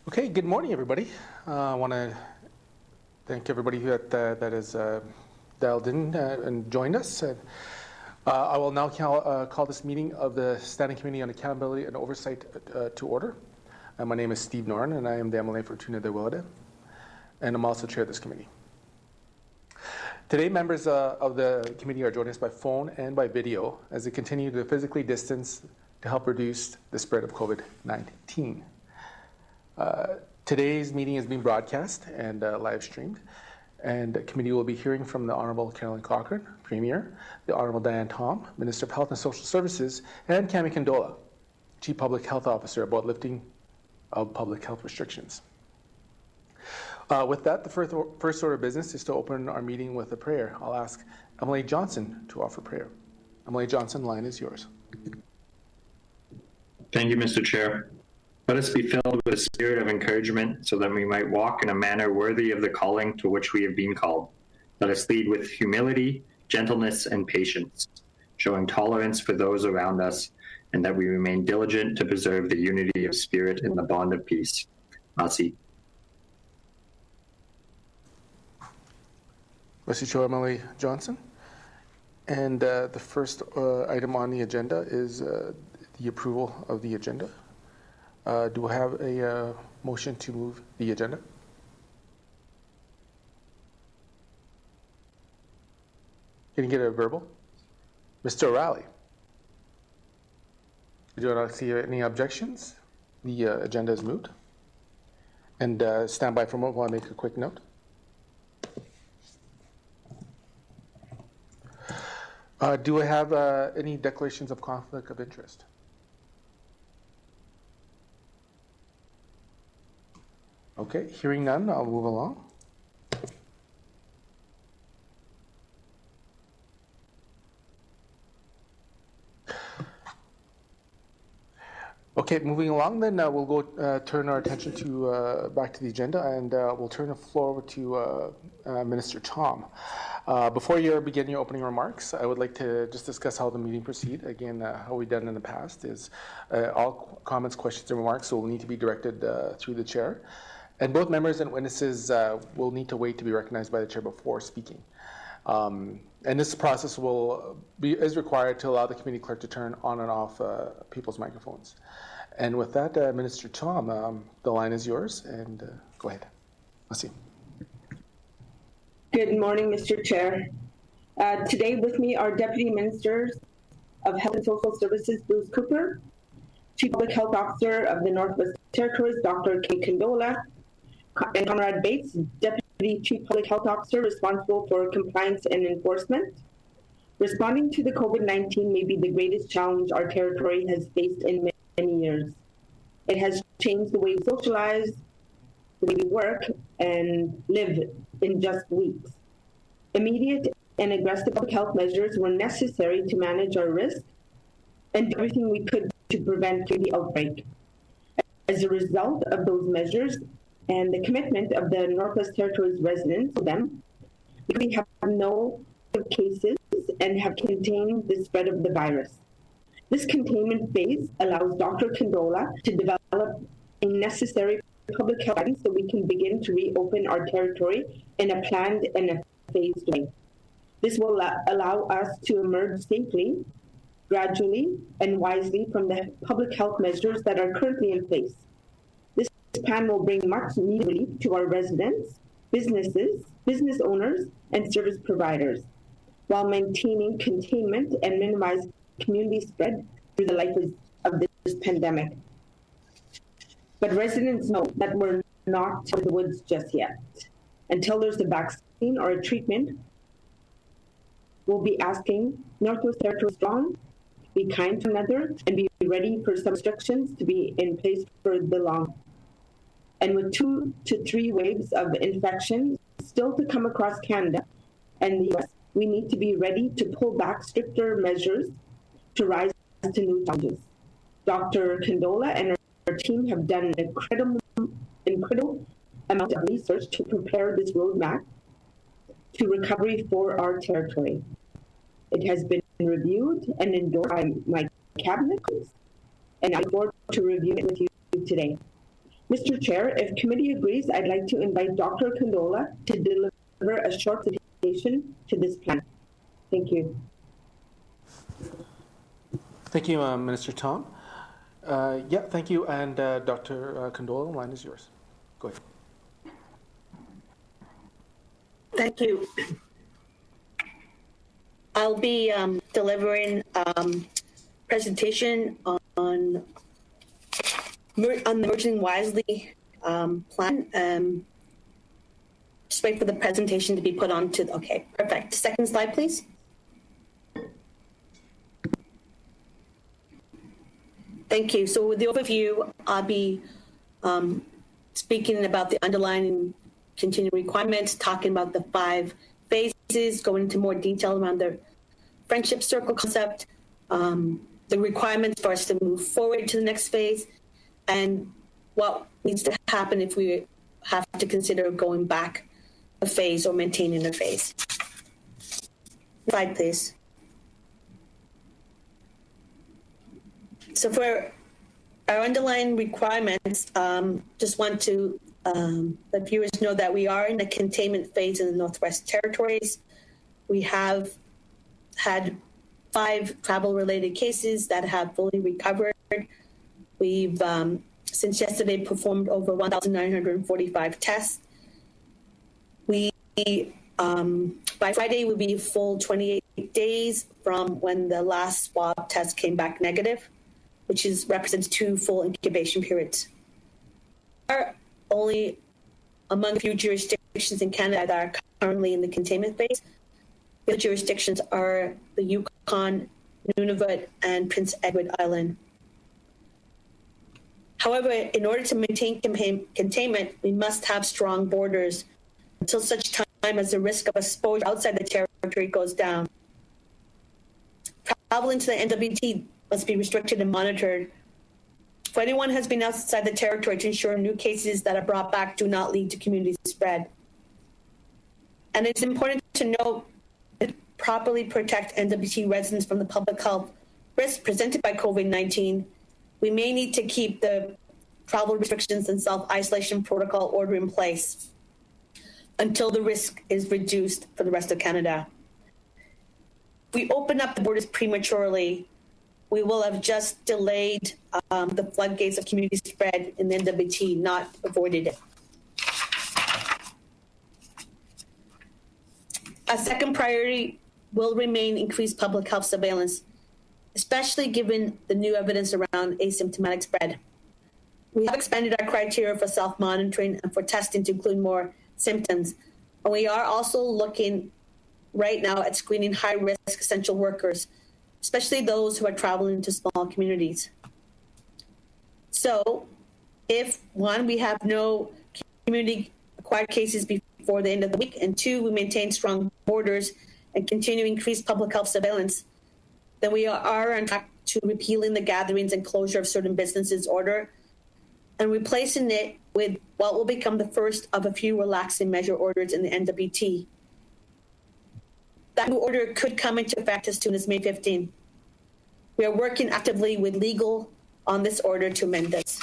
Okay, good morning, everybody. I want to thank everybody that has dialed in and joined us. I will now call this meeting of the Standing Committee on Accountability and Oversight to order. My name is Steve Noren, and I am the MLA for Tuna de Willade, and I'm also chair of this committee. Today, members of the committee are joining us by phone and by video as they continue to physically distance to help reduce the spread of COVID-19. Today's meeting is being broadcast and live streamed, and the committee will be hearing from the Honourable Caroline Cochrane, Premier, the Honourable Diane Thom, Minister of Health and Social Services, and Kandola, Chief Public Health Officer, about lifting of public health restrictions. With that, the first order of business is to open our meeting with a prayer. I'll ask Emily Johnson to offer prayer. Emily Johnson, the line is yours. Thank you, Mr. Chair. Let us be filled with a spirit of encouragement so that we might walk in a manner worthy of the calling to which we have been called. Let us lead with humility, gentleness, and patience, showing tolerance for those around us, and that we remain diligent to preserve the unity of spirit in the bond of peace. Merci. Merci, Chair Emily Johnson. And the first item on the agenda is the approval of the agenda. Do I have a motion to move the agenda? Can you get a verbal? Mr. O'Reilly. Do not see any objections? The agenda is moved. And stand by for a moment while I make a quick note. Do I have any declarations of conflict of interest? Okay, hearing none, I'll move along. Okay, moving along then, we'll go turn our attention to back to the agenda, and we'll turn the floor over to Minister Thom. Before you begin your opening remarks, I would like to just discuss how the meeting proceed. Again, how we've done in the past is all comments, questions, and remarks will need to be directed through the chair. And both members and witnesses will need to wait to be recognized by the chair before speaking. And this process is required to allow the committee clerk to turn on and off people's microphones. And with that, Minister Thom, the line is yours, and go ahead. Let's see. Good morning, Mr. Chair. Today with me are Deputy Ministers of Health and Social Services, Bruce Cooper, Chief Public Health Officer of the Northwest Territories, Dr. Kandola, and Conrad Bates, Deputy Chief Public Health Officer responsible for compliance and enforcement. Responding to the COVID-19 may be the greatest challenge our territory has faced in many years. It has changed the way we socialize, the way we work, and live in just weeks. Immediate and aggressive public health measures were necessary to manage our risk and do everything we could to prevent the outbreak. As a result of those measures, and the commitment of the Northwest Territories residents to them, we have no cases and have contained the spread of the virus. This containment phase allows Dr. Kandola to develop a necessary public health guidance so we can begin to reopen our territory in a planned and a phased way. This will allow us to emerge safely, gradually, and wisely from the public health measures that are currently in place. This plan will bring much needed relief to our residents, businesses, business owners, and service providers, while maintaining containment and minimize community spread through the life of this pandemic. But residents know that we're not in the woods just yet. Until there's a vaccine or a treatment, we'll be asking Northwest Territories strong, be kind to another, and be ready for some restrictions to be in place for the long. And with 2 to 3 waves of infection still to come across Canada and the US, we need to be ready to pull back stricter measures to rise to new challenges. Dr. Kandola and our team have done an incredible amount of research to prepare this roadmap to recovery for our territory. It has been reviewed and endorsed by my cabinet, and I look forward to reviewing it with you today. Mr. Chair, if committee agrees, I'd like to invite Dr. Kandola to deliver a short presentation to this plan. Thank you. Thank you, Minister Thom. Yeah, thank you. And Dr. Kandola, the line is yours. Go ahead. Thank you. I'll be delivering presentation on the Emerging Wisely plan. Just wait for the presentation to be put on to, okay, perfect. Second slide, please. Thank you. So with the overview, I'll be speaking about the underlying continuing requirements, talking about the 5 phases, going into more detail around the friendship circle concept, the requirements for us to move forward to the next phase, and what needs to happen if we have to consider going back a phase or maintaining a phase. Slide, please. So for our underlying requirements, just want to let viewers know that we are in the containment phase in the Northwest Territories. We have had 5 travel-related cases that have fully recovered. We've, since yesterday, performed over 1,945 tests. We, by Friday, will be full 28 days from when the last swab test came back negative, which represents 2 full incubation periods. We are only among a few jurisdictions in Canada that are currently in the containment phase. The other jurisdictions are the Yukon, Nunavut, and Prince Edward Island. However, in order to maintain containment, we must have strong borders until such time as the risk of exposure outside the territory goes down. Travel into the NWT must be restricted and monitored for anyone who has been outside the territory to ensure new cases that are brought back do not lead to community spread. And it's important to note that to properly protect NWT residents from the public health risks presented by COVID-19, we may need to keep the travel restrictions and self-isolation protocol order in place until the risk is reduced for the rest of Canada. If we open up the borders prematurely, we will have just delayed the floodgates of community spread in the NWT, not avoided it. A second priority will remain increased public health surveillance, especially given the new evidence around asymptomatic spread. We have expanded our criteria for self-monitoring and for testing to include more symptoms. And we are also looking right now at screening high-risk essential workers, especially those who are traveling to small communities. So if 1, we have no community-acquired cases before the end of the week, and 2, we maintain strong borders and continue increased public health surveillance, then we are on track to repealing the gatherings and closure of certain businesses order and replacing it with what will become the first of a few relaxing measure orders in the NWT. That new order could come into effect as soon as May 15. We are working actively with legal on this order to amend this.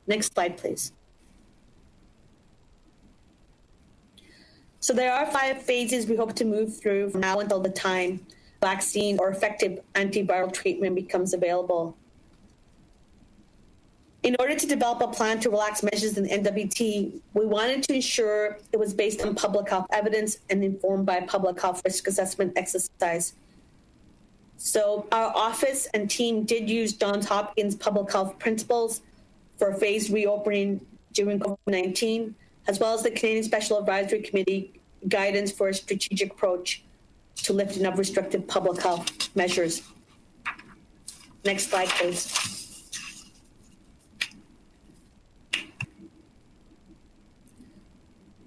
Next slide, please. So there are 5 phases we hope to move through from now until the time vaccine or effective antiviral treatment becomes available. In order to develop a plan to relax measures in the NWT, we wanted to ensure it was based on public health evidence and informed by a public health risk assessment exercise. So our office and team did use Johns Hopkins public health principles for phased reopening during COVID-19, as well as the Canadian Special Advisory Committee guidance for a strategic approach to lifting of restrictive public health measures. Next slide, please.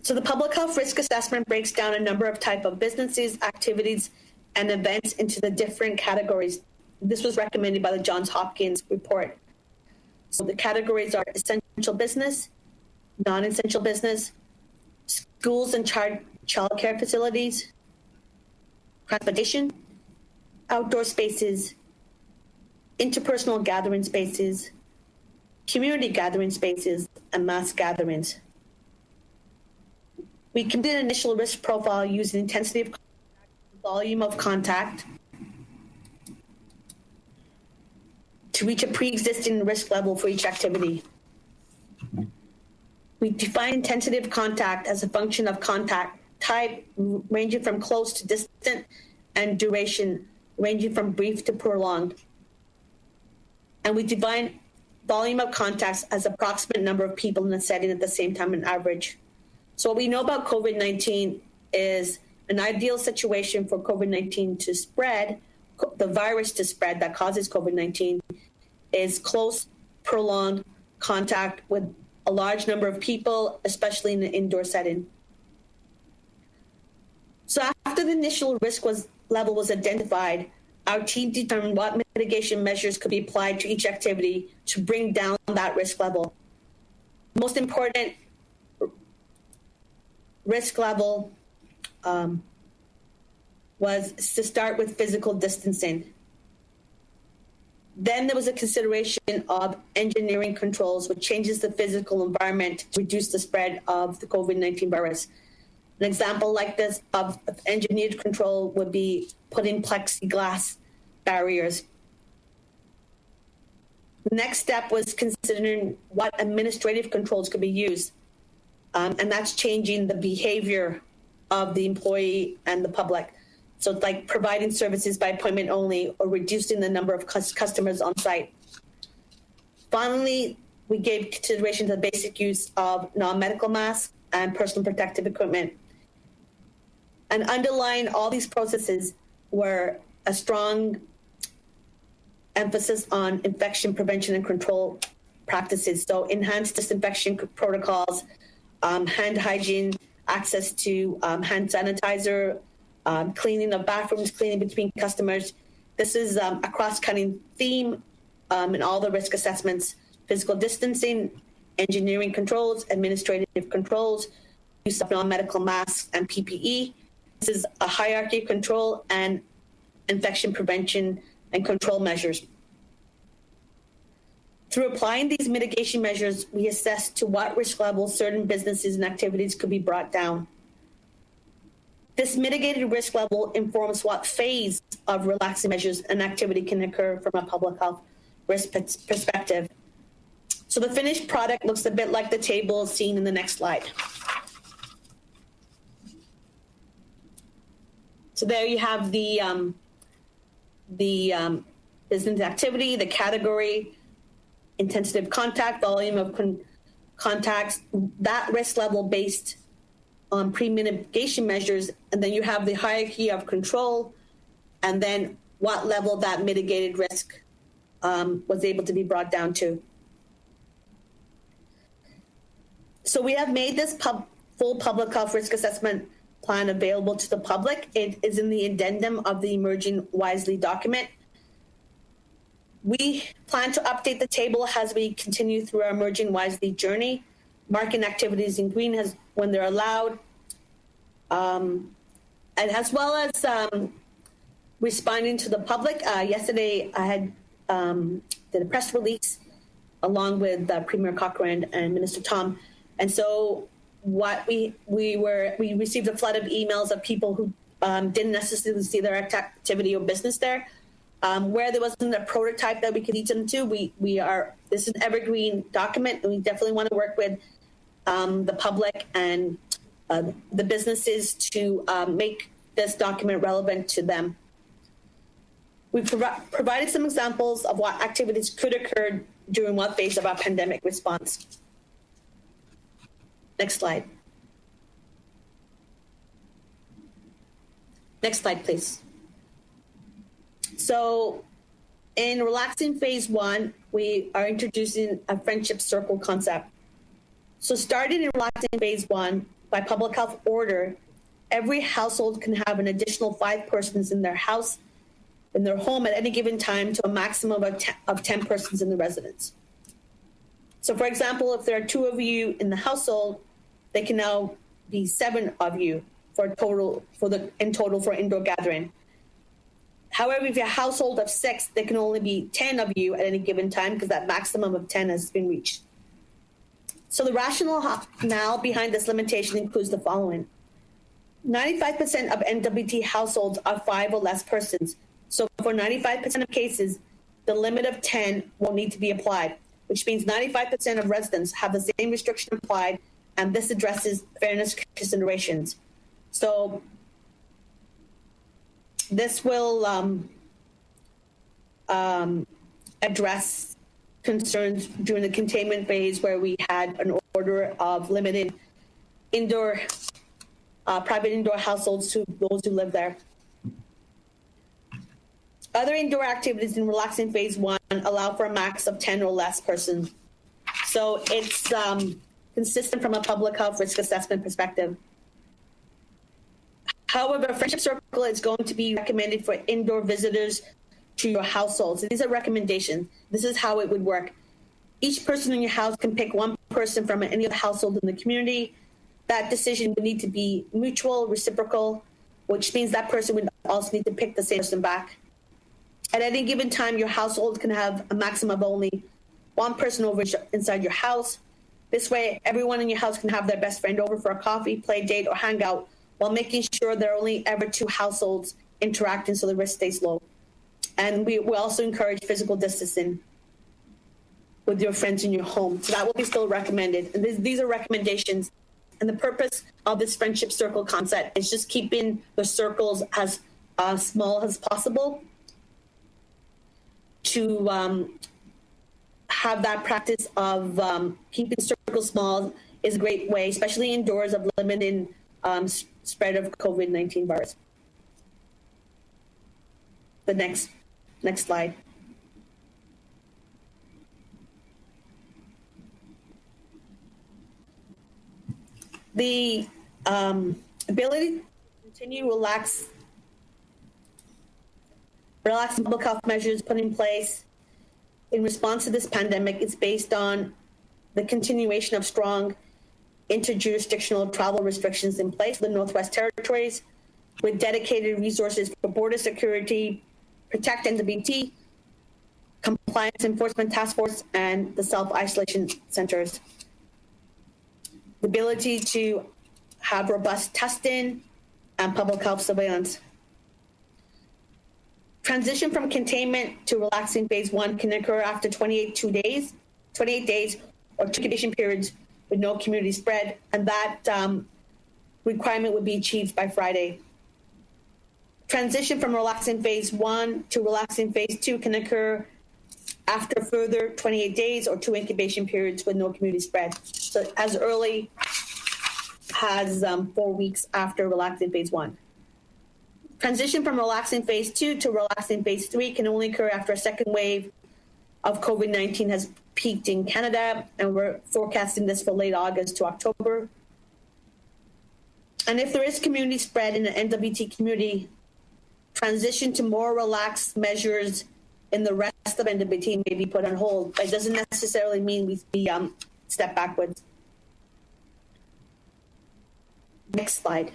So the public health risk assessment breaks down a number of type of businesses, activities, and events into the different categories. This was recommended by the Johns Hopkins report. So the categories are essential business, non-essential business, schools and child care facilities, transportation, outdoor spaces, interpersonal gathering spaces, community gathering spaces, and mass gatherings. We completed an initial risk profile using intensity of contact, volume of contact to reach a pre-existing risk level for each activity. We define intensity of contact as a function of contact type ranging from close to distant and duration ranging from brief to prolonged. And we define volume of contacts as approximate number of people in a setting at the same time on average. So what we know about COVID-19 is an ideal situation for COVID-19 to spread, the virus to spread that causes COVID-19 is close, prolonged contact with a large number of people, especially in an indoor setting. So after the initial risk level was identified, our team determined what mitigation measures could be applied to each activity to bring down that risk level. Most important risk level was to start with physical distancing. Then there was a consideration of engineering controls, which changes the physical environment to reduce the spread of the COVID-19 virus. An example like this of engineered control would be putting plexiglass barriers. The next step was considering what administrative controls could be used. And that's changing the behavior of the employee and the public. So it's like providing services by appointment only or reducing the number of customers on site. Finally, we gave consideration to the basic use of non-medical masks and personal protective equipment. And underlying all these processes were a strong emphasis on infection prevention and control practices. So enhanced disinfection protocols, hand hygiene, access to hand sanitizer, cleaning of bathrooms, cleaning between customers. This is a cross-cutting theme in all the risk assessments: physical distancing, engineering controls, administrative controls, use of non-medical masks and PPE. This is a hierarchy of control and infection prevention and control measures. Through applying these mitigation measures, we assessed to what risk level certain businesses and activities could be brought down. This mitigated risk level informs what phase of relaxing measures and activity can occur from a public health risk perspective. So the finished product looks a bit like the table seen in the next slide. So there you have the business activity, the category, intensity of contact, volume of contacts, that risk level based on pre-mitigation measures, and then you have the hierarchy of control, and then what level that mitigated risk was able to be brought down to. So we have made this full public health risk assessment plan available to the public. It is in the addendum of the Emerging Wisely document. We plan to update the table as we continue through our Emerging Wisely journey, marking activities in green when they're allowed, and as well as responding to the public. Yesterday, I had did a press release along with Premier Cochrane and Minister Thom, and so what we received a flood of emails of people who didn't necessarily see their activity or business there. Where there wasn't a prototype that we could lead them to, this is an evergreen document, and we definitely want to work with the public and the businesses to make this document relevant to them. We provided some examples of what activities could occur during what phase of our pandemic response. Next slide. Next slide, please. So in relaxing phase 1, we are introducing a friendship circle concept. So starting in relaxing phase 1, by public health order, every household can have an additional 5 persons in their house, in their home at any given time, to a maximum of 10 persons in the residence. So for example, if there are 2 of you in the household, they can now be 7 of you in total for indoor gathering. However, if you're a household of 6, there can only be 10 of you at any given time because that maximum of 10 has been reached. So the rationale behind this limitation includes the following. 95% of NWT households are 5 or less persons. So for 95% of cases, the limit of 10 won't need to be applied, which means 95% of residents have the same restriction applied, and this addresses fairness considerations. So this will address concerns during the containment phase where we had an order of limited indoor, private indoor households to those who live there. Other indoor activities in relaxing phase 1 allow for a max of 10 or less persons. So it's consistent from a public health risk assessment perspective. However, a friendship circle is going to be recommended for indoor visitors to your household. So these are recommendations. This is how it would work. Each person in your house can pick one person from any other household in the community. That decision would need to be mutual, reciprocal, which means that person would also need to pick the same person back. At any given time, your household can have a maximum of only one person over inside your house. This way, everyone in your house can have their best friend over for a coffee, play date, or hangout, while making sure there are only ever 2 households interacting so the risk stays low. And we also encourage physical distancing with your friends in your home. So that will be still recommended. And these are recommendations. And the purpose of this friendship circle concept is just keeping the circles as small as possible. To have that practice of keeping circles small is a great way, especially indoors, of limiting spread of COVID-19 virus. The next slide. The ability to continue relax public health measures put in place in response to this pandemic is based on the continuation of strong interjurisdictional travel restrictions in place for the Northwest Territories, with dedicated resources for border security, protect NWT, compliance enforcement task force, and the self-isolation centers. The ability to have robust testing and public health surveillance. Transition from containment to relaxing phase 1 can occur after 28 days or 2 incubation periods with no community spread, and that requirement would be achieved by Friday. Transition from relaxing phase 1 to relaxing phase 2 can occur after further 28 days or 2 incubation periods with no community spread. So as early as 4 weeks after relaxing phase 1. Transition from relaxing phase 2 to relaxing phase 3 can only occur after a second wave of COVID-19 has peaked in Canada, and we're forecasting this for late August to October. And if there is community spread in the NWT community, transition to more relaxed measures in the rest of NWT may be put on hold. It doesn't necessarily mean we step backwards. Next slide.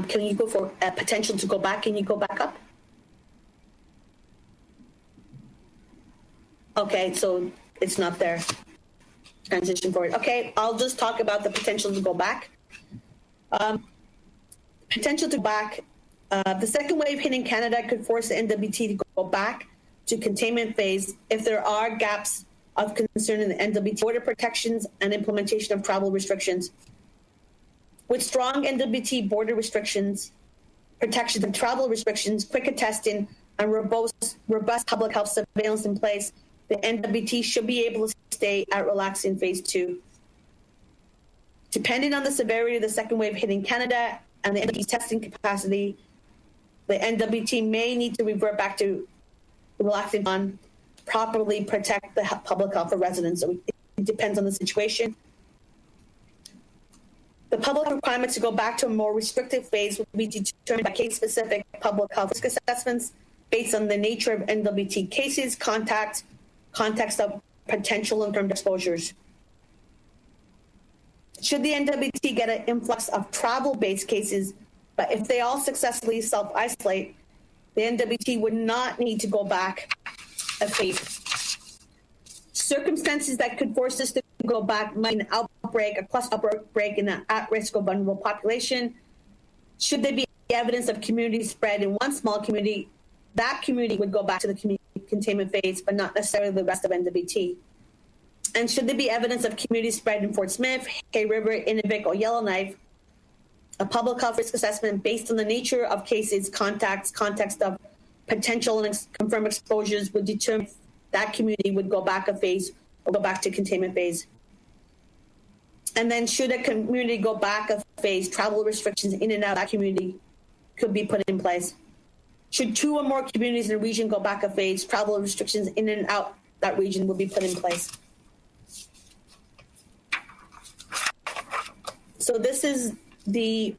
Can you go for a potential to go back? Can you go back up? Okay, so it's not there. Transition forward. Okay, I'll just talk about the potential to go back. Potential to back. The second wave hitting Canada could force the NWT to go back to containment phase if there are gaps of concern in the NWT border protections and implementation of travel restrictions. With strong NWT border restrictions, protections and travel restrictions, quicker testing, and robust public health surveillance in place, the NWT should be able to stay at relaxing phase 2. Depending on the severity of the second wave hitting Canada and the NWT testing capacity, the NWT may need to revert back to relaxing on properly protect the public health of residents. So it depends on the situation. The public requirements to go back to a more restrictive phase will be determined by case-specific public health risk assessments based on the nature of NWT cases, context of potential long-term exposures. should the NWT get an influx of travel-based cases, but if they all successfully self-isolate, the NWT would not need to go back a phase. Circumstances that could force us to go back might be an outbreak, a cluster outbreak in an at-risk or vulnerable population. Should there be evidence of community spread in one small community, that community would go back to the community containment phase, but not necessarily the rest of NWT. And should there be evidence of community spread in Fort Smith, Hay River, Inuvik, or Yellowknife, a public health risk assessment based on the nature of cases, context of potential and confirmed exposures would determine if that community would go back a phase or go back to containment phase. And then should a community go back a phase, travel restrictions in and out of that community could be put in place. Should 2 or more communities in a region go back a phase, travel restrictions in and out that region would be put in place. So this is the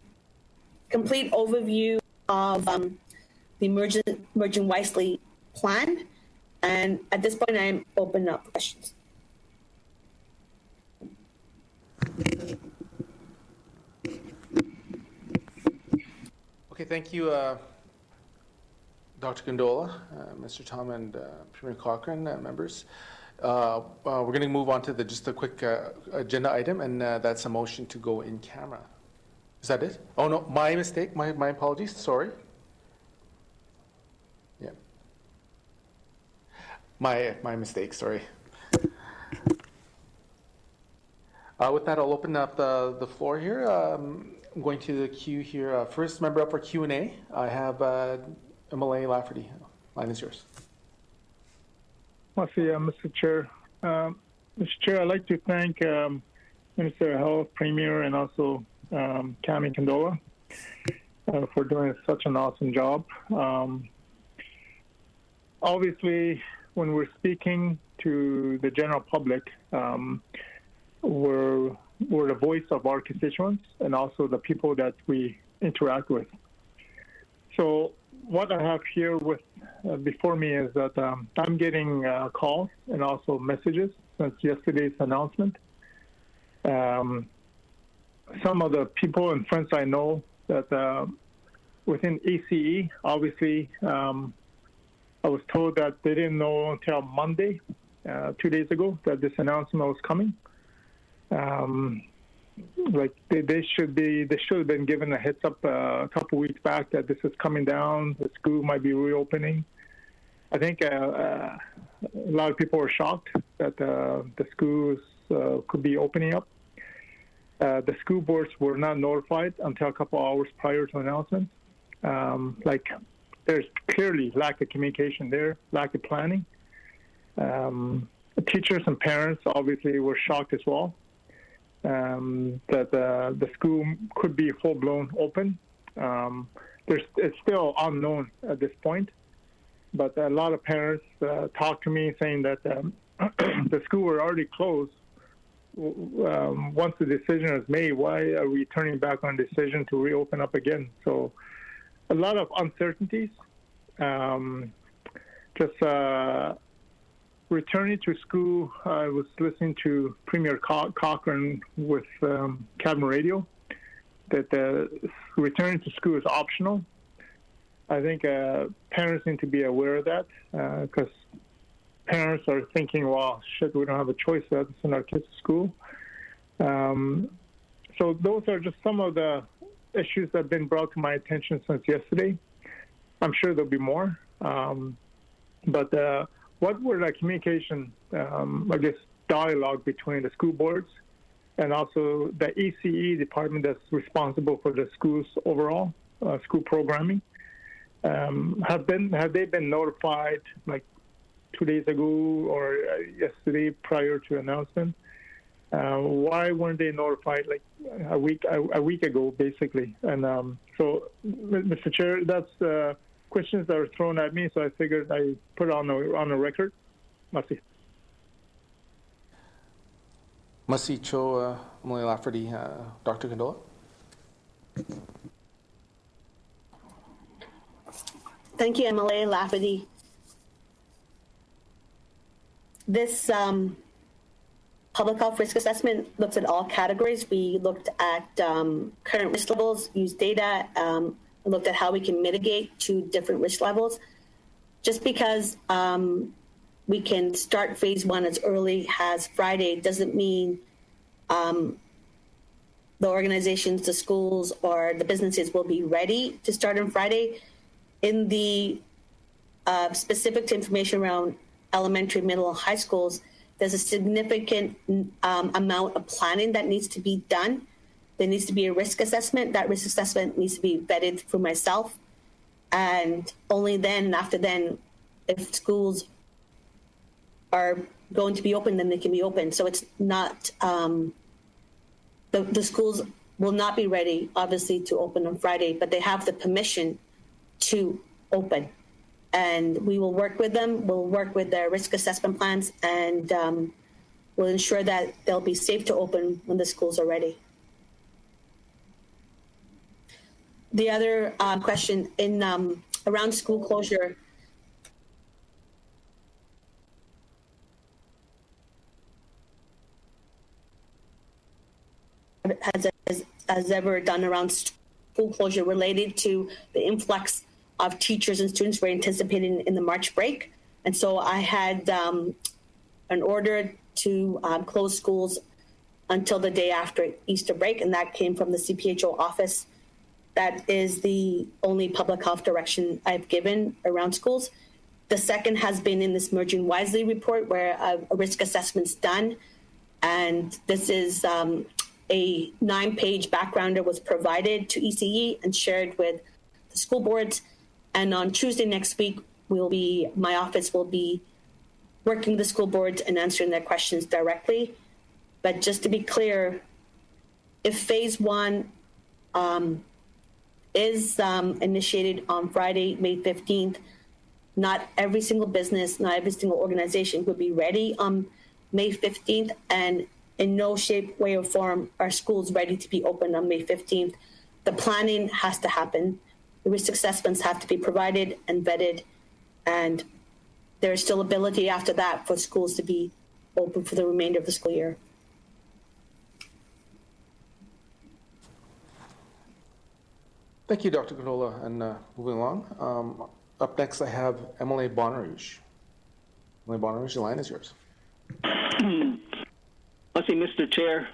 complete overview of the Emerging Wisely plan. And at this point, I am open up for questions. Okay, thank you, Dr. Kandola, Mr. Thom, and Premier Cochrane, members. We're going to move on to just a quick agenda item, and that's a motion to go in camera. Is that it? Oh, no, my mistake. My apologies. Sorry. Yeah. My mistake. Sorry. With that, I'll open up the floor here. I'm going to the queue here. First member up for Q&A, I have MLA Lafferty. Line is yours. Mr. Chair. Mr. Chair, I'd like to thank Minister of Health, Premier, and also Cami Kandola for doing such an awesome job. Obviously, when we're speaking to the general public, we're the voice of our constituents and also the people that we interact with. So what I have here before me is that I'm getting calls and also messages since yesterday's announcement. Some of the people and friends I know that within ACE, obviously, I was told that they didn't know until Monday, 2 days ago, that this announcement was coming. Like they should have been given a heads up a couple weeks back that this is coming down. The school might be reopening. I think a lot of people were shocked that the schools could be opening up. The school boards were not notified until a couple hours prior to announcement. Like there's clearly lack of communication there, lack of planning. Teachers and parents obviously were shocked as well. That the school could be full-blown open. It's still unknown at this point, but a lot of parents talked to me saying that the school were already closed. Once the decision is made, why are we turning back on decision to reopen up again? So a lot of uncertainties. Returning to school, I was listening to Premier Cochrane with Cabinet Radio that returning to school is optional. I think parents need to be aware of that because parents are thinking, well, shit, we don't have a choice to send our kids to school. So those are just some of the issues that have been brought to my attention since yesterday. I'm sure there'll be more. But what were the communication, dialogue between the school boards and also the ECE department that's responsible for the school's overall school programming? Have they been notified like 2 days ago or yesterday prior to announcement? Why weren't they notified like a week ago, basically? And so, Mr. Chair, that's questions that are thrown at me, so I figured I put it on the record. Merci. Merci, Cho, Emily Lafferty, Dr. Kandola. Thank you, MLA Lafferty. This public health risk assessment looks at all categories. We looked at current risk levels, used data, looked at how we can mitigate to different risk levels. Just because we can start phase one as early as Friday doesn't mean the organizations, the schools, or the businesses will be ready to start on Friday. In the specific to information around elementary, middle, and high schools, there's a significant amount of planning that needs to be done. There needs to be a risk assessment. That risk assessment needs to be vetted through myself. And only then, and after then, if schools are going to be open, then they can be open. So it's not, the schools will not be ready, obviously, to open on Friday, but they have the permission to open. And we will work with them. We'll work with their risk assessment plans, and we'll ensure that they'll be safe to open when the schools are ready. The other question in around school closure. Has ever done around school closure related to the influx of teachers and students we're anticipating in the March break. And so I had an order to close schools until the day after Easter break, and that came from the CPHO office. That is the only public health direction I've given around schools. The second has been in this Merging Wisely report, where a risk assessment's done. And this is a 9-page backgrounder was provided to ECE and shared with the school boards. And on Tuesday next week, my office will be working with the school boards and answering their questions directly. But just to be clear, if phase one is initiated on Friday, May 15th, not every single business, not every single organization would be ready on May 15th. And in no shape, way, or form are schools ready to be open on May 15th. The planning has to happen. The risk assessments have to be provided and vetted. And there is still ability after that for schools to be open for the remainder of the school year. Thank you, Dr. Kandola. And moving along, up next I have Emily Bonnerouge. Emily Bonnerouge, the line is yours. Merci, Mr. Chair.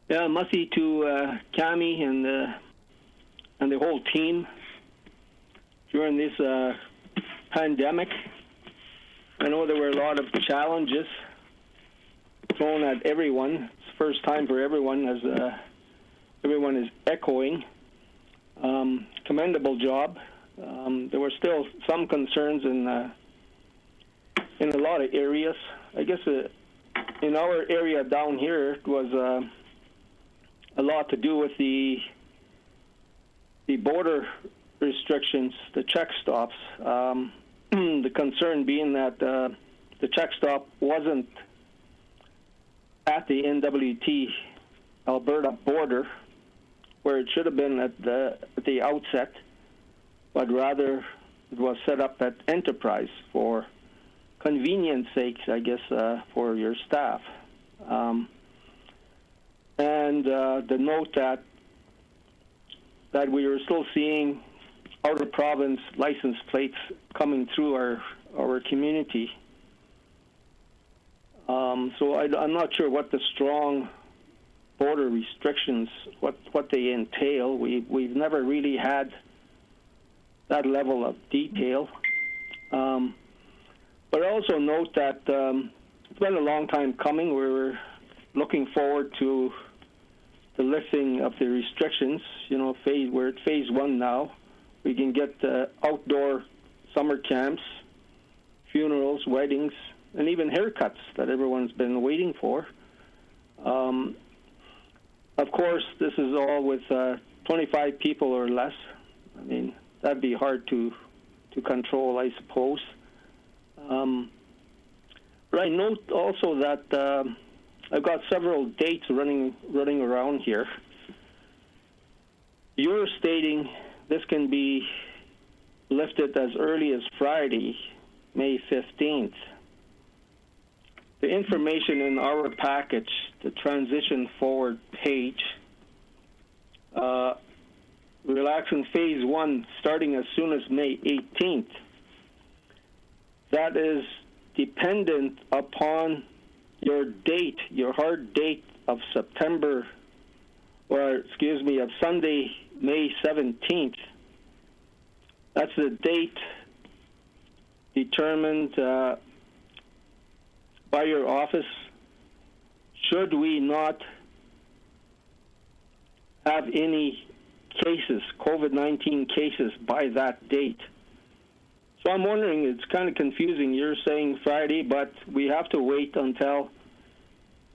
Yeah, merci to Cami and the whole team during this pandemic. I know there were a lot of challenges thrown at everyone. It's the first time for everyone, as everyone is echoing. Commendable job. There were still some concerns in a lot of areas. I guess in our area down here, it was a lot to do with the border restrictions, the check stops. The concern being that the check stop wasn't at the NWT Alberta border, where it should have been at the outset, but rather it was set up at Enterprise for convenience sakes, I guess, for your staff. And the note that we were still seeing out-of-province license plates coming through our community. So I'm not sure what the strong border restrictions, what they entail. We've never really had that level of detail. But I also note that it's been a long time coming. We're looking forward to the lifting of the restrictions. You know, we're at phase one now. We can get outdoor summer camps, funerals, weddings, and even haircuts that everyone's been waiting for. Of course, this is all with 25 people or less. I mean, that'd be hard to control, I suppose. But I note also that I've got several dates running around here. You're stating this can be lifted as early as Friday, May 15th. The information in our package, the transition forward page, relaxing phase 1 starting as soon as May 18th. That is dependent upon your date, your hard date of Sunday, May 17th. That's the date determined by your office. Should we not have any cases, COVID-19 cases, by that date? So I'm wondering, it's kind of confusing. You're saying Friday, but we have to wait until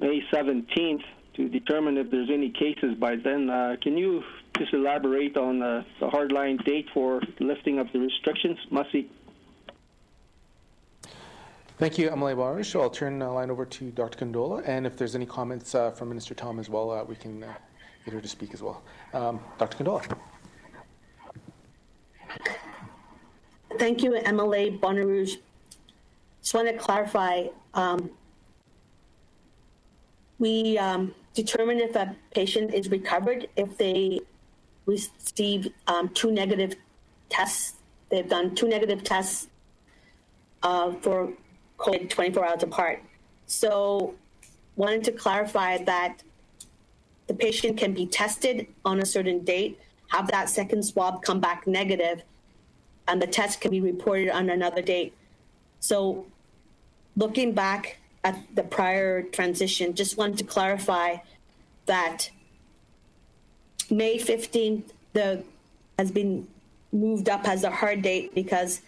May 17th to determine if there's any cases by then. Can you just elaborate on the hardline date for lifting of the restrictions? Masi. Thank you, Emily Barish. I'll turn the line over to Dr. Kandola, and if there's any comments from Minister Thom as well, we can get her to speak as well. Dr. Kandola. Thank you, MLA Bonnerouge. Just want to clarify, we determine if a patient is recovered if they receive 2 negative tests. They've done 2 negative tests for COVID 24 hours apart. So wanted to clarify that the patient can be tested on a certain date, have that second swab come back negative, and the test can be reported on another date. So looking back at the prior transition, just wanted to clarify that May 15th has been moved up as a hard date, because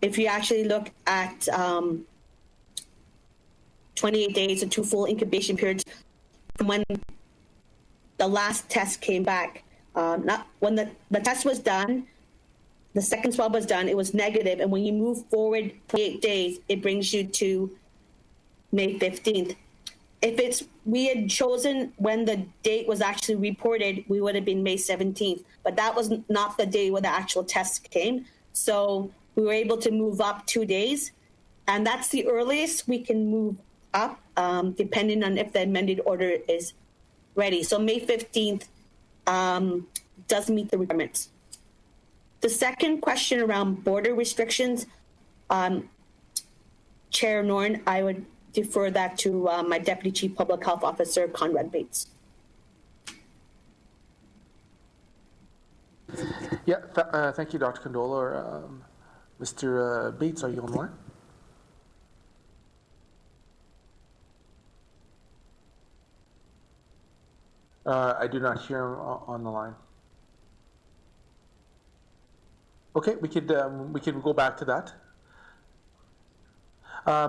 if you actually look at 28 days or 2 full incubation periods from when the last test came back, not when the test was done, the second swab was done, it was negative, and when you move forward 28 days, it brings you to May 15th. If we had chosen when the date was actually reported, we would have been May 17th, but that was not the day where the actual test came. So we were able to move up 2 days, and that's the earliest we can move up, depending on if the amended order is ready. So May 15th does meet the requirements. The second question around border restrictions, Chair Norn, I would defer that to my Deputy Chief Public Health Officer, Conrad Bates. Yeah, thank you, Dr. Kandola. Mr. Bates, are you on the line? I do not hear him on the line. Okay, we can go back to that.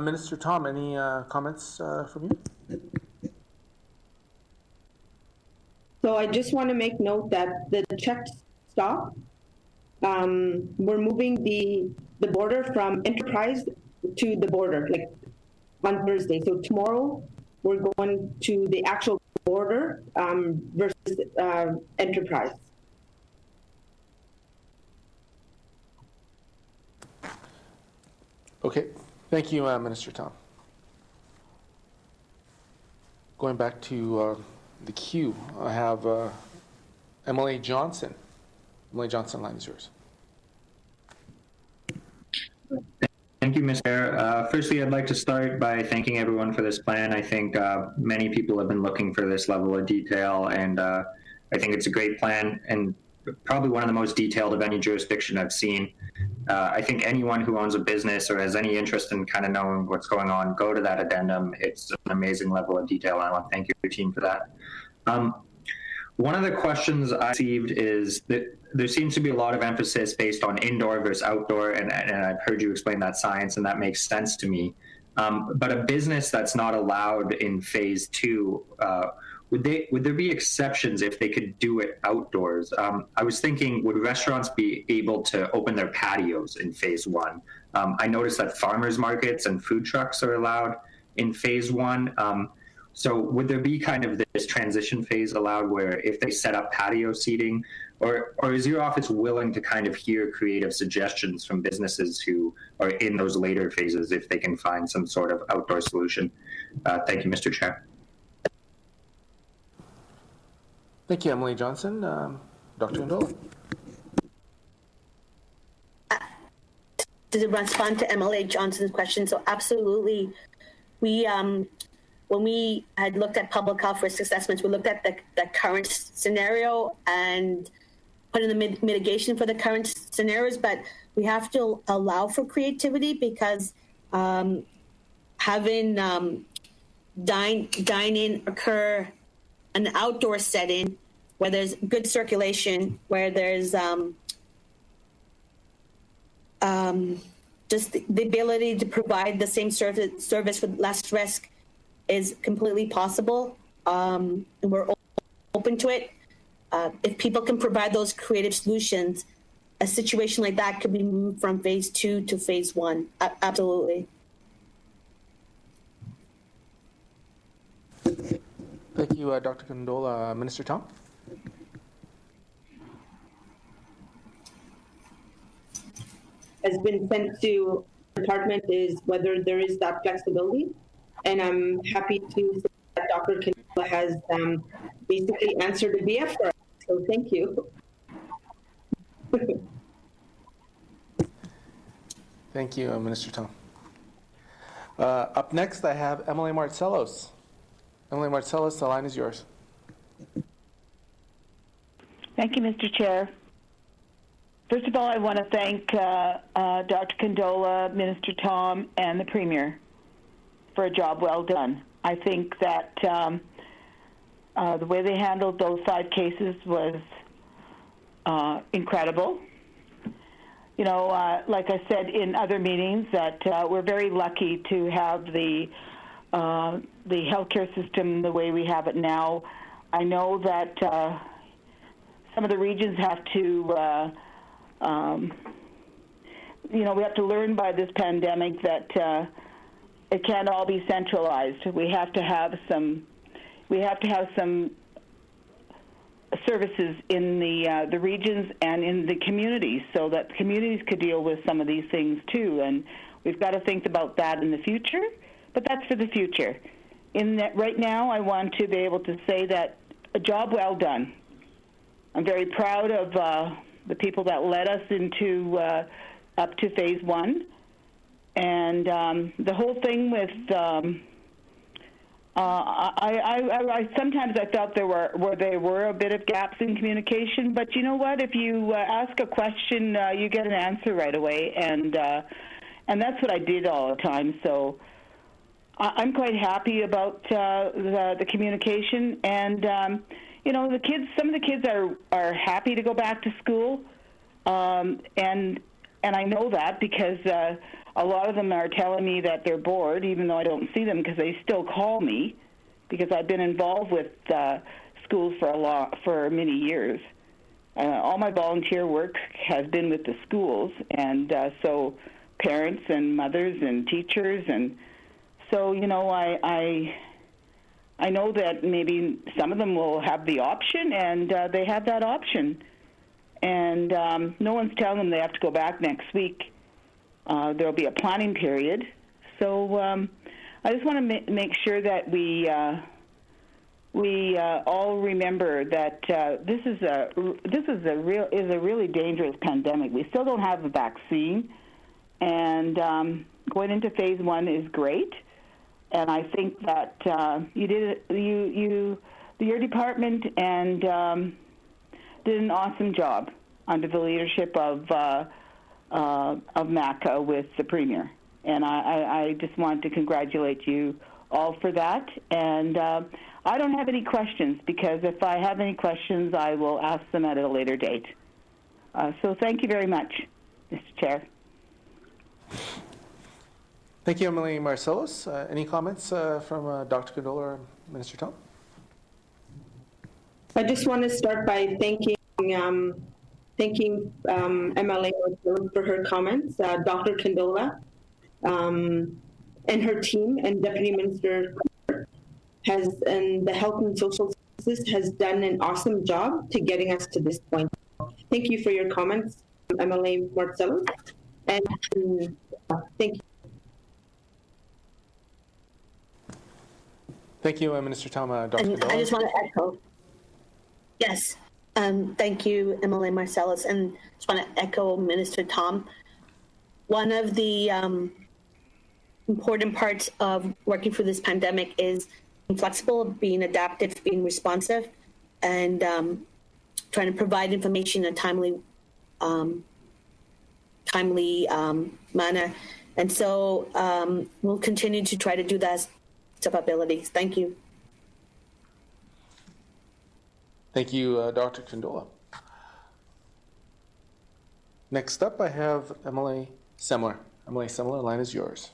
Minister Thom, any comments from you? So I just want to make note that the check stop, we're moving the border from Enterprise to the border, like on Thursday. So tomorrow we're going to the actual border versus Enterprise. Okay, thank you, Minister Thom. Going back to the queue, I have MLA Johnson. MLA Johnson, line is yours. Thank you, Mr. Chair. Firstly, I'd like to start by thanking everyone for this plan. I think many people have been looking for this level of detail, and I think it's a great plan and probably one of the most detailed of any jurisdiction I've seen. I think anyone who owns a business or has any interest in kind of knowing what's going on, go to that addendum. It's an amazing level of detail, and I want to thank your team for that. One of the questions I received is that there seems to be a lot of emphasis based on indoor versus outdoor, and I've heard you explain that science, and that makes sense to me. But a business that's not allowed in phase 2, would there be exceptions if they could do it outdoors? I was thinking, would restaurants be able to open their patios in phase 1? I noticed that farmers markets and food trucks are allowed in phase 1. So would there be kind of this transition phase allowed where if they set up patio seating, or is your office willing to kind of hear creative suggestions from businesses who are in those later phases if they can find some sort of outdoor solution? Thank you, Mr. Chair. Thank you, Emily Johnson. Dr. Kandola. To respond to MLA Johnson's question, so absolutely, we when we had looked at public health risk assessments, we looked at the current scenario and put in the mitigation for the current scenarios, but we have to allow for creativity because having dine-in occur in an outdoor setting where there's good circulation, where there's just the ability to provide the same service with less risk is completely possible. And we're open to it. If people can provide those creative solutions, a situation like that could be moved from phase 2 to phase 1. Absolutely. Thank you, Dr. Kandola. Minister Thom? Has been sent to the department is whether there is that flexibility. And I'm happy to say that Dr. Kandola has basically answered the BF for us. So thank you. Thank you, Minister Thom. Up next, I have Emily Martselos. Emily Martselos, the line is yours. Thank you, Mr. Chair. First of all, I want to thank Dr. Kandola, Minister Thom, and the Premier for a job well done. I think that the way they handled those 5 cases was incredible. You know, like I said in other meetings, that we're very lucky to have the healthcare system the way we have it now. I know that some of the regions have to, you know, we have to learn by this pandemic that it can't all be centralized. We have to have some services in the regions and in the communities, so that the communities could deal with some of these things too. And we've got to think about that in the future. But that's for the future. In that, right now, I want to be able to say that a job well done. I'm very proud of the people that led us into up to phase 1, and the whole thing with. I sometimes I felt there were a bit of gaps in communication, but you know what? If you ask a question, you get an answer right away, and that's what I did all the time. So I'm quite happy about the communication, and you know, the kids. Some of the kids are happy to go back to school, and I know that because a lot of them are telling me that they're bored, even though I don't see them, because they still call me, because I've been involved with schools for many years. All my volunteer work has been with the schools, and so parents and mothers and teachers, and so you know, I know that maybe some of them will have the option, and they have that option, and no one's telling them they have to go back next week. There'll be a planning period, so I just want to make sure that we all remember that this is a really dangerous pandemic. We still don't have a vaccine, and going into phase 1 is great. And I think that your department and did an awesome job under the leadership of MACA with the Premier. And I just want to congratulate you all for that. And I don't have any questions, because if I have any questions, I will ask them at a later date. So thank you very much, Mr. Chair. Thank you, Emily Martselos. Any comments from Dr. Kandola or Minister Thom? I just want to start by thanking MLA for her comments, Dr. Kandola, and her team, and Deputy Minister. and the Health and Social Services has done an awesome job to getting us to this point. Thank you for your comments, MLA Marcelo, and thank you. Thank you, Minister Thom. Dr. And Kandola. I just want to echo. Yes. Thank you, Emily Marcellus, and just want to echo Minister Thom. One of the important parts of working through this pandemic is being flexible, being adaptive, being responsive, and trying to provide information in a timely manner. And so we'll continue to try to do that to our abilities. Thank you. Thank you, Dr. Kandola. Next up, I have Emily Semler. Emily Semler, the line is yours.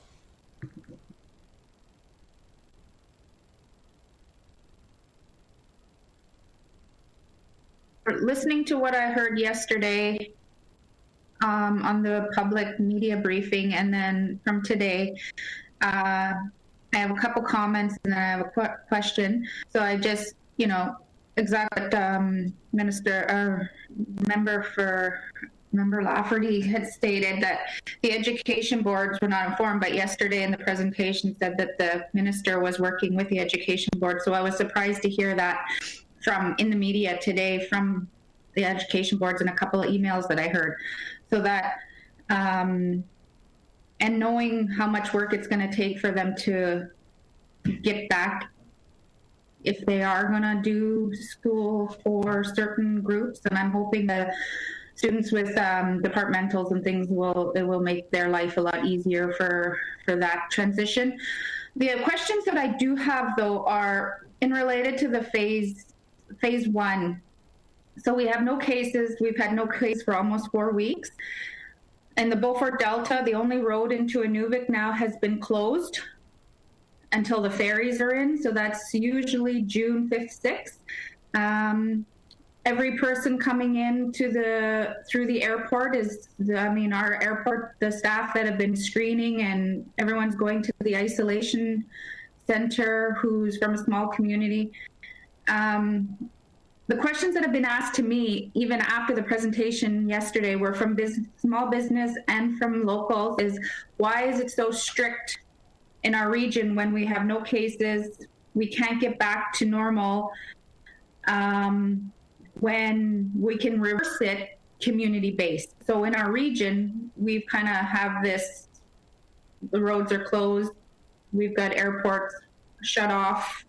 Listening to what I heard yesterday on the public media briefing, and then from today, I have a couple comments and then I have a question. So I just, exactly what Member Lafferty had stated, that the education boards were not informed, but yesterday in the presentation said that the minister was working with the education board. So I was surprised to hear that in the media today from the education boards and a couple of emails that I heard. So that, and knowing how much work it's going to take for them to get back, if they are going to do school for certain groups, and I'm hoping the students with departmentals and things will make their life a lot easier for that transition. The questions that I do have, though, are related to the phase one. So we have no cases. We've had no case for almost 4 weeks. In the Beaufort Delta, the only road into Inuvik now has been closed until the ferries are in. So that's usually June 5th, 6th. Every person coming in through the airport our airport, the staff that have been screening, and everyone's going to the isolation center who's from a small community. The questions that have been asked to me, even after the presentation yesterday, were from small business and from locals, is why is it so strict in our region when we have no cases? We can't get back to normal when we can reverse it community-based. So in our region, we've kind of have this, the roads are closed, we've got airports shut off.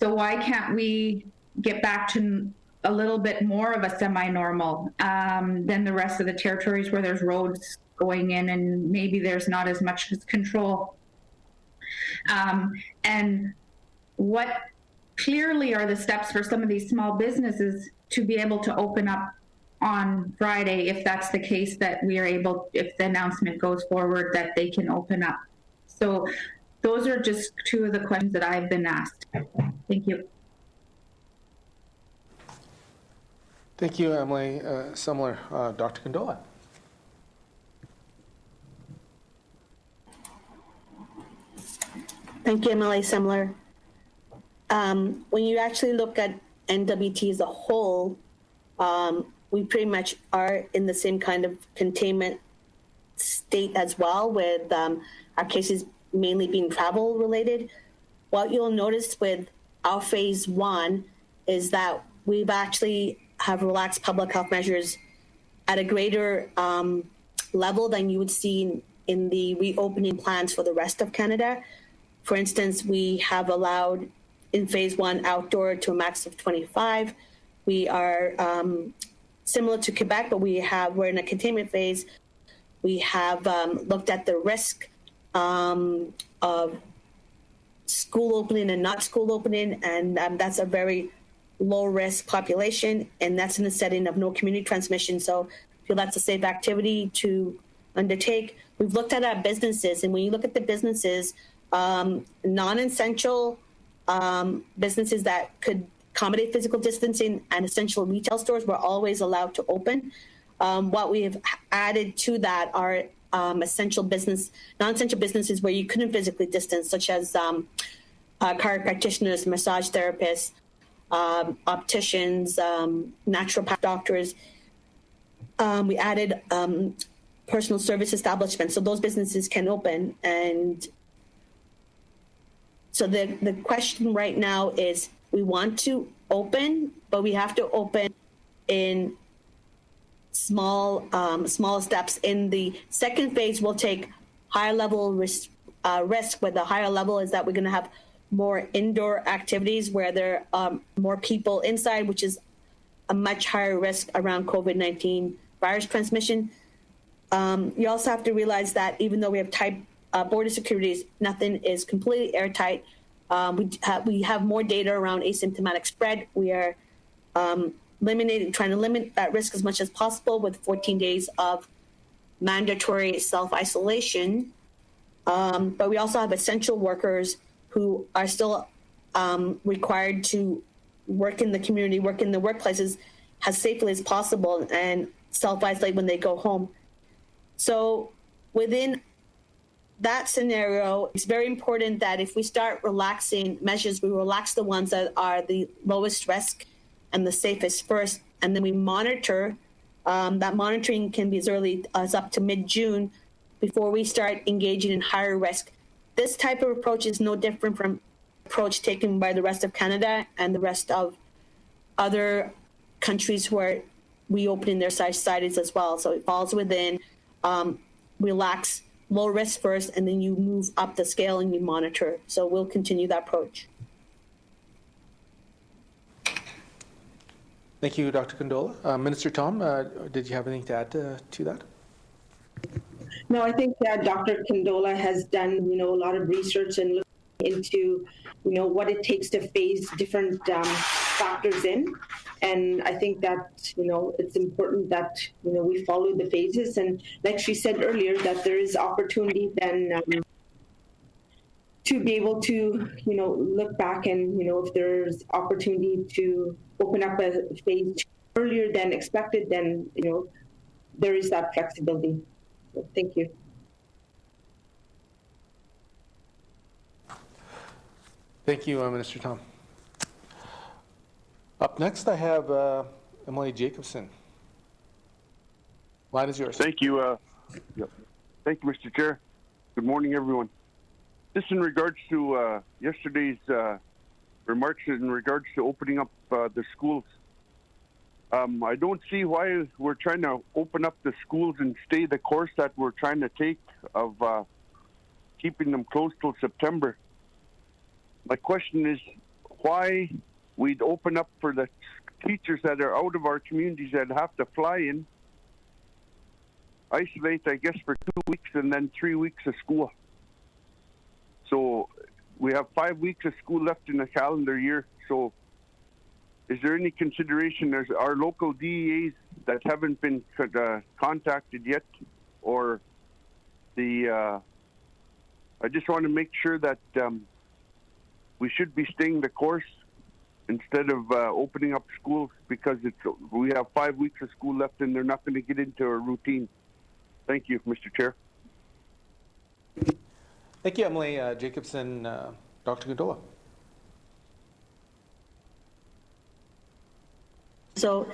So why can't we get back to a little bit more of a semi-normal than the rest of the territories where there's roads going in and maybe there's not as much control? And what clearly are the steps for some of these small businesses to be able to open up on Friday, if that's the case, that we are able, if the announcement goes forward, that they can open up? So those are just two of the questions that I've been asked. Thank you. Thank you, Emily Semler. Dr. Kandola. Thank you, Emily Semler. When you actually look at NWT as a whole, we pretty much are in the same kind of containment state as well, with our cases mainly being travel related. What you'll notice with our phase one is that we've actually have relaxed public health measures at a greater level than you would see in the reopening plans for the rest of Canada. For instance, we have allowed in phase one outdoor to a max of 25. We are similar to Quebec, but we're in a containment phase. We have looked at the risk of school opening and not school opening, and that's a very low risk population, and that's in the setting of no community transmission. So I feel that's a safe activity to undertake. We've looked at our businesses, and when you look at the businesses, non-essential businesses that could accommodate physical distancing and essential retail stores were always allowed to open. What we have added to that are non-essential businesses where you couldn't physically distance, such as practitioners, massage therapists, opticians, naturopath doctors. We added personal service establishments, so those businesses can open. And so the question right now is, we want to open, but we have to open in small steps. In the second phase, we'll take higher level risk, where the higher level is that we're going to have more indoor activities where there are more people inside, which is a much higher risk around COVID-19 virus transmission. You also have to realize that even though we have tight border securities, nothing is completely airtight. We have more data around asymptomatic spread. We are trying to limit that risk as much as possible with 14 days of mandatory self-isolation. But we also have essential workers who are still required to work in the community, work in the workplaces as safely as possible and self-isolate when they go home. So within that scenario, it's very important that if we start relaxing measures, we relax the ones that are the lowest risk and the safest first, and then we monitor. That monitoring can be as early as up to mid-June before we start engaging in higher risk. This type of approach is no different from approach taken by the rest of Canada and the rest of other countries who are reopening their societies as well. So it falls within relax low risk first, and then you move up the scale and you monitor. So we'll continue that approach. Thank you, Dr. Kandola. Minister Thom, did you have anything to add to that? No, I think that Dr. Kandola has done, a lot of research and looking into, what it takes to phase different factors in. And I think that, it's important that, we follow the phases. And like she said earlier, that there is opportunity then to be able to, look back and, if there's opportunity to open up a phase earlier than expected, then, there is that flexibility. So thank you. Thank you, Minister Thom. Up next, I have Emily Jacobson. Line is yours. Thank you. Thank you, Mr. Chair. Good morning, everyone. Just in regards to yesterday's remarks in regards to opening up the schools, I don't see why we're trying to open up the schools and stay the course that we're trying to take of keeping them closed till September. My question is why we'd open up for the teachers that are out of our communities that have to fly in, isolate, I guess, for 2 weeks and then 3 weeks of school. So we have 5 weeks of school left in the calendar year. So is there any consideration? There's our local DEAs that haven't been contacted yet, or I just want to make sure that we should be staying the course instead of opening up schools, because we have 5 weeks of school left and they're not going to get into a routine. Thank you, Mr. Chair. Thank you, Emily Jacobson. Dr. Kandola. So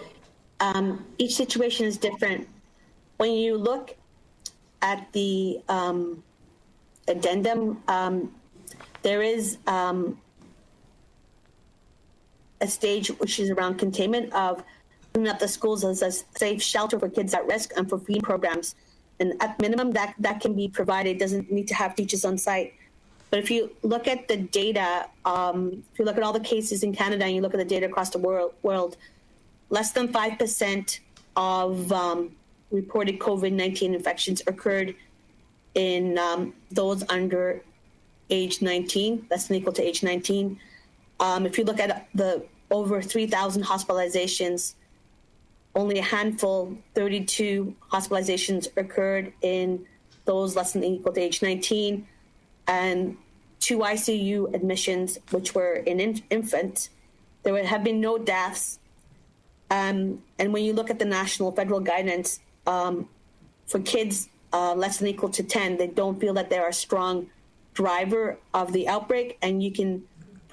each situation is different. When you look at the addendum, there is a stage which is around containment of opening up the schools as a safe shelter for kids at risk and for feeding programs. And at minimum, that can be provided. It doesn't need to have teachers on site. But if you look at the data, if you look at all the cases in Canada and you look at the data across the world, less than 5% of reported COVID-19 infections occurred in those under age 19, less than equal to age 19. If you look at the over 3,000 hospitalizations, only a handful, 32 hospitalizations occurred in those less than equal to age 19, and 2 ICU admissions, which were in infants. There have been no deaths. And when you look at the national federal guidance for kids less than equal to 10, they don't feel that they're a strong driver of the outbreak, and you can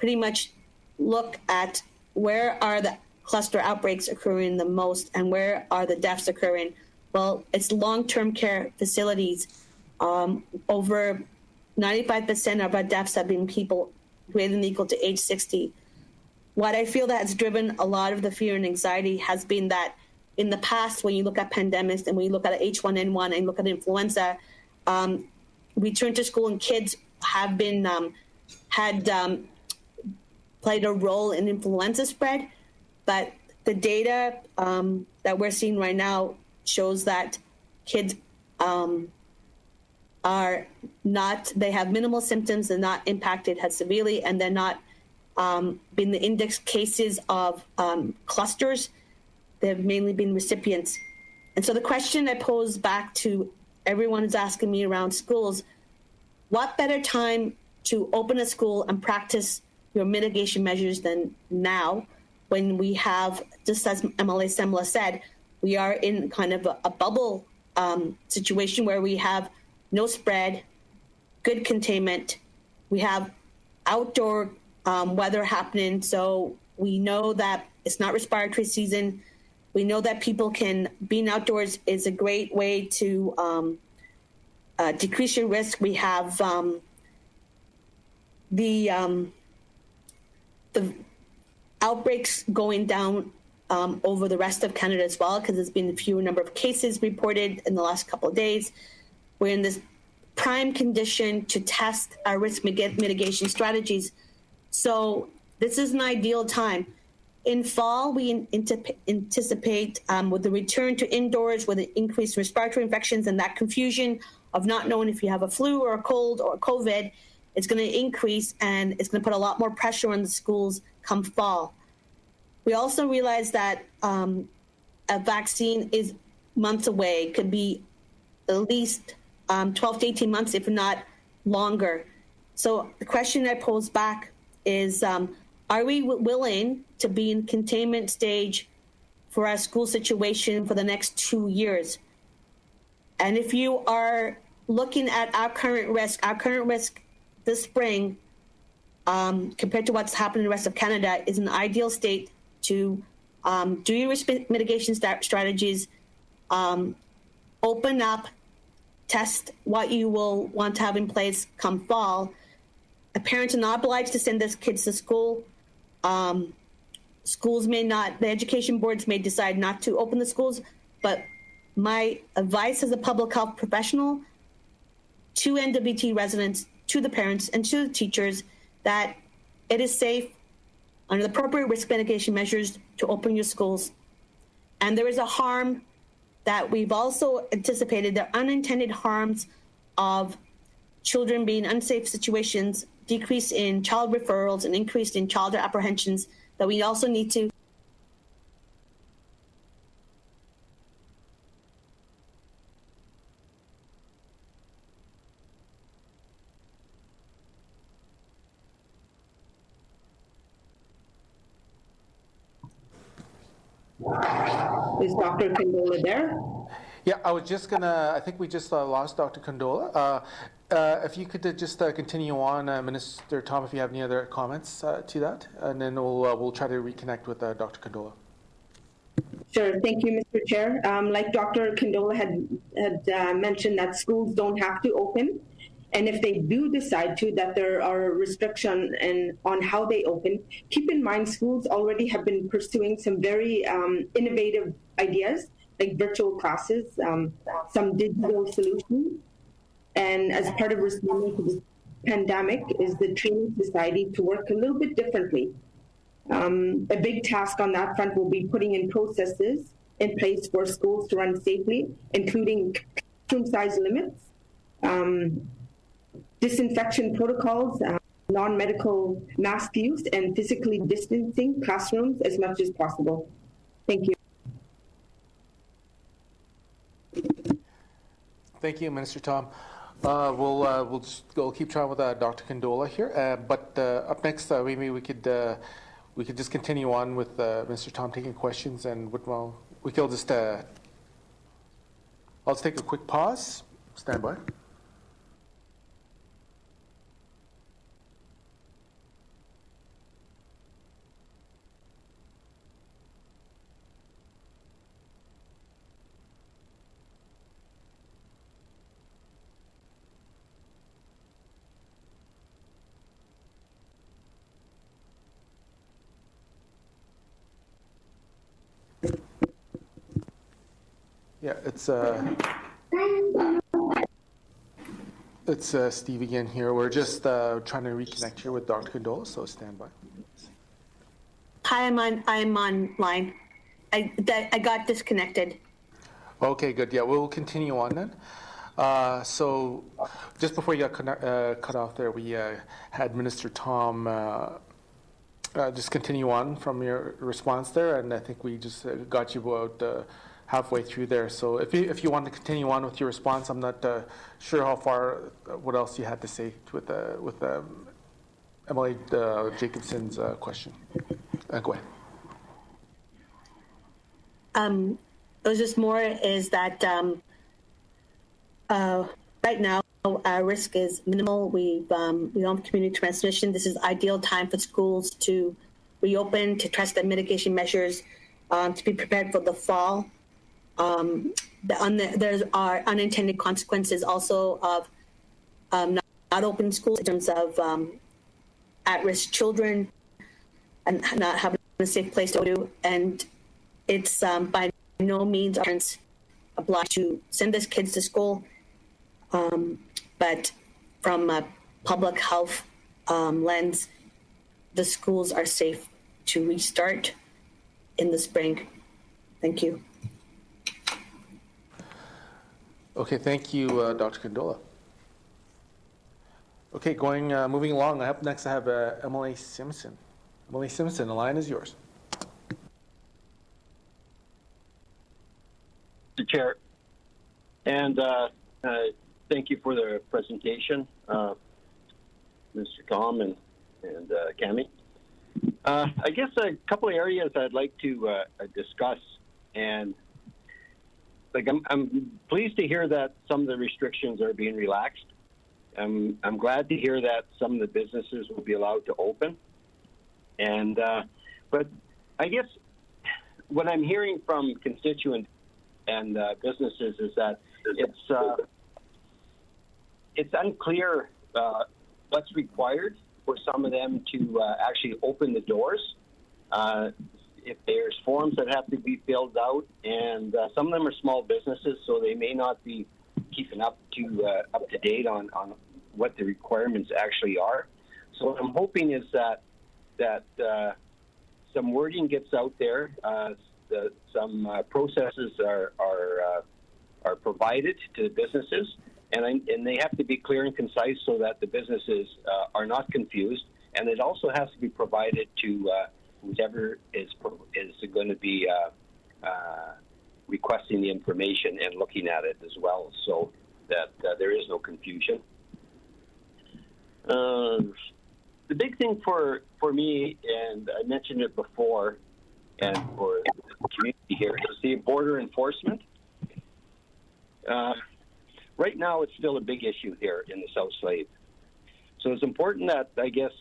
pretty much look at where are the cluster outbreaks occurring the most and where are the deaths occurring. Well, it's long-term care facilities. Over 95% of our deaths have been people greater than or equal to age 60. What I feel that has driven a lot of the fear and anxiety has been that in the past, when you look at pandemics and when you look at H1N1 and look at influenza, return to school and kids have been played a role in influenza spread, but the data that we're seeing right now shows that kids are not, they have minimal symptoms, they're not impacted as severely, and they're not been the index cases of clusters. They've mainly been recipients. And so the question I pose back to everyone who's asking me around schools, what better time to open a school and practice your mitigation measures than now, when we have, just as MLA Semla said, we are in kind of a bubble situation where we have no spread, good containment. We have outdoor weather happening, so we know that it's not respiratory season. We know that people can, being outdoors is a great way to decrease your risk. We have the outbreaks going down over the rest of Canada as well, because there's been a fewer number of cases reported in the last couple of days. We're in this prime condition to test our risk mitigation strategies. So this is an ideal time. In fall, we anticipate with the return to indoors, with the increased respiratory infections and that confusion of not knowing if you have a flu or a cold or COVID, it's going to increase and it's going to put a lot more pressure on the schools come fall. We also realize that a vaccine is months away, could be at least 12 to 18 months, if not longer. So the question I pose back is, are we willing to be in containment stage for our school situation for the next 2 years? And if you are looking at our current risk this spring, compared to what's happening in the rest of Canada, is an ideal state to do your risk mitigation strategies, open up, test what you will want to have in place come fall. Parents are not obliged to send their kids to school. Schools may not, the education boards may decide not to open the schools, but my advice as a public health professional to NWT residents, to the parents, and to the teachers, that it is safe under the appropriate risk mitigation measures to open your schools. And there is a harm that we've also anticipated, the unintended harms of children being in unsafe situations, decrease in child referrals and increase in child apprehensions, that we also need to Is Dr. Kandola there? Yeah, I was just gonna, I think we just lost Dr. Kandola. If you could just continue on, Minister Thom, if you have any other comments to that, and then we'll try to reconnect with Dr. Kandola. Sure. Thank you, Mr. Chair. Like Dr. Kandola had mentioned, that schools don't have to open. And if they do decide to, that there are restrictions on how they open, keep in mind schools already have been pursuing some very innovative ideas, like virtual classes, some digital solutions. And as part of responding to this pandemic is the training society to work a little bit differently. A big task on that front will be putting in processes in place for schools to run safely, including classroom size limits, disinfection protocols, non-medical mask use, and physically distancing classrooms as much as possible. Thank you. Thank you, Minister Thom. We'll keep trying with Dr. Kandola here, but up next, maybe we could just continue on with Mr. Thom taking questions, and we could just I'll take a quick pause. Stand by. Yeah, it's Steve again here. We're just trying to reconnect here with Dr. Kandola, so stand by. Hi, I'm online. I got disconnected. Okay, good. Yeah, we'll continue on then. So just before you got cut off there, we had Minister Thom just continue on from your response there, and I think we just got you about halfway through there. So if you want to continue on with your response, I'm not sure how far, what else you had to say with Emily Jacobson's question. Go ahead. It was just more is that right now our risk is minimal. We don't have community transmission. This is ideal time for schools to reopen, to test the mitigation measures, to be prepared for the fall. There are unintended consequences also of not opening schools in terms of at-risk children and not having a safe place to go to. And it's by no means our parents obliged to send their kids to school, but from a public health lens, the schools are safe to restart in the spring. Thank you. Okay, thank you, Dr. Kandola. Okay, moving along. Up next, I have Emily Simpson. Emily Simpson, the line is yours. Mr. Chair, and thank you for the presentation, Mr. Thom and Cami. I guess a couple of areas I'd like to discuss, and I'm pleased to hear that some of the restrictions are being relaxed. I'm glad to hear that some of the businesses will be allowed to open, and but I guess what I'm hearing from constituents and businesses is that it's unclear what's required for some of them to actually open the doors. If there's forms that have to be filled out, and some of them are small businesses, so they may not be keeping up to date on what the requirements actually are. So what I'm hoping is that some wording gets out there. Some processes are provided to the businesses, and they have to be clear and concise so that the businesses are not confused. And it also has to be provided to whoever is going to be requesting the information and looking at it as well, so that there is no confusion. The big thing for me, and I mentioned it before, and for the community here, is the border enforcement. Right now, it's still a big issue here in the South Slave. So it's important that, I guess,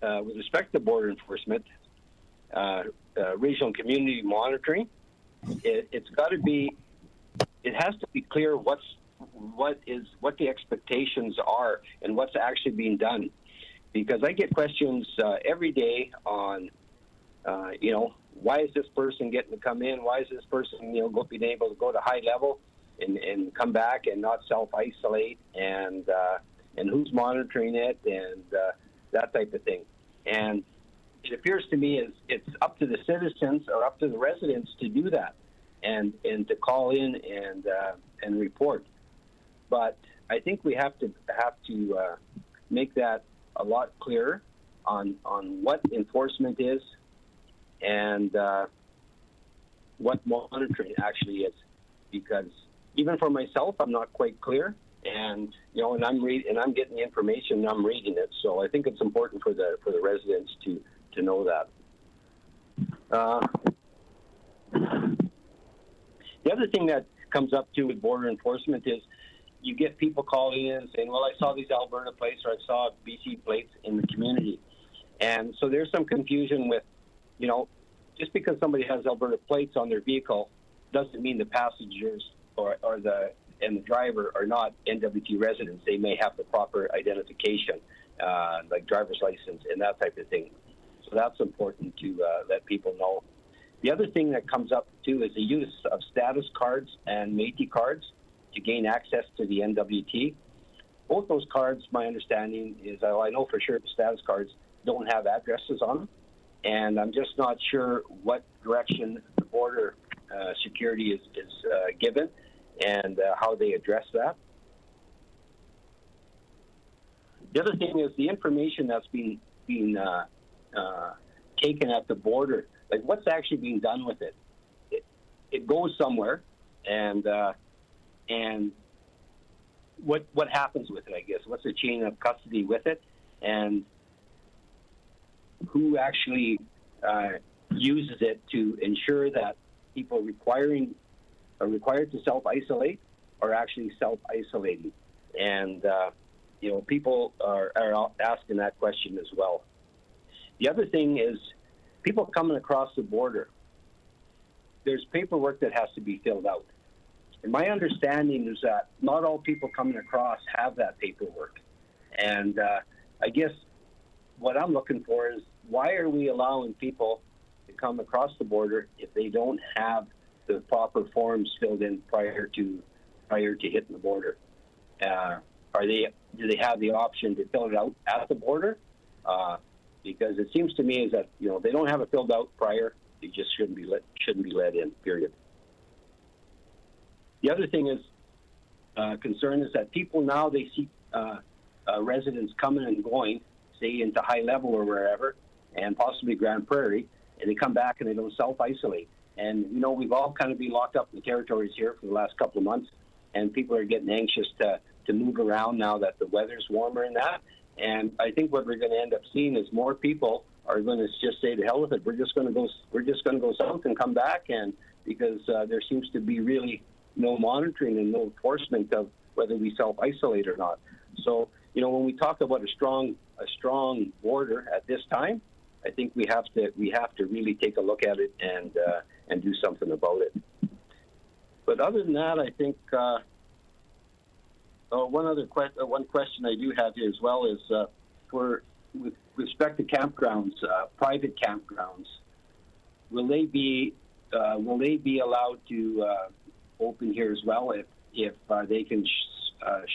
with respect to border enforcement, regional and community monitoring, it has to be clear what the expectations are and what's actually being done. Because I get questions every day on, why is this person getting to come in? Why is this person, being able to go to high level and come back and not self-isolate, and who's monitoring it, and that type of thing. And it appears to me it's up to the citizens or up to the residents to do that, and to call in and report. But I think we have to make that a lot clearer on what enforcement is and what monitoring actually is, because even for myself, I'm not quite clear, and and I'm getting the information and I'm reading it. So I think it's important for the residents to know that. The other thing that comes up too with border enforcement is you get people calling in and saying, well, I saw these Alberta plates or I saw BC plates in the community. And so there's some confusion with, just because somebody has Alberta plates on their vehicle doesn't mean the passengers or the driver are not NWT residents. They may have the proper identification, like driver's license and that type of thing. So that's important to let people know. The other thing that comes up too is the use of status cards and Métis cards to gain access to the NWT. Both those cards, my understanding is, I know for sure the status cards don't have addresses on them, and I'm just not sure what direction the border security is given and how they address that. The other thing is the information that's being taken at the border. Like, what's actually being done with it? It goes somewhere, and what happens with it? I guess what's the chain of custody with it, and who actually uses it to ensure that people are required to self-isolate are actually self-isolating, and people are asking that question as well. The other thing is people coming across the border. There's paperwork that has to be filled out. And my understanding is that not all people coming across have that paperwork. And I guess what I'm looking for is, why are we allowing people to come across the border if they don't have the proper forms filled in prior to hitting the border? Do they have the option to fill it out at the border? Because it seems to me is that they don't have it filled out prior. They just shouldn't be let in. Period. The other thing is concern is that people now, they see residents coming and going, say into High Level or wherever, and possibly Grand Prairie, and they come back and they don't self-isolate. And we've all kind of been locked up in the territories here for the last couple of months, and people are getting anxious to move around now that the weather's warmer and that. And I think what we're going to end up seeing is more people are going to just say, to hell with it. We're just going to go south and come back, and because there seems to be really no monitoring and no enforcement of whether we self-isolate or not. So when we talk about a strong border at this time, I think we have to really take a look at it and do something about it. But other than that, I think one question I do have here as well is with respect to campgrounds, private campgrounds, will they be allowed to open here as well if they can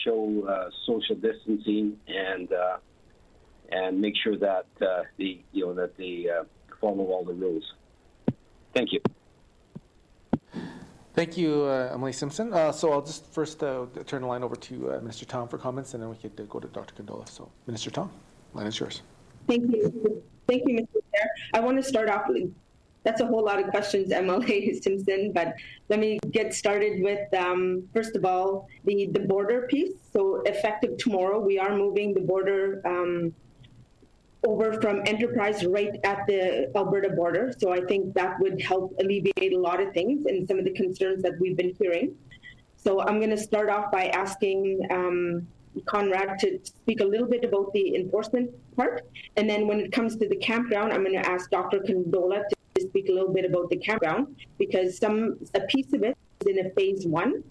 show social distancing and make sure that they follow all the rules? Thank you. Thank you, Emily Simpson. So I'll just first turn the line over to Minister Thom for comments, and then we could go to Dr. Kandola. So, Minister Thom, line is yours. Thank you, Mr. Chair. I want to start off with, that's a whole lot of questions, Emily Simpson, but let me get started with, first of all, the border piece. So effective tomorrow, we are moving the border over from Enterprise right at the Alberta border. So I think that would help alleviate a lot of things and some of the concerns that we've been hearing. So I'm going to start off by asking Conrad to speak a little bit about the enforcement part. And then when it comes to the campground, I'm going to ask Dr. Kandola to speak a little bit about the campground, because a piece of it is in a phase 1.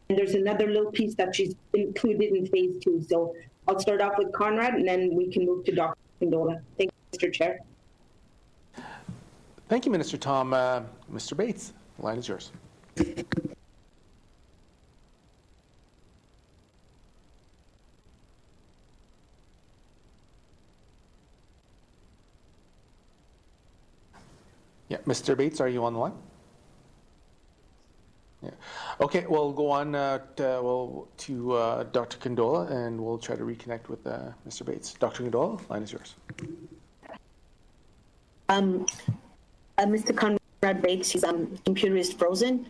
And there's another little piece that she's included in phase 2. So I'll start off with Conrad, and then we can move to Dr. Kandola. Thank you, Mr. Chair. Thank you, Minister Thom. Mr. Bates, the line is yours. Yeah, Mr. Bates, are you on the line? Yeah. Okay, we'll go on to Dr. Kandola, and we'll try to reconnect with Mr. Bates. Dr. Kandola, line is yours. Mr. Conrad Bates, his computer is frozen,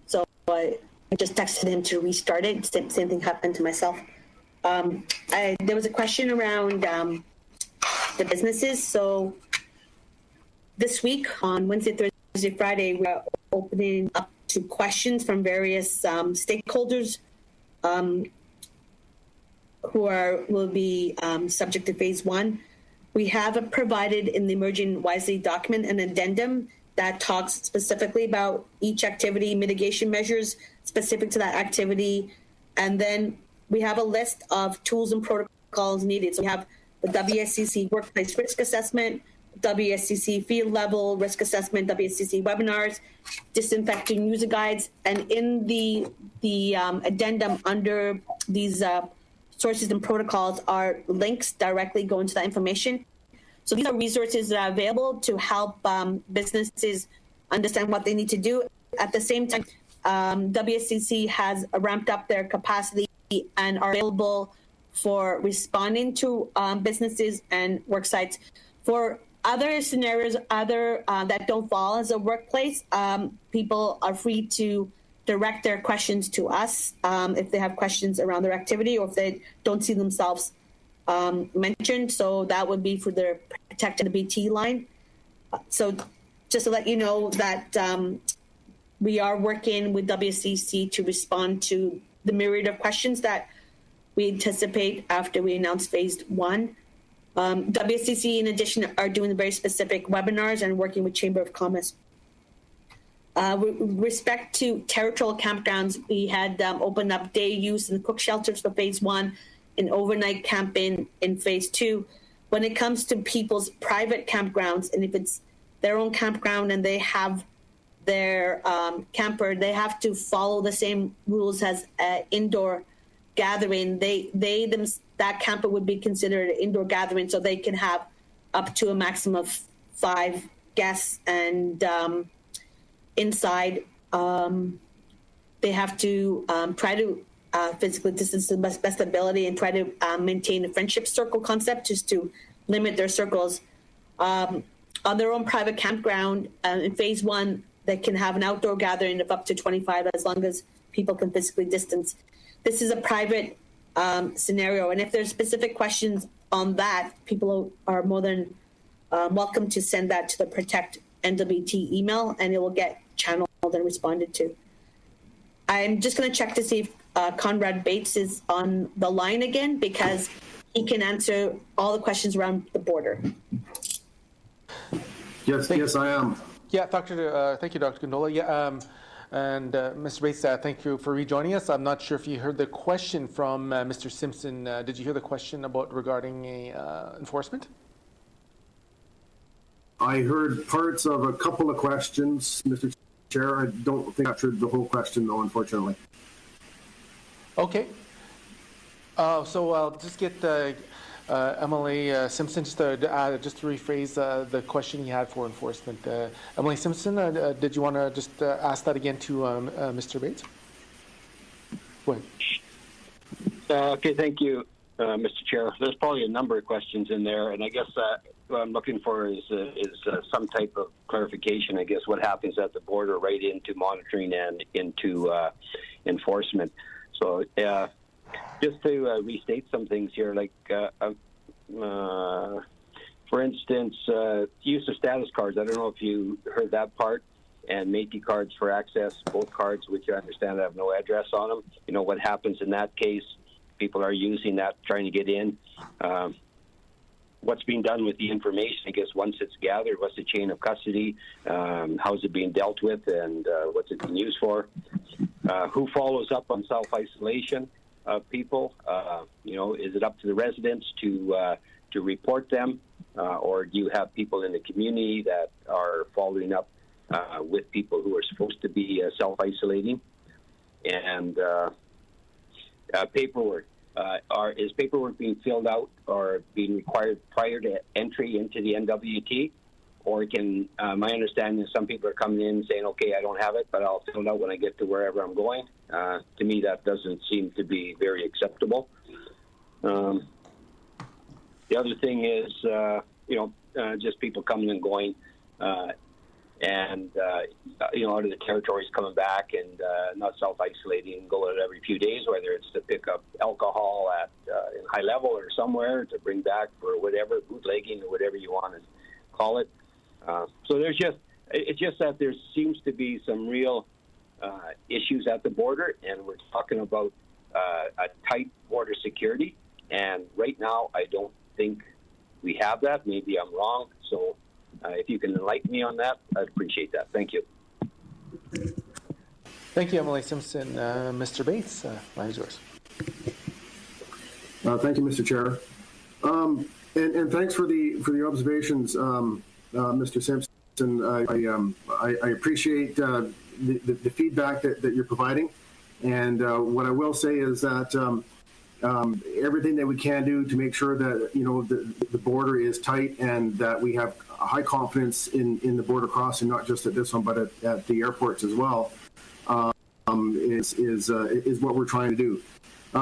so I just texted him to restart it. Same thing happened to myself. There was a question around the businesses. So this week on Wednesday, Thursday, Friday, we're opening up to questions from various stakeholders who will be subject to phase 1. We have provided in the Emerging Wisely document an addendum that talks specifically about each activity, mitigation measures specific to that activity. And then we have a list of tools and protocols needed. So we have the WSCC workplace risk assessment, WSCC field level risk assessment, WSCC webinars, disinfecting user guides, and in the addendum under these sources and protocols are links directly going to that information. So these are resources that are available to help businesses understand what they need to do. At the same time, WSCC has ramped up their capacity and are available for responding to businesses and work sites. For other scenarios, that don't fall as a workplace, people are free to direct their questions to us if they have questions around their activity or if they don't see themselves mentioned. So that would be for their Protect the BT line. So just to let you know that we are working with WCC to respond to the myriad of questions that we anticipate after we announce phase 1. WCC, in addition, are doing very specific webinars and working with Chamber of Commerce. With respect to territorial campgrounds, we had opened up day use and cook shelters for phase 1 and overnight camping in phase 2. When it comes to people's private campgrounds, and if it's their own campground and they have their camper, they have to follow the same rules as indoor gathering. That camper would be considered an indoor gathering, so they can have up to a maximum of 5 guests, and inside they have to try to physically distance to the best ability and try to maintain a friendship circle concept just to limit their circles. On their own private campground, in phase 1, they can have an outdoor gathering of up to 25 as long as people can physically distance. This is a private scenario, and if there's specific questions on that, people are more than welcome to send that to the Protect NWT email, and it will get channeled and responded to. I'm just going to check to see if Conrad Bates is on the line again, because he can answer all the questions around the border. Yes, I am. Yeah, thank you, Dr. Kandola. Yeah, and Mr. Bates, thank you for rejoining us. I'm not sure if you heard the question from Mr. Simpson. Did you hear the question regarding enforcement? I heard parts of a couple of questions, Mr. Chair. I don't think I captured the whole question, though, unfortunately. Okay. So I'll just get Emily Simpson just to rephrase the question he had for enforcement. Emily Simpson, did you want to just ask that again to Mr. Bates? Go ahead. Okay, thank you, Mr. Chair. There's probably a number of questions in there, and I guess what I'm looking for is some type of clarification. I guess what happens at the border, right into monitoring and into enforcement. So just to restate some things here, like for instance, use of status cards. I don't know if you heard that part. And Métis cards for access, both cards, which I understand have no address on them. You know what happens in that case? People are using that, trying to get in. What's being done with the information? I guess once it's gathered, what's the chain of custody? How's it being dealt with, and what's it being used for? Who follows up on self-isolation of people? You know, is it up to the residents to report them, or do you have people in the community that are following up with people who are supposed to be self-isolating? And paperwork. Is paperwork being filled out or being required prior to entry into the NWT? Or can, my understanding is some people are coming in saying, okay, I don't have it, but I'll fill it out when I get to wherever I'm going. To me, that doesn't seem to be very acceptable. The other thing is, just people coming and going, and out of the territories coming back and not self-isolating and go out every few days, whether it's to pick up alcohol at in high level or somewhere to bring back for whatever, bootlegging or whatever you want to call it. So it's just that there seems to be some real issues at the border, and we're talking about a tight border security. And right now, I don't think we have that. Maybe I'm wrong. So if you can enlighten me on that, I'd appreciate that. Thank you. Thank you, Emily Simpson. Mr. Bates, line is yours. Thank you, Mr. Chair. And thanks for the observations. Mr. Simpson. I appreciate the feedback that you're providing. And what I will say is that everything that we can do to make sure that, you know, the border is tight and that we have high confidence in the border crossing, not just at this one, but at the airports as well, is what we're trying to do.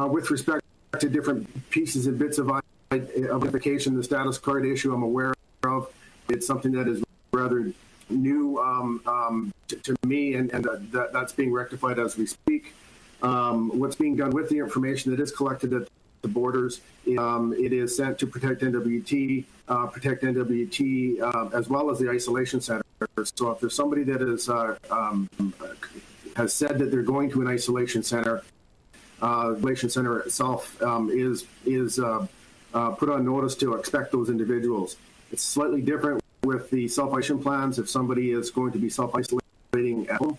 With respect to different pieces and bits of identification, the status card issue I'm aware of. It's something that is rather new to me, and that's being rectified as we speak. What's being done with the information that is collected at the borders, it is sent to Protect NWT, as well as the isolation center. So if there's somebody that has said that they're going to an isolation center, isolation center itself is put on notice to expect those individuals. It's slightly different with the self-isolation plans. If somebody is going to be self-isolating at home,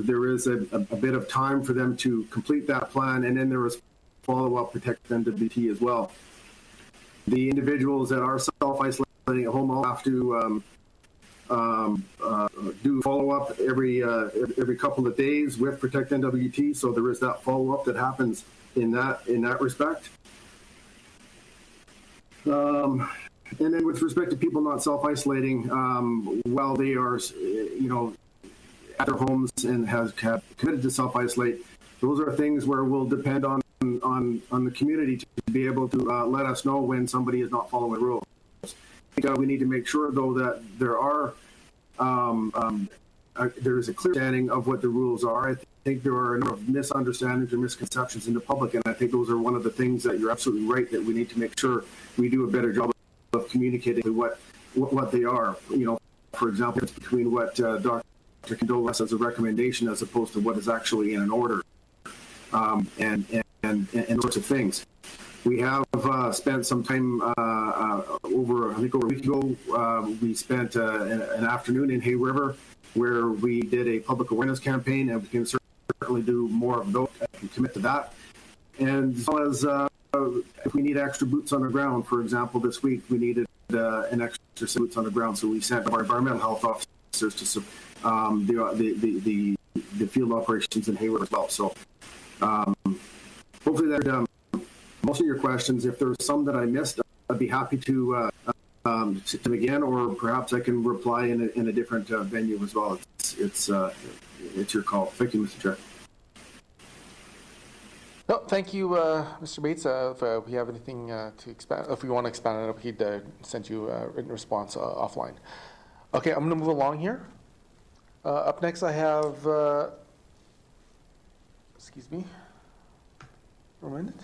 there is a bit of time for them to complete that plan, and then there is follow-up Protect NWT as well. The individuals that are self-isolating at home all have to do follow-up every couple of days with Protect NWT, so there is that follow-up that happens in that respect. And then with respect to people not self-isolating, while they are, you know, at their homes and have committed to self-isolate, those are things where we'll depend on the community to be able to let us know when somebody is not following rules. I think we need to make sure, though, that there is a clear understanding of what the rules are. I think there are a number of misunderstandings or misconceptions in the public, and I think those are one of the things that you're absolutely right that we need to make sure we do a better job of communicating what they are. You know, for example, it's between what Dr. Kandola has as a recommendation as opposed to what is actually in an order, and sorts of things. We have spent some time over a week ago. We spent an afternoon in Hay River where we did a public awareness campaign, and we can certainly do more of those. I can commit to that. And as well as if we need extra boots on the ground, for example, this week we needed an extra set of boots on the ground, so we sent our environmental health officers to the field operations in Hay River as well. So hopefully that most of your questions. If there's some that I missed, I'd be happy to again, or perhaps I can reply in a different venue as well. It's your call. Thank you, Mr. Chair. No, thank you, Mr. Bates. If we have anything to expand, if we want to expand on it, we'd send you a written response offline. Okay, I'm going to move along here. Up next, I have, excuse me, for a minute.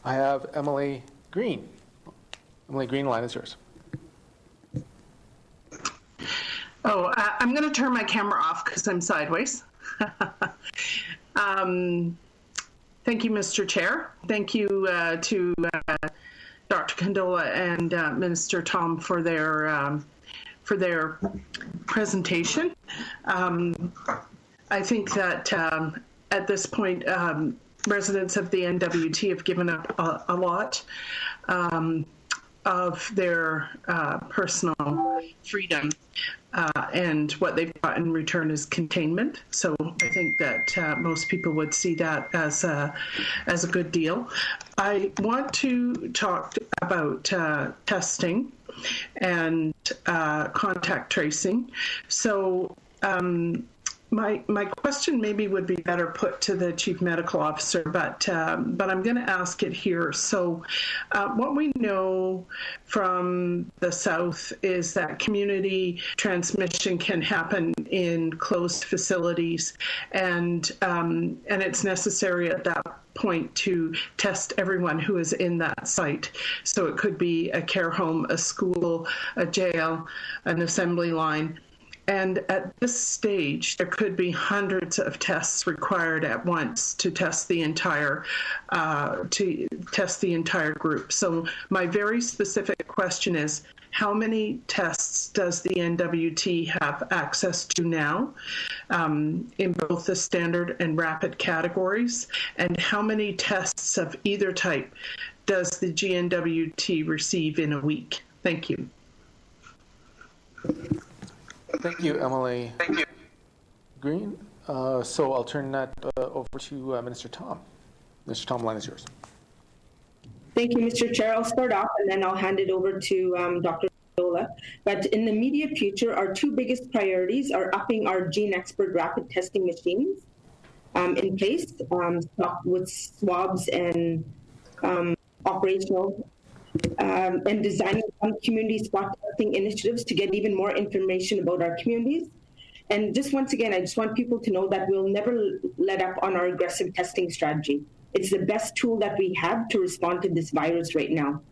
I have Emily Green. Emily Green, line is yours. Oh, I'm going to turn my camera off because I'm sideways. Thank you, Mr. Chair. Thank you to Dr. Kandola and Minister Thom for their presentation. I think that at this point, residents of the NWT have given up a lot of their personal freedom, and what they've got in return is containment. So I think that most people would see that as a good deal. I want to talk about testing and contact tracing. So my question maybe would be better put to the Chief Medical Officer, but I'm going to ask it here. So what we know from the South is that community transmission can happen in closed facilities, and it's necessary at that point to test everyone who is in that site. So it could be a care home, a school, a jail, an assembly line. And at this stage, there could be hundreds of tests required at once to test the entire group. So my very specific question is, how many tests does the NWT have access to now in both the standard and rapid categories? And how many tests of either type does the GNWT receive in a week? Thank you. Thank you, Emily. Thank you. Green. So I'll turn that over to Minister Thom. Mr. Thom, the line is yours. Thank you, Mr. Chair. I'll start off and then I'll hand it over to Dr. Kandola. But in the immediate future, our two biggest priorities are upping our Gene Expert rapid testing machines in place, stocked with swabs and operational, and designing some community spot testing initiatives to get even more information about our communities. And just once again, I just want people to know that we'll never let up on our aggressive testing strategy. It's the best tool that we have to respond to this virus right now.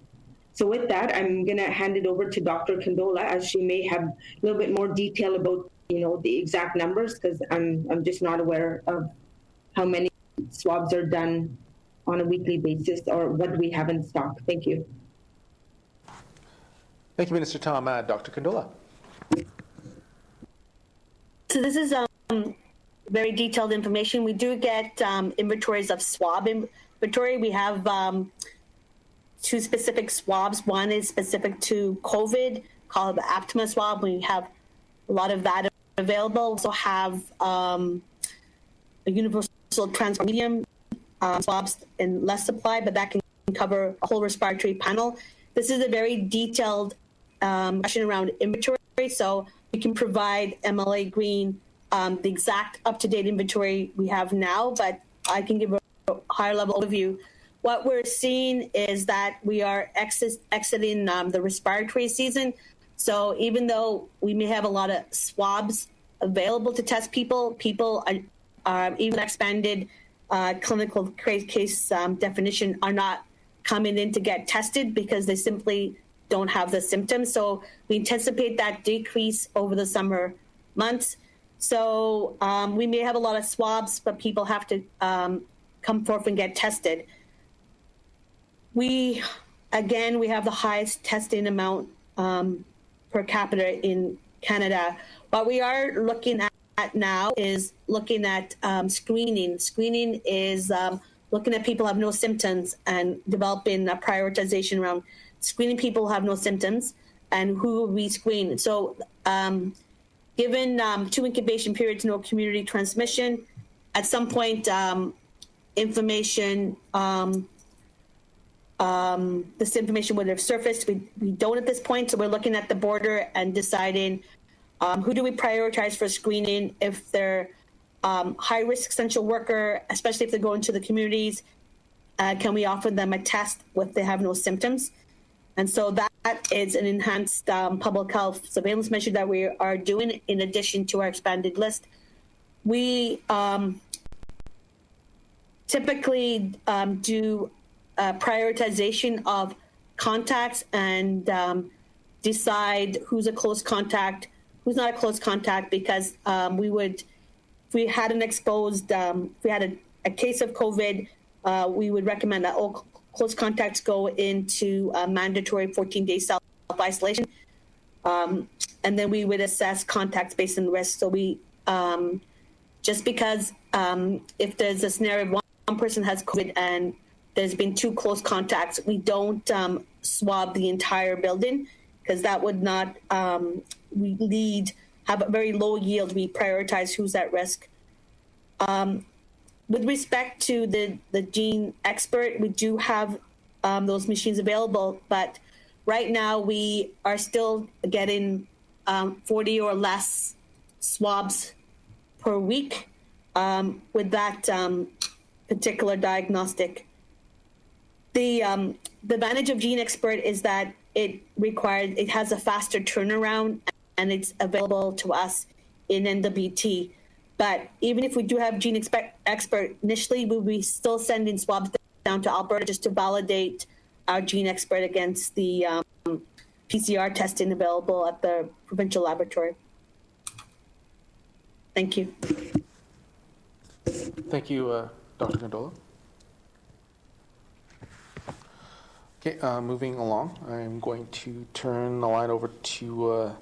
So with that, I'm going to hand it over to Dr. Kandola, as she may have a little bit more detail about, the exact numbers, because I'm just not aware of how many swabs are done on a weekly basis or what we have in stock. Thank you. Thank you, Minister Thom. Dr. Kandola. So this is very detailed information. We do get inventories of swab inventory. We have two specific swabs. One is specific to COVID, called the Aptima swab. We have a lot of that available. We also have a universal transport medium swabs in less supply, but that can cover a whole respiratory panel. This is a very detailed question around inventory, so we can provide MLA Green the exact up-to-date inventory we have now, but I can give a higher-level overview. What we're seeing is that we are exiting the respiratory season. So even though we may have a lot of swabs available to test people are even expanded clinical case definition are not coming in to get tested because they simply don't have the symptoms. So we anticipate that decrease over the summer months. So we may have a lot of swabs, but people have to come forth and get tested. We have the highest testing amount per capita in Canada. What we are looking at now is looking at screening. Screening is looking at people who have no symptoms and developing a prioritization around screening people who have no symptoms and who we screen. So given 2 incubation periods, no community transmission, at some point information, this information would have surfaced. We don't at this point, so we're looking at the border and deciding who do we prioritize for screening. If they're high-risk essential worker, especially if they go into the communities, can we offer them a test if they have no symptoms? And so that is an enhanced public health surveillance measure that we are doing in addition to our expanded list. We typically do prioritization of contacts and decide who's a close contact, who's not a close contact, because if we had an exposed, if we had a case of COVID, we would recommend that all close contacts go into a mandatory 14-day self-isolation. And then we would assess contacts based on risk. So we, just because if there's a scenario of one person has COVID and there's been 2 close contacts, we don't swab the entire building because that would not have a very low yield. We prioritize who's at risk. With respect to the Gene Expert, we do have those machines available, but right now we are still getting 40 or less swabs per week with that particular diagnostic. The advantage of Gene Expert is that it has a faster turnaround and it's available to us in NWT. But even if we do have Gene Expert, initially we'll be still sending swabs down to Alberta just to validate our Gene Expert against the PCR testing available at the provincial laboratory. Thank you. Thank you, Dr. Kandola. Okay, moving along, I'm going to turn the line over to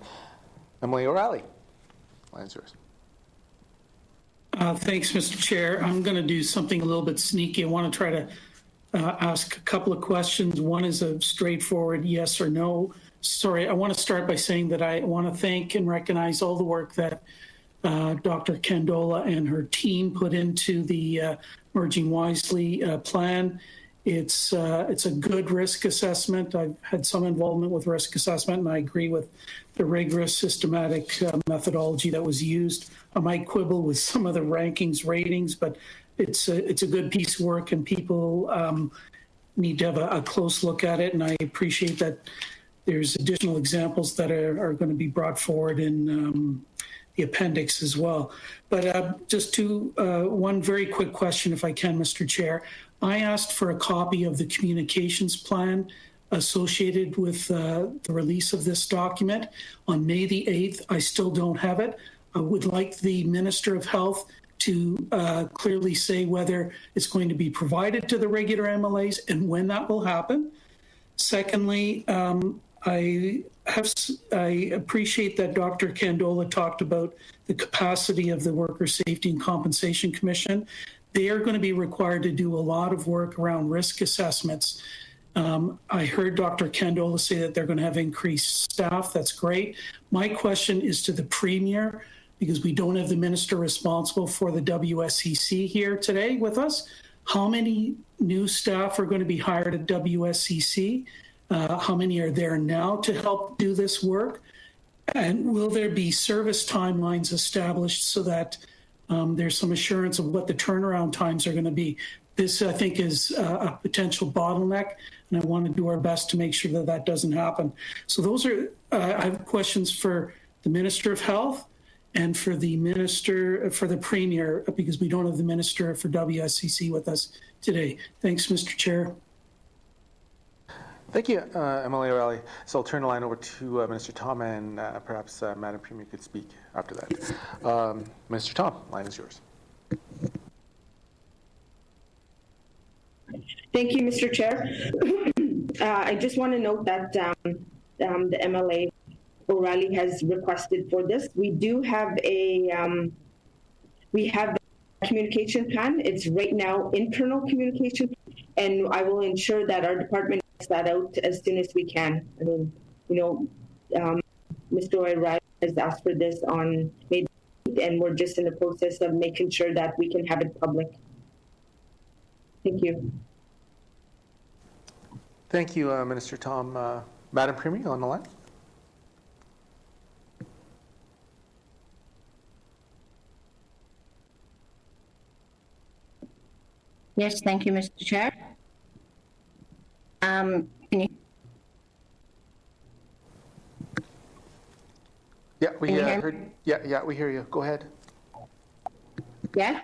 Emily O'Reilly. Line's yours. Thanks, Mr. Chair. I'm going to do something a little bit sneaky. I want to try to ask a couple of questions. One is a straightforward yes or no sorry, I want to start by saying that I want to thank and recognize all the work that Dr. Kandola and her team put into the Merging Wisely plan. It's a good risk assessment. I've had some involvement with risk assessment, and I agree with the rigorous systematic methodology that was used. I might quibble with some of the rankings, ratings, but it's a good piece of work, and people need to have a close look at it. And I appreciate that there's additional examples that are going to be brought forward in the appendix as well. But just one very quick question, if I can, Mr. Chair. I asked for a copy of the communications plan associated with the release of this document on May the 8th. I still don't have it. I would like the Minister of Health to clearly say whether it's going to be provided to the regular MLAs and when that will happen. Secondly, I appreciate that Dr. Kandola talked about the capacity of the Worker Safety and Compensation Commission. They are going to be required to do a lot of work around risk assessments. I heard Dr. Kandola say that they're going to have increased staff. That's great. My question is to the Premier, because we don't have the minister responsible for the WSCC here today with us. How many new staff are going to be hired at WSCC? How many are there now to help do this work? And will there be service timelines established so that there's some assurance of what the turnaround times are going to be? This, I think, is a potential bottleneck, and I want to do our best to make sure that that doesn't happen. So those are, I have questions for the Minister of Health and for the Premier, because we don't have the Minister for WSCC with us today. Thanks, Mr. Chair. Thank you, Emily O'Reilly. So I'll turn the line over to Minister Thom, and perhaps Madam Premier could speak after that. Minister Thom, line is yours. Thank you, Mr. Chair. I just want to note that the MLA O'Reilly has requested for this. We do have a communication plan. It's right now internal communication, and I will ensure that our department gets that out as soon as we can. I mean, Mr. O'Reilly has asked for this on May 8th, and we're just in the process of making sure that we can have it public. Thank you. Thank you, Minister Thom. Madam Premier, on the line. Yes, thank you, Mr. Chair. Can you? Yeah, we heard. Yeah, we hear you. Go ahead. Yeah.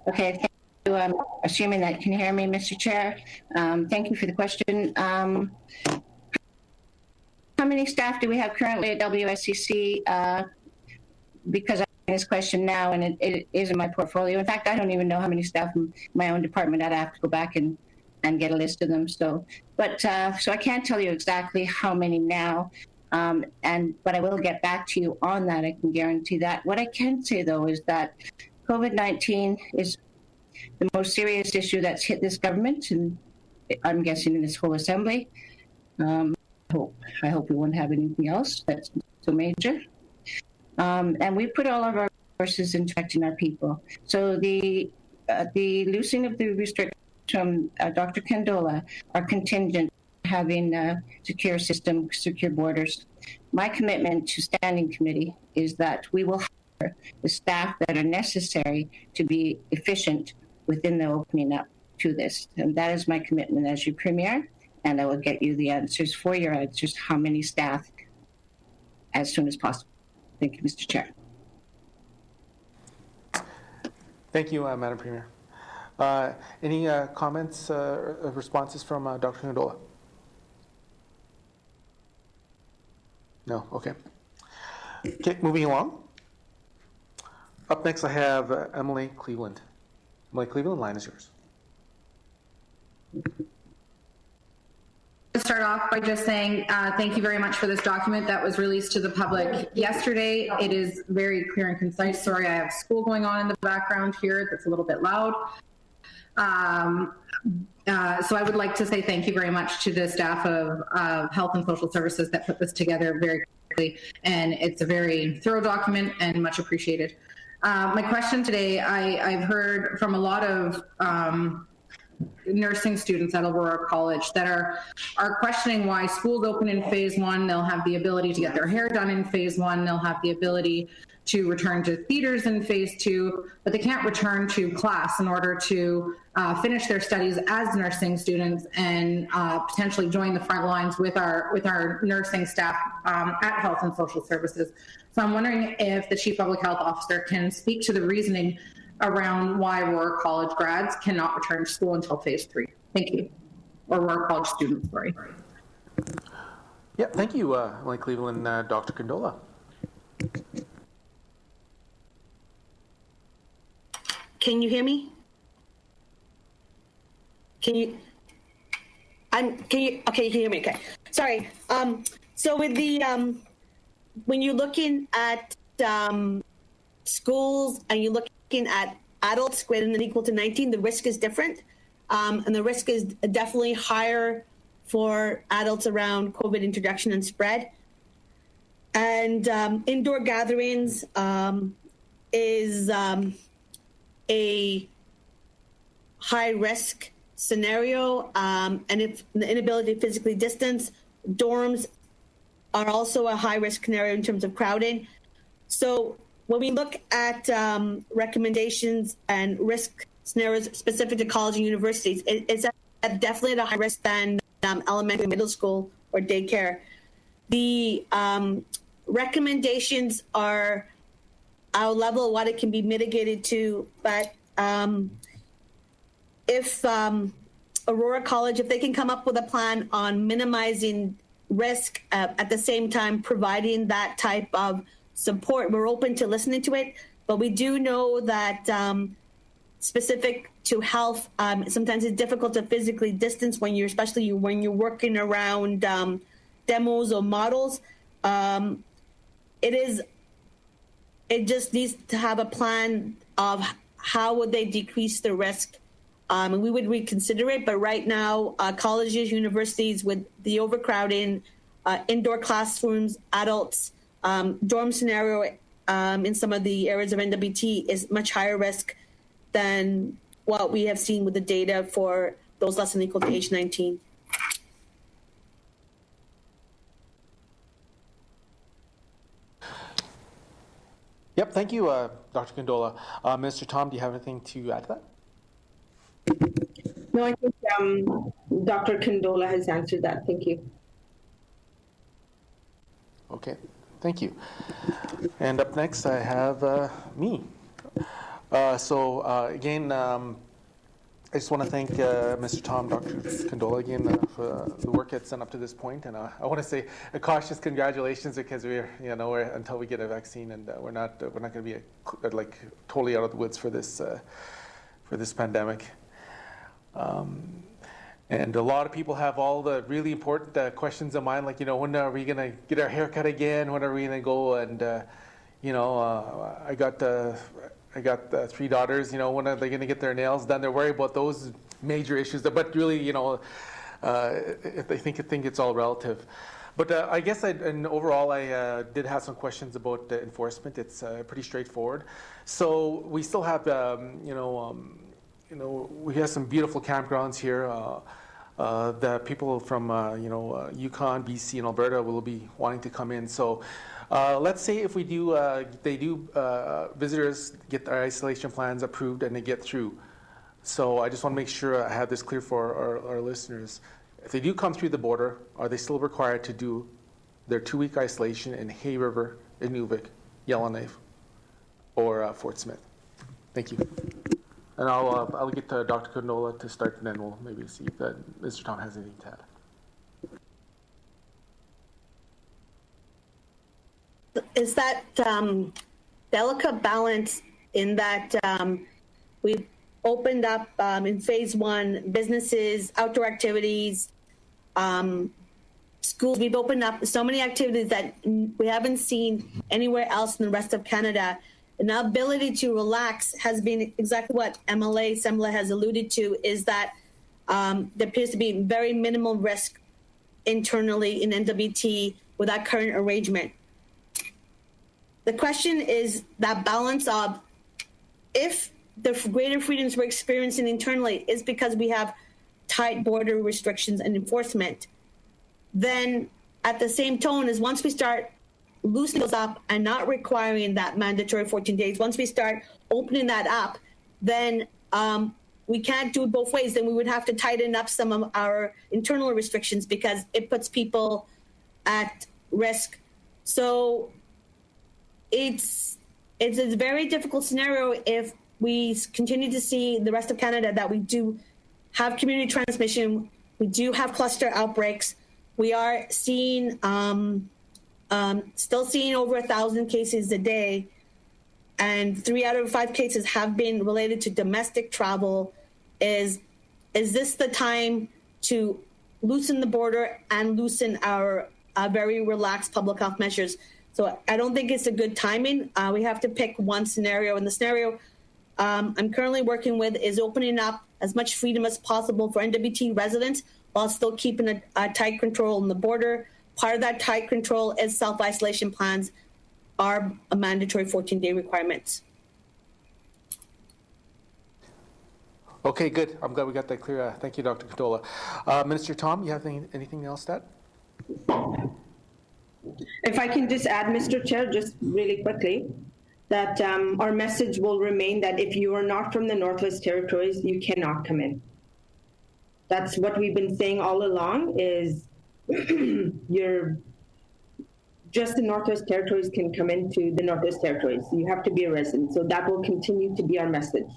Okay. Thank you. Assuming that can you hear me, Mr. Chair. Thank you for the question. How many staff do we have currently at WSCC? Because I'm in this question now, and it is in my portfolio. In fact, I don't even know how many staff in my own department. I'd have to go back and get a list of them. So I can't tell you exactly how many now. But I will get back to you on that. I can guarantee that. What I can say though is that COVID-19 is the most serious issue that's hit this government, and I'm guessing in this whole assembly. I hope we won't have anything else that's so major. And we put all of our resources into protecting our people. So the loosening of the restrictions from Dr. Kandola are contingent on having a secure system, secure borders. My commitment to Standing Committee is that we will hire the staff that are necessary to be efficient within the opening up to this. And that is my commitment as your Premier, and I will get you the answers for your answers, how many staff, as soon as possible. Thank you, Mr. Chair. Thank you, Madam Premier. Any comments, responses from Dr. Kandola? No? Okay. Okay, moving along. Up next, I have Emily Cleveland. Emily Cleveland, line is yours. Start off by just saying thank you very much for this document that was released to the public yesterday. It is very clear and concise. Sorry, I have school going on in the background here that's a little bit loud. So I would like to say thank you very much to the staff of Health and Social Services that put this together very quickly, and it's a very thorough document and much appreciated. My question today, I've heard from a lot of nursing students at Aurora College that are questioning why schools open in phase one. They'll have the ability to get their hair done in phase one. They'll have the ability to return to theaters in phase two, but they can't return to class in order to finish their studies as nursing students and potentially join the front lines with our nursing staff at Health and Social Services. So I'm wondering if the Chief Public Health Officer can speak to the reasoning around why Aurora College grads cannot return to school until phase three. Thank you. Or Aurora College students, sorry. Yeah, thank you, Lynn Cleveland, Dr. Kandola. Can you hear me? Okay, you can hear me, okay. Sorry. So with the, when you're looking at schools and you're looking at adults greater than or equal to 19, the risk is different. And the risk is definitely higher for adults around COVID introduction and spread. And indoor gatherings is a high risk scenario. And if the inability to physically distance, dorms are also a high risk scenario in terms of crowding. So when we look at recommendations and risk scenarios specific to college and universities, it's definitely at a higher risk than elementary, middle school, or daycare. The recommendations are our level of what it can be mitigated to, but if Aurora College, if they can come up with a plan on minimizing risk at the same time providing that type of support, we're open to listening to it. But we do know that specific to health, sometimes it's difficult to physically distance when you're, especially when you're working around demos or models. It just needs to have a plan of how would they decrease the risk. And we would reconsider it, but right now, colleges, universities with the overcrowding, indoor classrooms, adults, dorm scenario in some of the areas of NWT is much higher risk than what we have seen with the data for those less than or equal to age 19. Yep, thank you, Dr. Kandola. Mr. Thom, do you have anything to add to that? No, I think Dr. Kandola has answered that. Thank you. Okay, thank you. And up next, I have me. Again, I just want to thank Mr. Thom, Dr. Kandola again for the work that's done up to this point, and I want to say a cautious congratulations because we're until we get a vaccine, and we're not going to be like totally out of the woods for this pandemic. And a lot of people have all the really important questions in mind, like when are we going to get our hair cut again? When are we going to go? And I got 3 daughters. When are they going to get their nails done? They're worried about those major issues. But really, I think it's all relative. But I guess overall, I did have some questions about enforcement. It's pretty straightforward. So we still have, we have some beautiful campgrounds here. The people from Yukon, BC, and Alberta will be wanting to come in. So let's say if visitors get their isolation plans approved and they get through. So I just want to make sure I have this clear for our listeners. If they do come through the border, are they still required to do their 2-week isolation in Hay River, Inuvik, Yellowknife, or Fort Smith? Thank you. And I'll get to Dr. Kandola to start, and then we'll maybe see if Mr. Thom has anything to add. Is that delicate balance in that we've opened up in phase 1 businesses, outdoor activities, schools. We've opened up so many activities that we haven't seen anywhere else in the rest of Canada. And the ability to relax has been exactly what Semla has alluded to, is that there appears to be very minimal risk internally in NWT with that current arrangement. The question is that balance of, if the greater freedoms we're experiencing internally is because we have tight border restrictions and enforcement, then at the same tone as once we start loosening those up and not requiring that mandatory 14 days, once we start opening that up, then we can't do it both ways. Then we would have to tighten up some of our internal restrictions because it puts people at risk. So it's a very difficult scenario if we continue to see the rest of Canada that we do have community transmission, we do have cluster outbreaks. We are seeing, still seeing over 1,000 cases a day, and 3 out of 5 cases have been related to domestic travel. Is this the time to loosen the border and loosen our very relaxed public health measures? So I don't think it's a good timing. We have to pick one scenario, and the scenario I'm currently working with is opening up as much freedom as possible for NWT residents while still keeping a tight control on the border. Part of that tight control is self-isolation plans are a mandatory 14-day requirements. Okay, good. I'm glad we got that clear. Thank you, Dr. Kandola. Minister Thom, you have anything else to add? If I can just add, Mr. Chair, just really quickly, that our message will remain that if you are not from the Northwest Territories, you cannot come in. That's what we've been saying all along, is you're just the Northwest Territories can come into the Northwest Territories. You have to be a resident. So that will continue to be our message.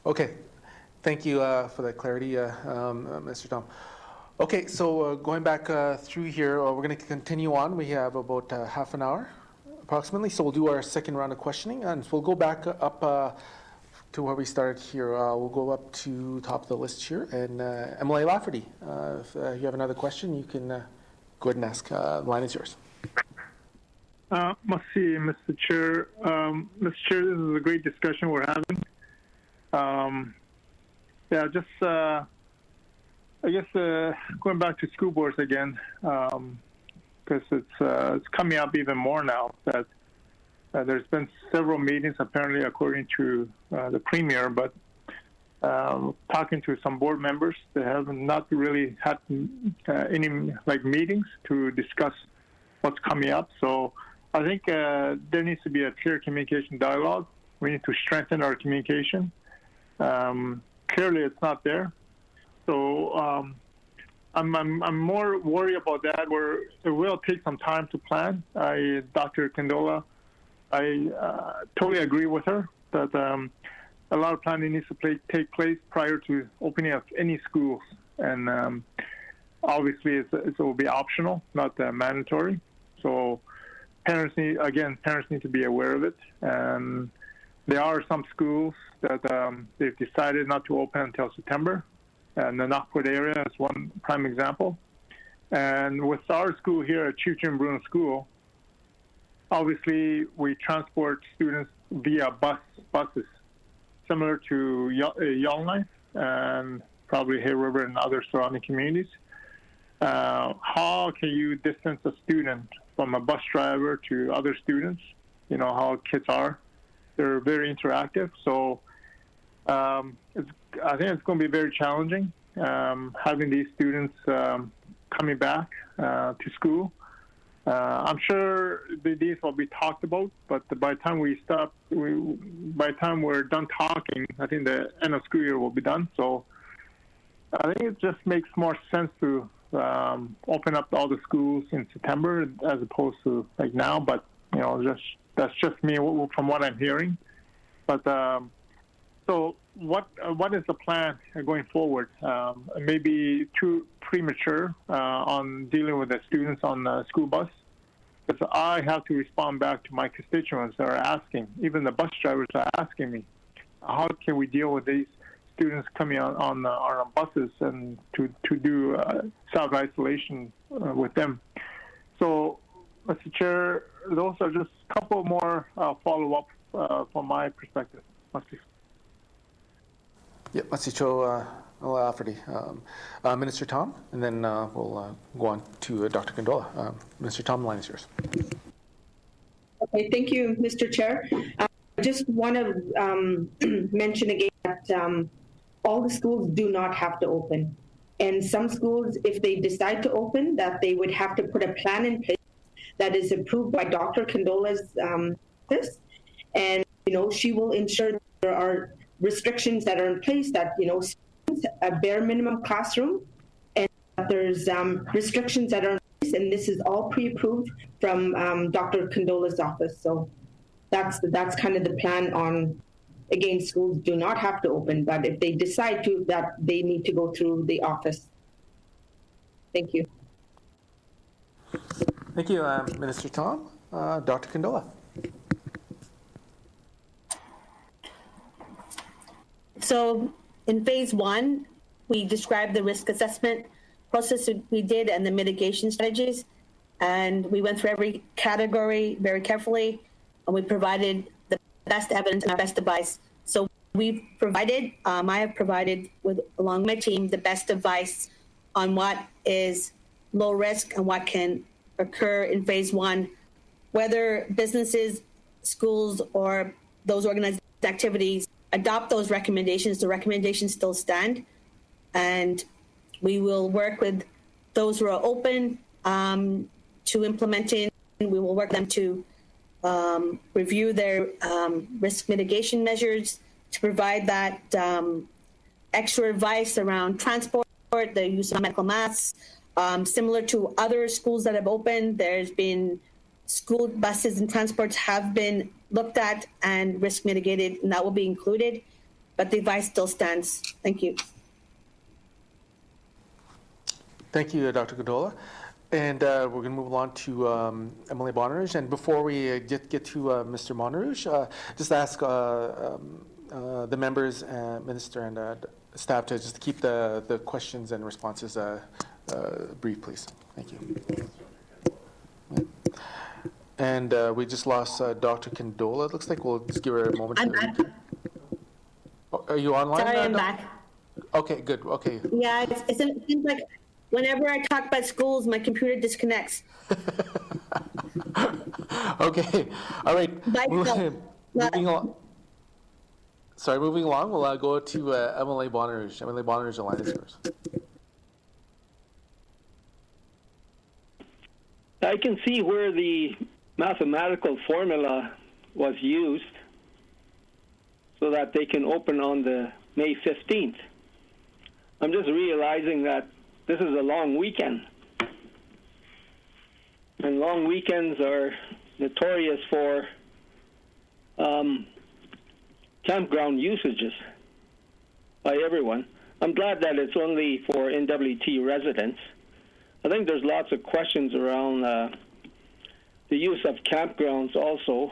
Okay. Thank you for that clarity, Mr. Thom. Okay, so going back through here, we're going to continue on. We have about half an hour approximately, so we'll do our second round of questioning, and we'll go back up to where we started here. We'll go up to top of the list here, and Emily Lafferty, if you have another question, you can go ahead and ask. The line is yours. Merci, Mr. Chair. Mr. Chair, this is a great discussion we're having. I guess going back to school boards again, because it's coming up even more now that there's been several meetings, apparently, according to the Premier, but talking to some board members, they have not really had any meetings to discuss what's coming up. So I think there needs to be a clear communication dialogue. We need to strengthen our communication. Clearly, it's not there. So I'm more worried about that, where it will take some time to plan. Dr. Kandola, I totally agree with her that a lot of planning needs to take place prior to opening up any schools. And obviously, it will be optional, not mandatory. So parents need to be aware of it. And there are some schools that they've decided not to open until September. And the Knockwood area is one prime example. And with our school here at Chouchin-Bruin School, obviously we transport students via buses, similar to Yellowknife and probably Hay River and other surrounding communities. How can you distance a student from a bus driver to other students? You know how kids are. They're very interactive. So I think it's going to be very challenging having these students coming back to school. I'm sure these will be talked about, but by the time by the time we're done talking, I think the end of school year will be done. So I think it just makes more sense to open up all the schools in September as opposed to like now. But that's just me from what I'm hearing. But so what is the plan going forward? Maybe too premature on dealing with the students on the school bus, because I have to respond back to my constituents that are asking. Even the bus drivers are asking me, how can we deal with these students coming on our buses and to do self-isolation with them? So, Mr. Chair, just a couple more follow-up from my perspective. Yeah, Masicho Lafferty. Minister Thom, and then we'll go on to Dr. Kandola. Minister Thom, the line is yours. Okay, thank you, Mr. Chair. I just want to mention again that all the schools do not have to open. And some schools, if they decide to open, that they would have to put a plan in place that is approved by Dr. Kandola's office. And, she will ensure that there are restrictions that are in place, that, a bare minimum classroom, and that there's restrictions that are in place, and this is all pre-approved from Dr. Kandola's office. So that's kind of the plan on, again, schools do not have to open, but if they decide to, that they need to go through the office. Thank you. Thank you, Minister Thom. Dr. Kandola. So in phase one, we described the risk assessment process that we did and the mitigation strategies. And we went through every category very carefully, and we provided the best evidence and our best advice. So we've provided, I have provided along my team, the best advice on what is low risk and what can occur in phase one, whether businesses, schools, or those organized activities adopt those recommendations. The recommendations still stand, and we will work with those who are open to implementing. We will work them to review their risk mitigation measures, to provide that extra advice around transport, the use of medical masks. Similar to other schools that have opened, there's been school buses and transports have been looked at and risk mitigated, and that will be included, but the advice still stands. Thank you. Thank you, Dr. Kandola. And we're going to move on to Emily Bonnerouge. And before we get to Mr. Bonnerouge, just ask the members, Minister, and staff to just keep the questions and responses brief, please. Thank you. Yeah. And we just lost Dr. Kandola. It looks like we'll just give her a moment. I'm back. Oh, are you online? Sorry, I'm back. Okay, good. Okay. Yeah, it seems like whenever I talk about schools, my computer disconnects. Okay. All right. Moving on. Sorry, moving along. We'll go to Emily Bonnerouge. Emily Bonnerouge, the line is yours. I can see where the mathematical formula was used so that they can open on the May 15th. I'm just realizing that this is a long weekend. And long weekends are notorious for campground usages by everyone. I'm glad that it's only for NWT residents. I think there's lots of questions around the use of campgrounds also,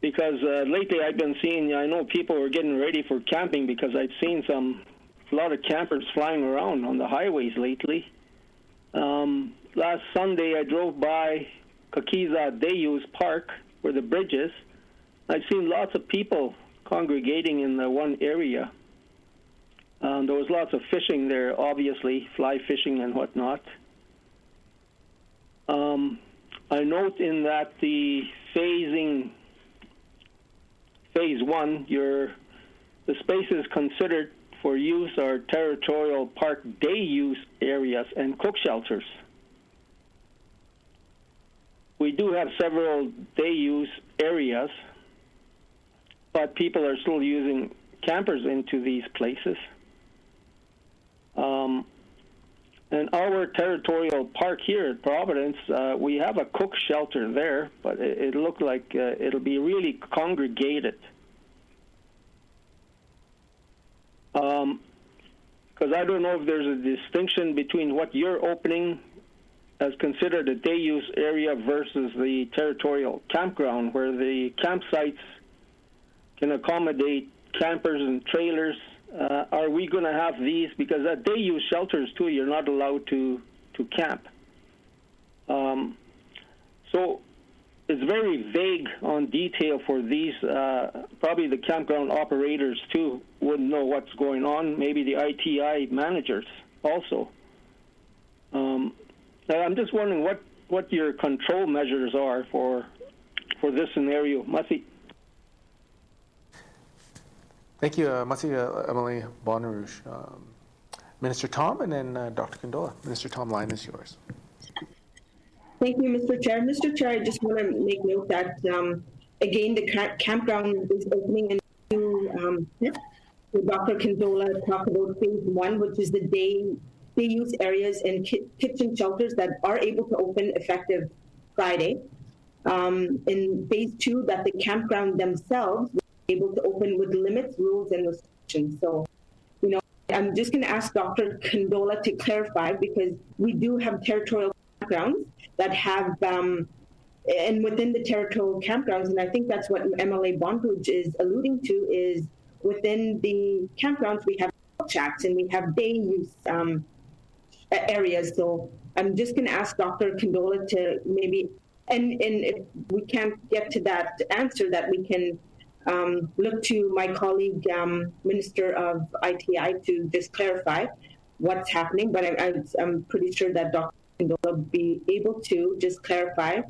because lately I've been seeing, I know people are getting ready for camping because I've seen a lot of campers flying around on the highways lately. Last Sunday I drove by Kakiza Deyu's Park, where the bridge is. I've seen lots of people congregating in the one area. There was lots of fishing there, obviously, fly fishing and whatnot. I note in that the phase one, the spaces considered for use are territorial park day use areas and cook shelters. We do have several day use areas, but people are still using campers into these places. And our territorial park here at Providence, we have a cook shelter there, but it looked like it'll be really congregated. Because I don't know if there's a distinction between what you're opening as considered a day use area versus the territorial campground, where the campsites can accommodate campers and trailers. Are we going to have these? Because at day use shelters too, you're not allowed to camp. So it's very vague on detail for these. Probably the campground operators too wouldn't know what's going on. Maybe the ITI managers also. I'm just wondering what your control measures are for this scenario. Masi. Thank you, Emily Bonnerouge. Minister Thom, and then Dr. Kandola. Minister Thom, line is yours. Thank you, Mr. Chair. Mr. Chair, I just want to make note that, again, the campground is opening into Dr. Kandola talked about phase 1, which is the day use areas and kitchen shelters that are able to open effective Friday. In phase 2, that the campground themselves will be able to open with limits, rules, and restrictions. So, I'm just going to ask Dr. Kandola to clarify, because we do have territorial campgrounds that have, and within the territorial campgrounds, and I think that's what MLA Bonnerouge is alluding to, is within the campgrounds we have shacks and we have day use areas. So I'm just going to ask Dr. Kandola to maybe, and if we can't get to that answer, that we can look to my colleague, Minister of ITI, to just clarify what's happening. But I'm pretty sure that Dr. Kandola will be able to just clarify,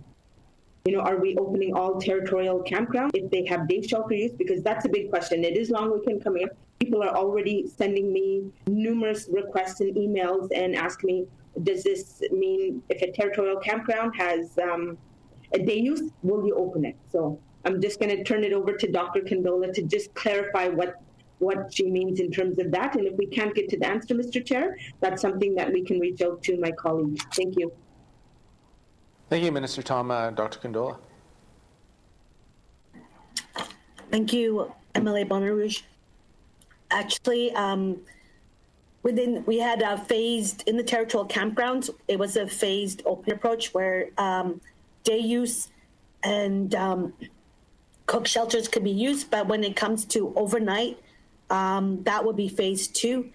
are we opening all territorial campgrounds if they have day shelter use? Because that's a big question. It is long weekend coming up. People are already sending me numerous requests and emails and ask me, does this mean if a territorial campground has a day use, will you open it? So I'm just going to turn it over to Dr. Kandola to just clarify what she means in terms of that. And if we can't get to the answer, Mr. Chair, that's something that we can reach out to my colleague. Thank you. Thank you, Minister Thom. Dr. Kandola. Thank you, MLA Bonnerouge. Actually, we had phased in the territorial campgrounds. It was a phased open approach where day use and cook shelters could be used, but when it comes to overnight, that would be phase 2.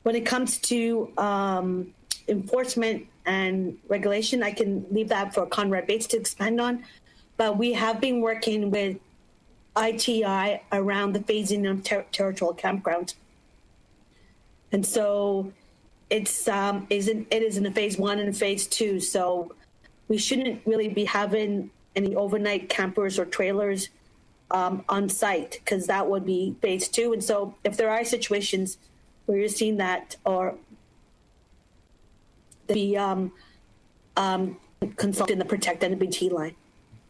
When it comes to enforcement and regulation, I can leave that for Conrad Bates to expand on, but we have been working with ITI around the phasing of territorial campgrounds. And so it is in a phase 1 and phase 2. So we shouldn't really be having any overnight campers or trailers on site, because that would be phase 2. And so if there are situations where you're seeing that, or the consult in the Protect NBT line.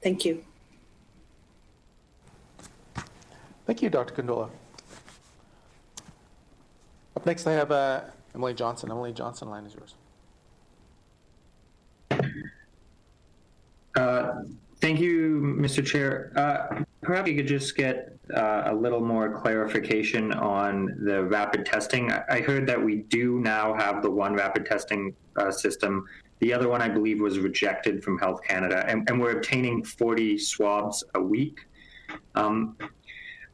Thank you. Thank you, Dr. Kandola. Up next, I have Emily Johnson. Emily Johnson, line is yours. Thank you, Mr. Chair. Perhaps you could just get a little more clarification on the rapid testing. I heard that we do now have the one rapid testing system. The other one, I believe, was rejected from Health Canada, and we're obtaining 40 swabs a week.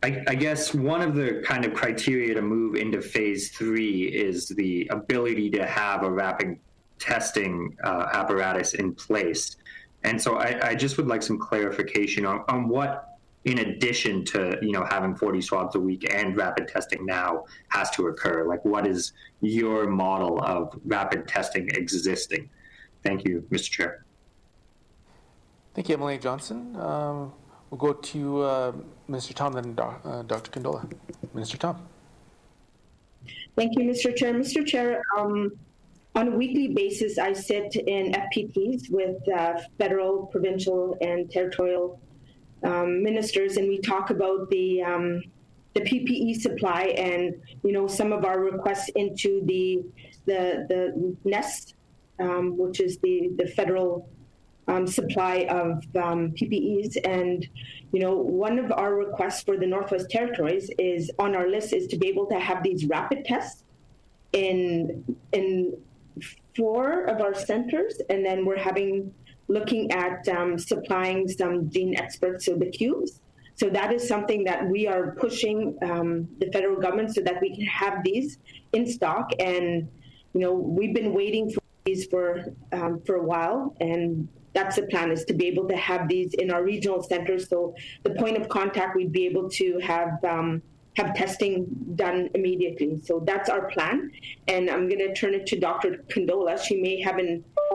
I guess one of the kind of criteria to move into phase 3 is the ability to have a rapid testing apparatus in place. And so I just would like some clarification on what, in addition to having 40 swabs a week and rapid testing now, has to occur. Like, what is your model of rapid testing existing? Thank you, Mr. Chair. Thank you, Emily Johnson. We'll go to Minister Thom, then Dr. Kandola. Minister Thom. Thank you, Mr. Chair. Mr. Chair, on a weekly basis, I sit in FPTs with federal, provincial, and territorial ministers, and we talk about the PPE supply and some of our requests into the NEST, which is the federal supply of PPEs. And one of our requests for the Northwest Territories is on our list is to be able to have these rapid tests in 4 of our centers, and then we're looking at supplying some gene experts, so the cubes. So that is something that we are pushing the federal government so that we can have these in stock. And we've been waiting for these for a while, and that's the plan, is to be able to have these in our regional centers. So the point of contact, we'd be able to have testing done immediately. So that's our plan. And I'm going to turn it to Dr. Kandola. She may have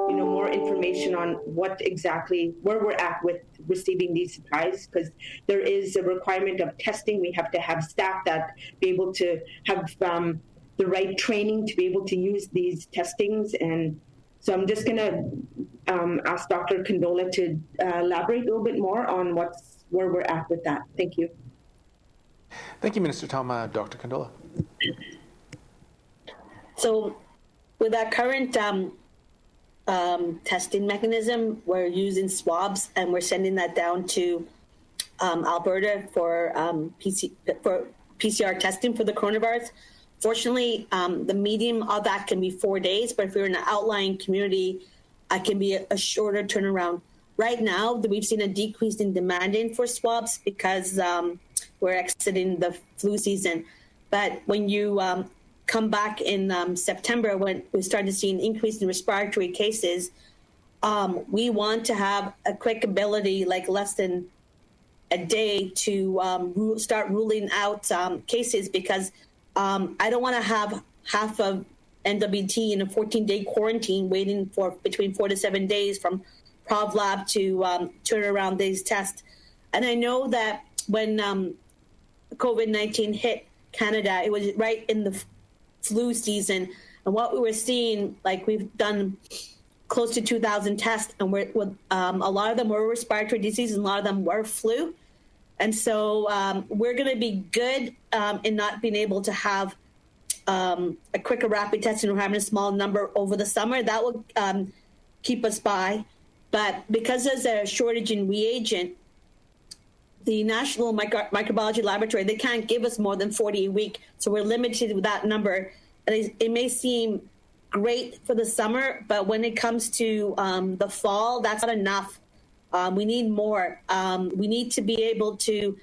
more information on what exactly, where we're at with receiving these supplies, because there is a requirement of testing. We have to have staff that be able to have the right training to be able to use these testings. And so I'm just going to ask Dr. Kandola to elaborate a little bit more on where we're at with that. Thank you. Thank you, Minister Thom. Dr. Kandola. So with our current testing mechanism, we're using swabs, and we're sending that down to Alberta for PCR testing for the coronavirus. Fortunately, the medium of that can be 4 days, but if you're in an outlying community, it can be a shorter turnaround. Right now, we've seen a decrease in demanding for swabs because we're exiting the flu season. But when you come back in September, when we started to see an increase in respiratory cases, we want to have a quick ability, like less than a day, to start ruling out cases, because I don't want to have half of NWT in a 14-day quarantine waiting for between 4 to 7 days from Prov Lab to turn around these tests. And I know that when COVID-19 hit Canada, it was right in the flu season. And what we were seeing, like, we've done close to 2,000 tests, and a lot of them were respiratory disease and a lot of them were flu. And so we're going to be good in not being able to have a quicker rapid testing. We're having a small number over the summer. That will keep us by. But because there's a shortage in reagent, the National Microbiology Laboratory, they can't give us more than 40 a week. So we're limited with that number. And it may seem great for the summer, but when it comes to the fall, that's not enough. We need more. We need to be able to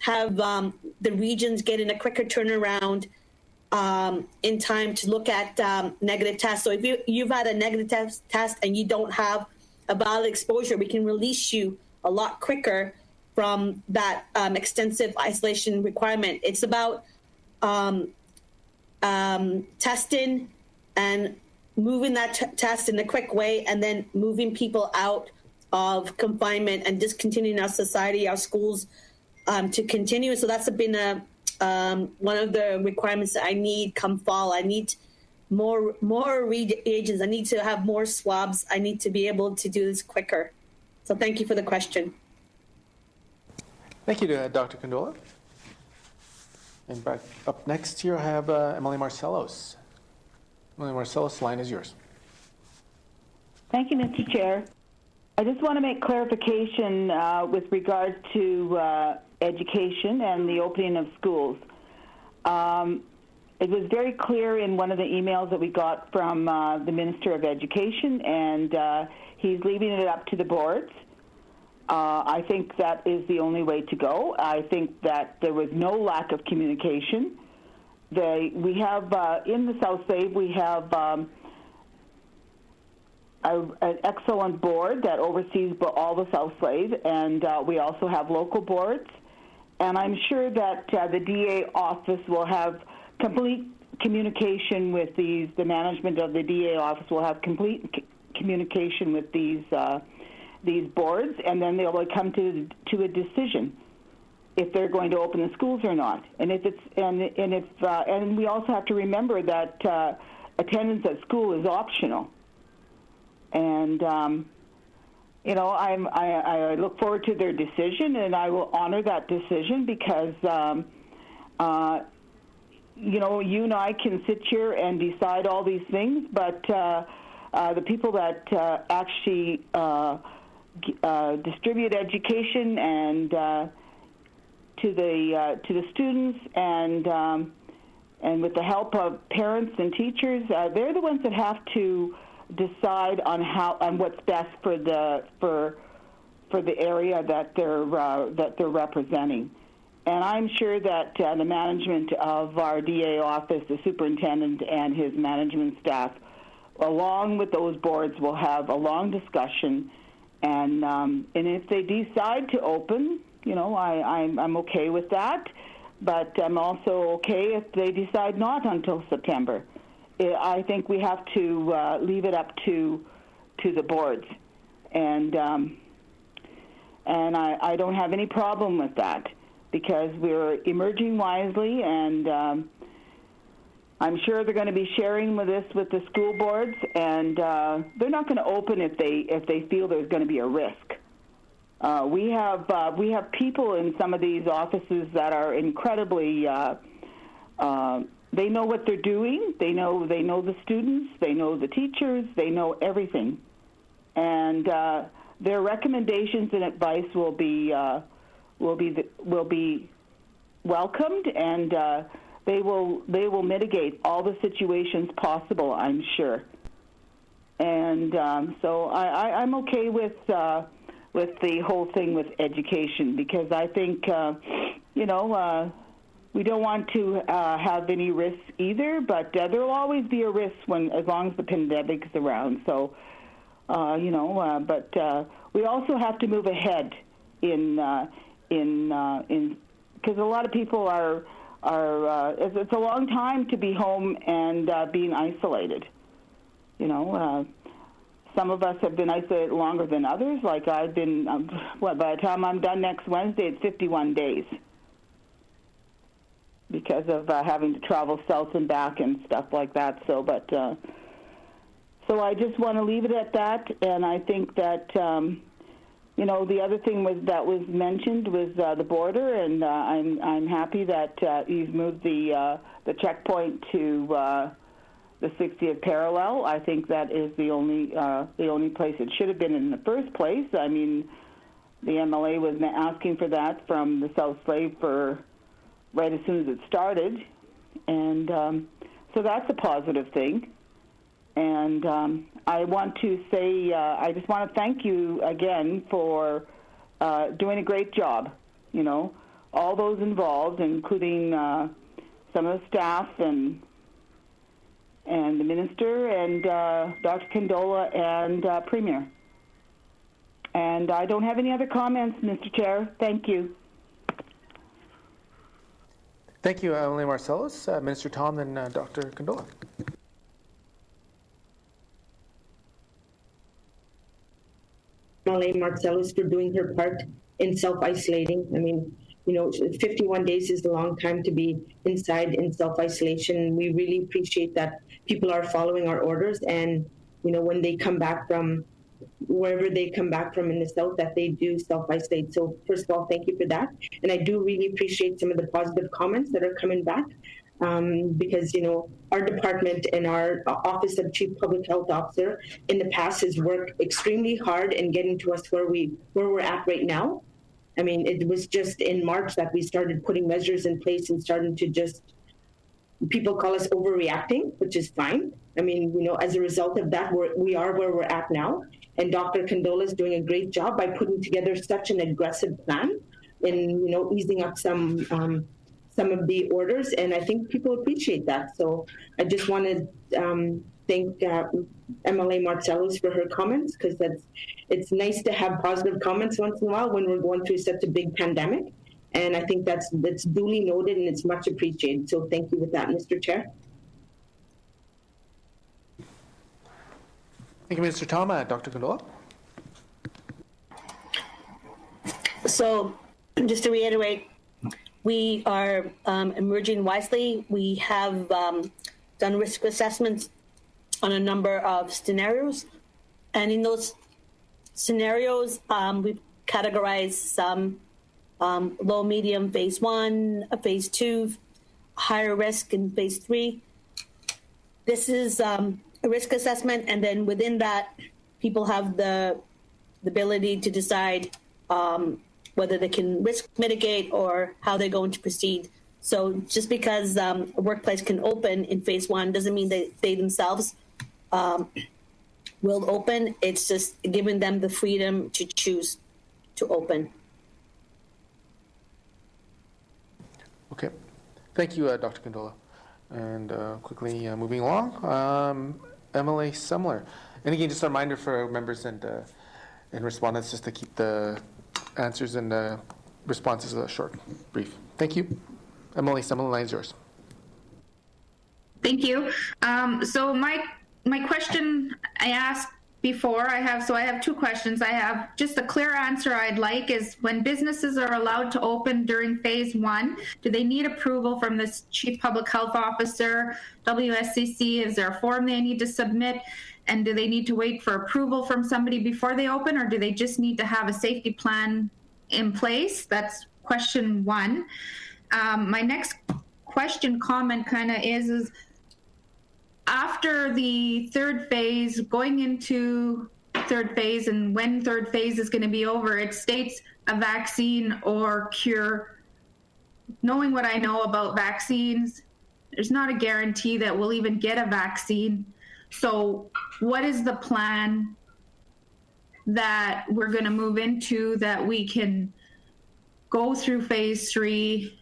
have the regions get in a quicker turnaround in time to look at negative tests. So if you've had a negative test and you don't have a valid exposure, we can release you a lot quicker from that extensive isolation requirement. It's about testing and moving that test in a quick way, and then moving people out of confinement and discontinuing our society, our schools to continue. So that's been one of the requirements that I need come fall. I need more reagents. I need to have more swabs. I need to be able to do this quicker. So thank you for the question. Thank you to Dr. Kandola. And back up next here, I have Emily Marcellos. Emily Marcellos, the line is yours. Thank you, Mr. Chair. I just want to make clarification with regard to education and the opening of schools. It was very clear in one of the emails that we got from the Minister of Education, and he's leaving it up to the boards. I think that is the only way to go. I think that there was no lack of communication. We have, in the South Slave, we have an excellent board that oversees all the South Slave, and we also have local boards. And I'm sure that the DA office will have complete communication with the management of the DA office will have complete communication with these boards, and then they will come to a decision if they're going to open the schools or not. And and we also have to remember that attendance at school is optional. And I look forward to their decision, and I will honor that decision because you and I can sit here and decide all these things, but the people that actually distribute education and to the students and with the help of parents and teachers, they're the ones that have to decide on what's best for the area that they're representing. And I'm sure that the management of our DA office, the superintendent and his management staff, along with those boards, will have a long discussion And if they decide to open, I'm okay with that. But I'm also okay if they decide not until September. I think we have to leave it up to the boards, and I don't have any problem with that because we're emerging wisely, and I'm sure they're going to be sharing this with the school boards, and they're not going to open if they feel there's going to be a risk. We have people in some of these offices that are incredibly. They know what they're doing. They know the students. They know the teachers. They know everything, and their recommendations and advice will be welcomed, and they will mitigate all the situations possible, I'm sure. And so I'm okay with the whole thing with education because I think we don't want to have any risks either, but there will always be a risk as long as the pandemic's around. So, but we also have to move ahead in because a lot of people are it's a long time to be home and being isolated. Some of us have been isolated longer than others. Like I've been, by the time I'm done next Wednesday, it's 51 days. Because of having to travel south and back and stuff like that. So I just want to leave it at that. And I think that, the other thing that was mentioned was the border, and I'm happy that you've moved the checkpoint to the 60th parallel. I think that is the only place it should have been in the first place. I mean, the MLA was asking for that from the South Slave for right as soon as it started, and so that's a positive thing. And I want to say, I just want to thank you again for doing a great job. All those involved, including some of the staff and the minister and Dr. Kandola and Premier. And I don't have any other comments, Mr. Chair. Thank you. Thank you, Emily Marcellus. Minister Thom, then Dr. Kandola. Emily Marcellus for doing her part in self-isolating. I mean, 51 days is a long time to be inside in self-isolation. We really appreciate that people are following our orders, and when they come back from wherever they come back from in the South, that they do self-isolate. So first of all, thank you for that. And I do really appreciate some of the positive comments that are coming back because, our department and our Office of Chief Public Health Officer in the past has worked extremely hard in getting to us where we're at right now. I mean, it was just in March that we started putting measures in place and starting to people call us overreacting, which is fine. I mean, as a result of that, we are where we're at now. And Dr. Kandola is doing a great job by putting together such an aggressive plan in, easing up some of the orders. And I think people appreciate that. So I just want to thank MLA Marcellus for her comments, because it's nice to have positive comments once in a while when we're going through such a big pandemic. And I think that's duly noted and it's much appreciated. So thank you with that, Mr. Chair. Thank you, Mr. Thom. Dr. Kandola. So just to reiterate, we are emerging wisely. We have done risk assessments on a number of scenarios. And in those scenarios, we've categorized some low, medium, phase 1, phase 2, higher risk in phase 3. This is a risk assessment, and then within that, people have the ability to decide whether they can risk mitigate or how they're going to proceed. So just because a workplace can open in phase 1 doesn't mean that they themselves will open. It's just giving them the freedom to choose to open. Okay. Thank you, Dr. Kandola. And quickly moving along, MLA Semler. And again, just a reminder for members and and respondents just to keep the answers and the responses short, brief. Thank you. Emily, some of the line's yours. Thank you. So my question I asked before, I have two questions. I have just a clear answer I'd like is when businesses are allowed to open during phase 1, do they need approval from the Chief Public Health Officer, WSCC? Is there a form they need to submit? And do they need to wait for approval from somebody before they open, or do they just need to have a safety plan in place? That's question 1. My next comment kind of is after the third phase, going into third phase, and when third phase is going to be over, it states a vaccine or cure. Knowing what I know about vaccines, there's not a guarantee that we'll even get a vaccine. So what is the plan that we're going to move into that we can go through phase 3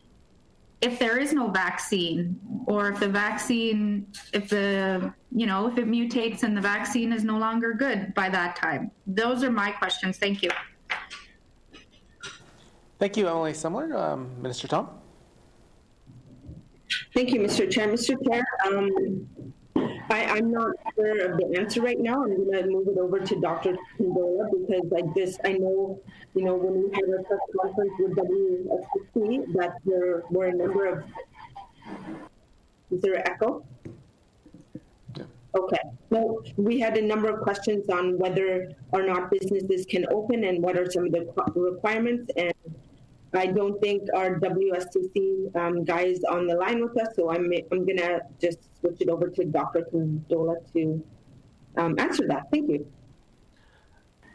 if there is no vaccine, or if the vaccine, if it mutates and the vaccine is no longer good by that time? Those are my questions. Thank you. Thank you, Emily Sumler. Minister Thom. Thank you, Mr. Chair. Mr. Chair, I'm not sure of the answer right now. I'm going to move it over to Dr. Kandola because I know, when we had our press conference with WSCC, that there were a number of. Is there an echo? Yeah. Okay. Well, we had a number of questions on whether or not businesses can open and what are some of the requirements. And I don't think our WSCC guy is on the line with us, so I'm going to just switch it over to Dr. Kandola to answer that. Thank you.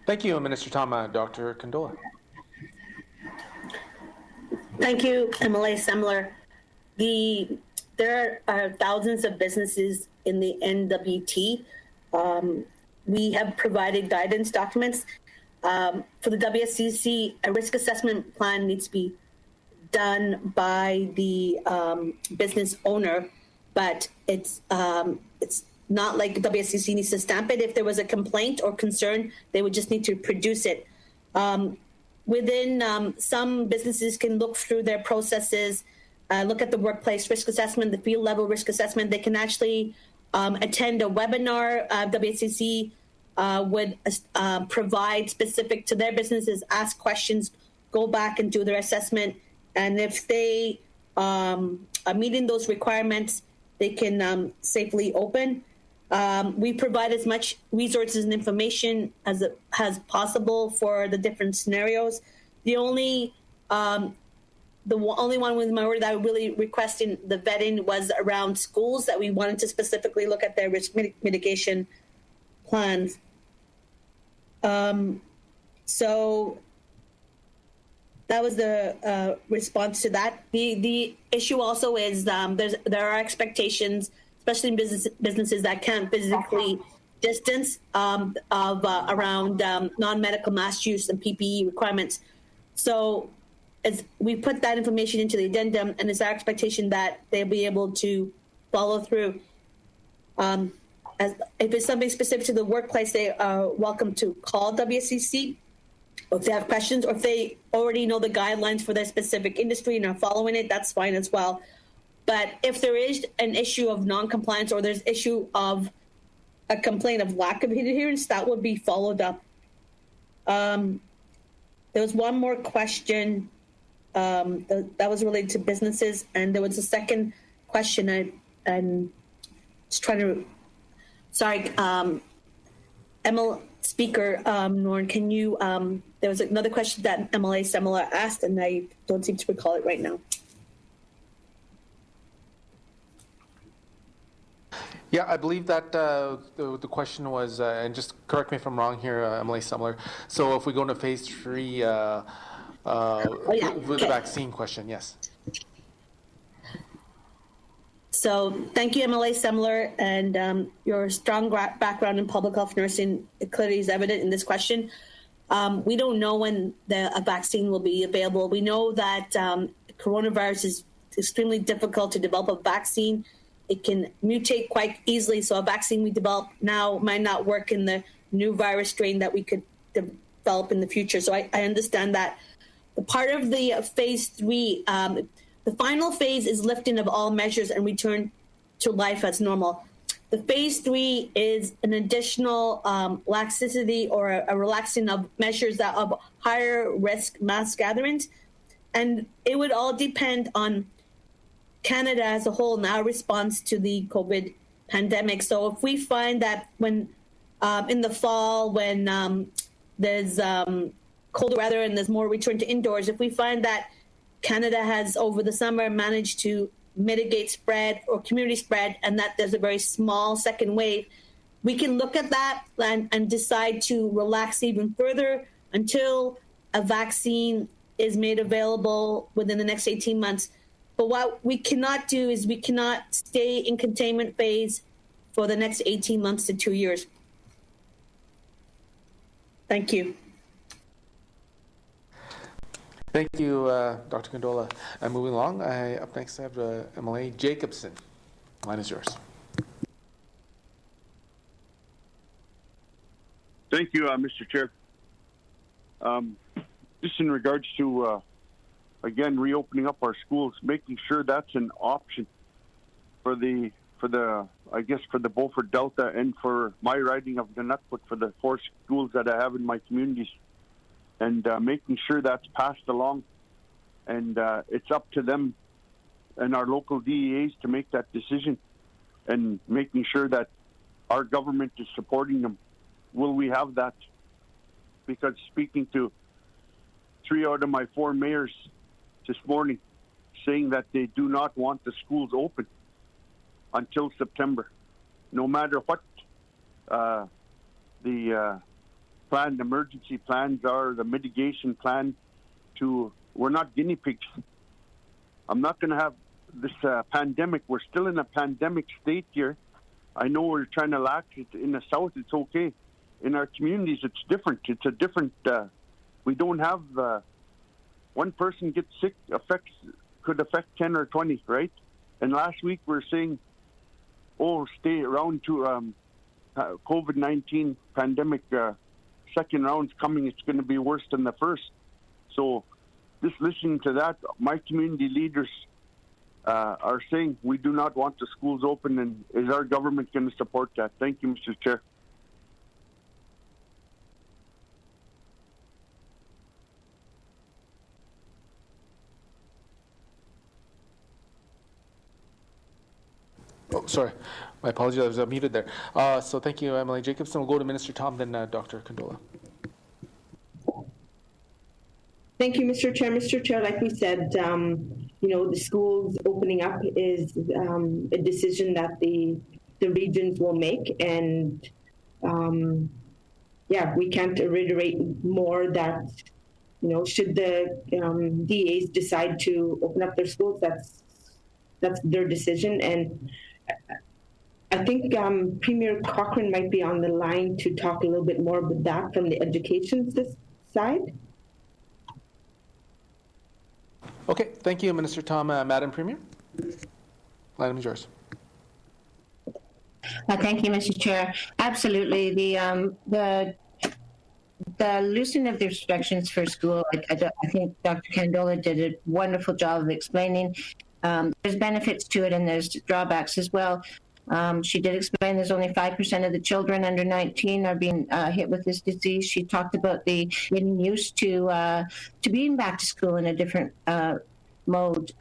Thank you, Minister Thom. Dr. Kandola. Thank you, Emily Semler. There are thousands of businesses in the NWT. We have provided guidance documents. For the WSCC, a risk assessment plan needs to be done by the business owner, but it's not like WSCC needs to stamp it. If there was a complaint or concern, they would just need to produce it. Within some businesses can look through their processes, look at the workplace risk assessment, the field level risk assessment. They can actually attend a webinar. WSCC would provide specific to their businesses, ask questions, go back and do their assessment. And if they are meeting those requirements, they can safely open. We provide as much resources and information as possible for the different scenarios. The only one with my word that I really requesting the vetting was around schools, that we wanted to specifically look at their risk mitigation plans. So that was the response to that. The issue also is there are expectations, especially in businesses that can't physically distance around non-medical mask use and PPE requirements. So as we put that information into the addendum, and it's our expectation that they'll be able to follow through. If it's something specific to the workplace, they are welcome to call WSCC, or if they have questions, or if they already know the guidelines for their specific industry and are following it, that's fine as well. But if there is an issue of non-compliance, or there's issue of a complaint of lack of adherence, that would be followed up. There was one more question that was related to businesses, and there was a second question. I'm just trying to. Sorry, Emily, Speaker Norn, can you? There was another question that Emily Semler asked, and I don't seem to recall it right now. Yeah, I believe that the question was, and just correct me if I'm wrong here, Emily Sumler. So if we go into phase 3 with the vaccine question, yes. So thank you, Emily Semler, and your strong background in public health nursing clearly is evident in this question. We don't know when a vaccine will be available. We know that coronavirus is extremely difficult to develop a vaccine. It can mutate quite easily, so a vaccine we develop now might not work in the new virus strain that we could develop in the future. So I understand that. The part of the phase 3, the final phase is lifting of all measures and return to life as normal. The phase 3 is an additional laxity or a relaxing of measures that of higher risk mass gatherings. And it would all depend on Canada as a whole and our response to the COVID pandemic. So if we find that when in the fall, when there's colder weather and there's more return to indoors, if we find that Canada has over the summer managed to mitigate spread or community spread and that there's a very small second wave, we can look at that and decide to relax even further until a vaccine is made available within the next 18 months. But what we cannot do is we cannot stay in containment phase for the next 18 months to 2 years. Thank you. Thank you, Dr. Kandola. Moving along, up next I have MLA Jacobson. Line is yours. Thank you, Mr. Chair. Just in regards to, again, reopening up our schools, making sure that's an option for the Beaufort Delta and for my riding of the Nutfoot for the 4 schools that I have in my communities, and making sure that's passed along. And it's up to them and our local DEAs to make that decision, and making sure that our government is supporting them. Will we have that? Because speaking to 3 out of my 4 mayors this morning, saying that they do not want the schools open until September, no matter what the planned emergency plans are, the mitigation plan. We're not guinea pigs. I'm not going to have this pandemic. We're still in a pandemic state here. I know we're trying to lax it in the south. It's okay. In our communities, it's different. It's a different. We don't have one person gets sick could affect 10 or 20, right? And last week we're saying, stay around to COVID-19 pandemic second round's coming. It's going to be worse than the first. So just listening to that, my community leaders are saying we do not want the schools open, and is our government going to support that? Thank you, Mr. Chair. Oh, sorry. My apologies. I was muted there. So thank you, Emily Jacobson. We'll go to Minister Thom, then Dr. Kandola. Thank you, Mr. Chair. Mr. Chair, like we said, the schools opening up is a decision that the regions will make. And we can't reiterate more that, should the DAs decide to open up their schools, that's their decision. And I think Premier Cochrane might be on the line to talk a little bit more about that from the education side. Okay, thank you, Minister Thom. Madam Premier, line is yours. Thank you, Mr. Chair. Absolutely, the loosening of the restrictions for school, I think Dr. Kandola did a wonderful job of explaining. There's benefits to it and there's drawbacks as well. She did explain there's only 5% of the children under 19 are being hit with this disease. She talked about the getting used to being back to school in a different mode.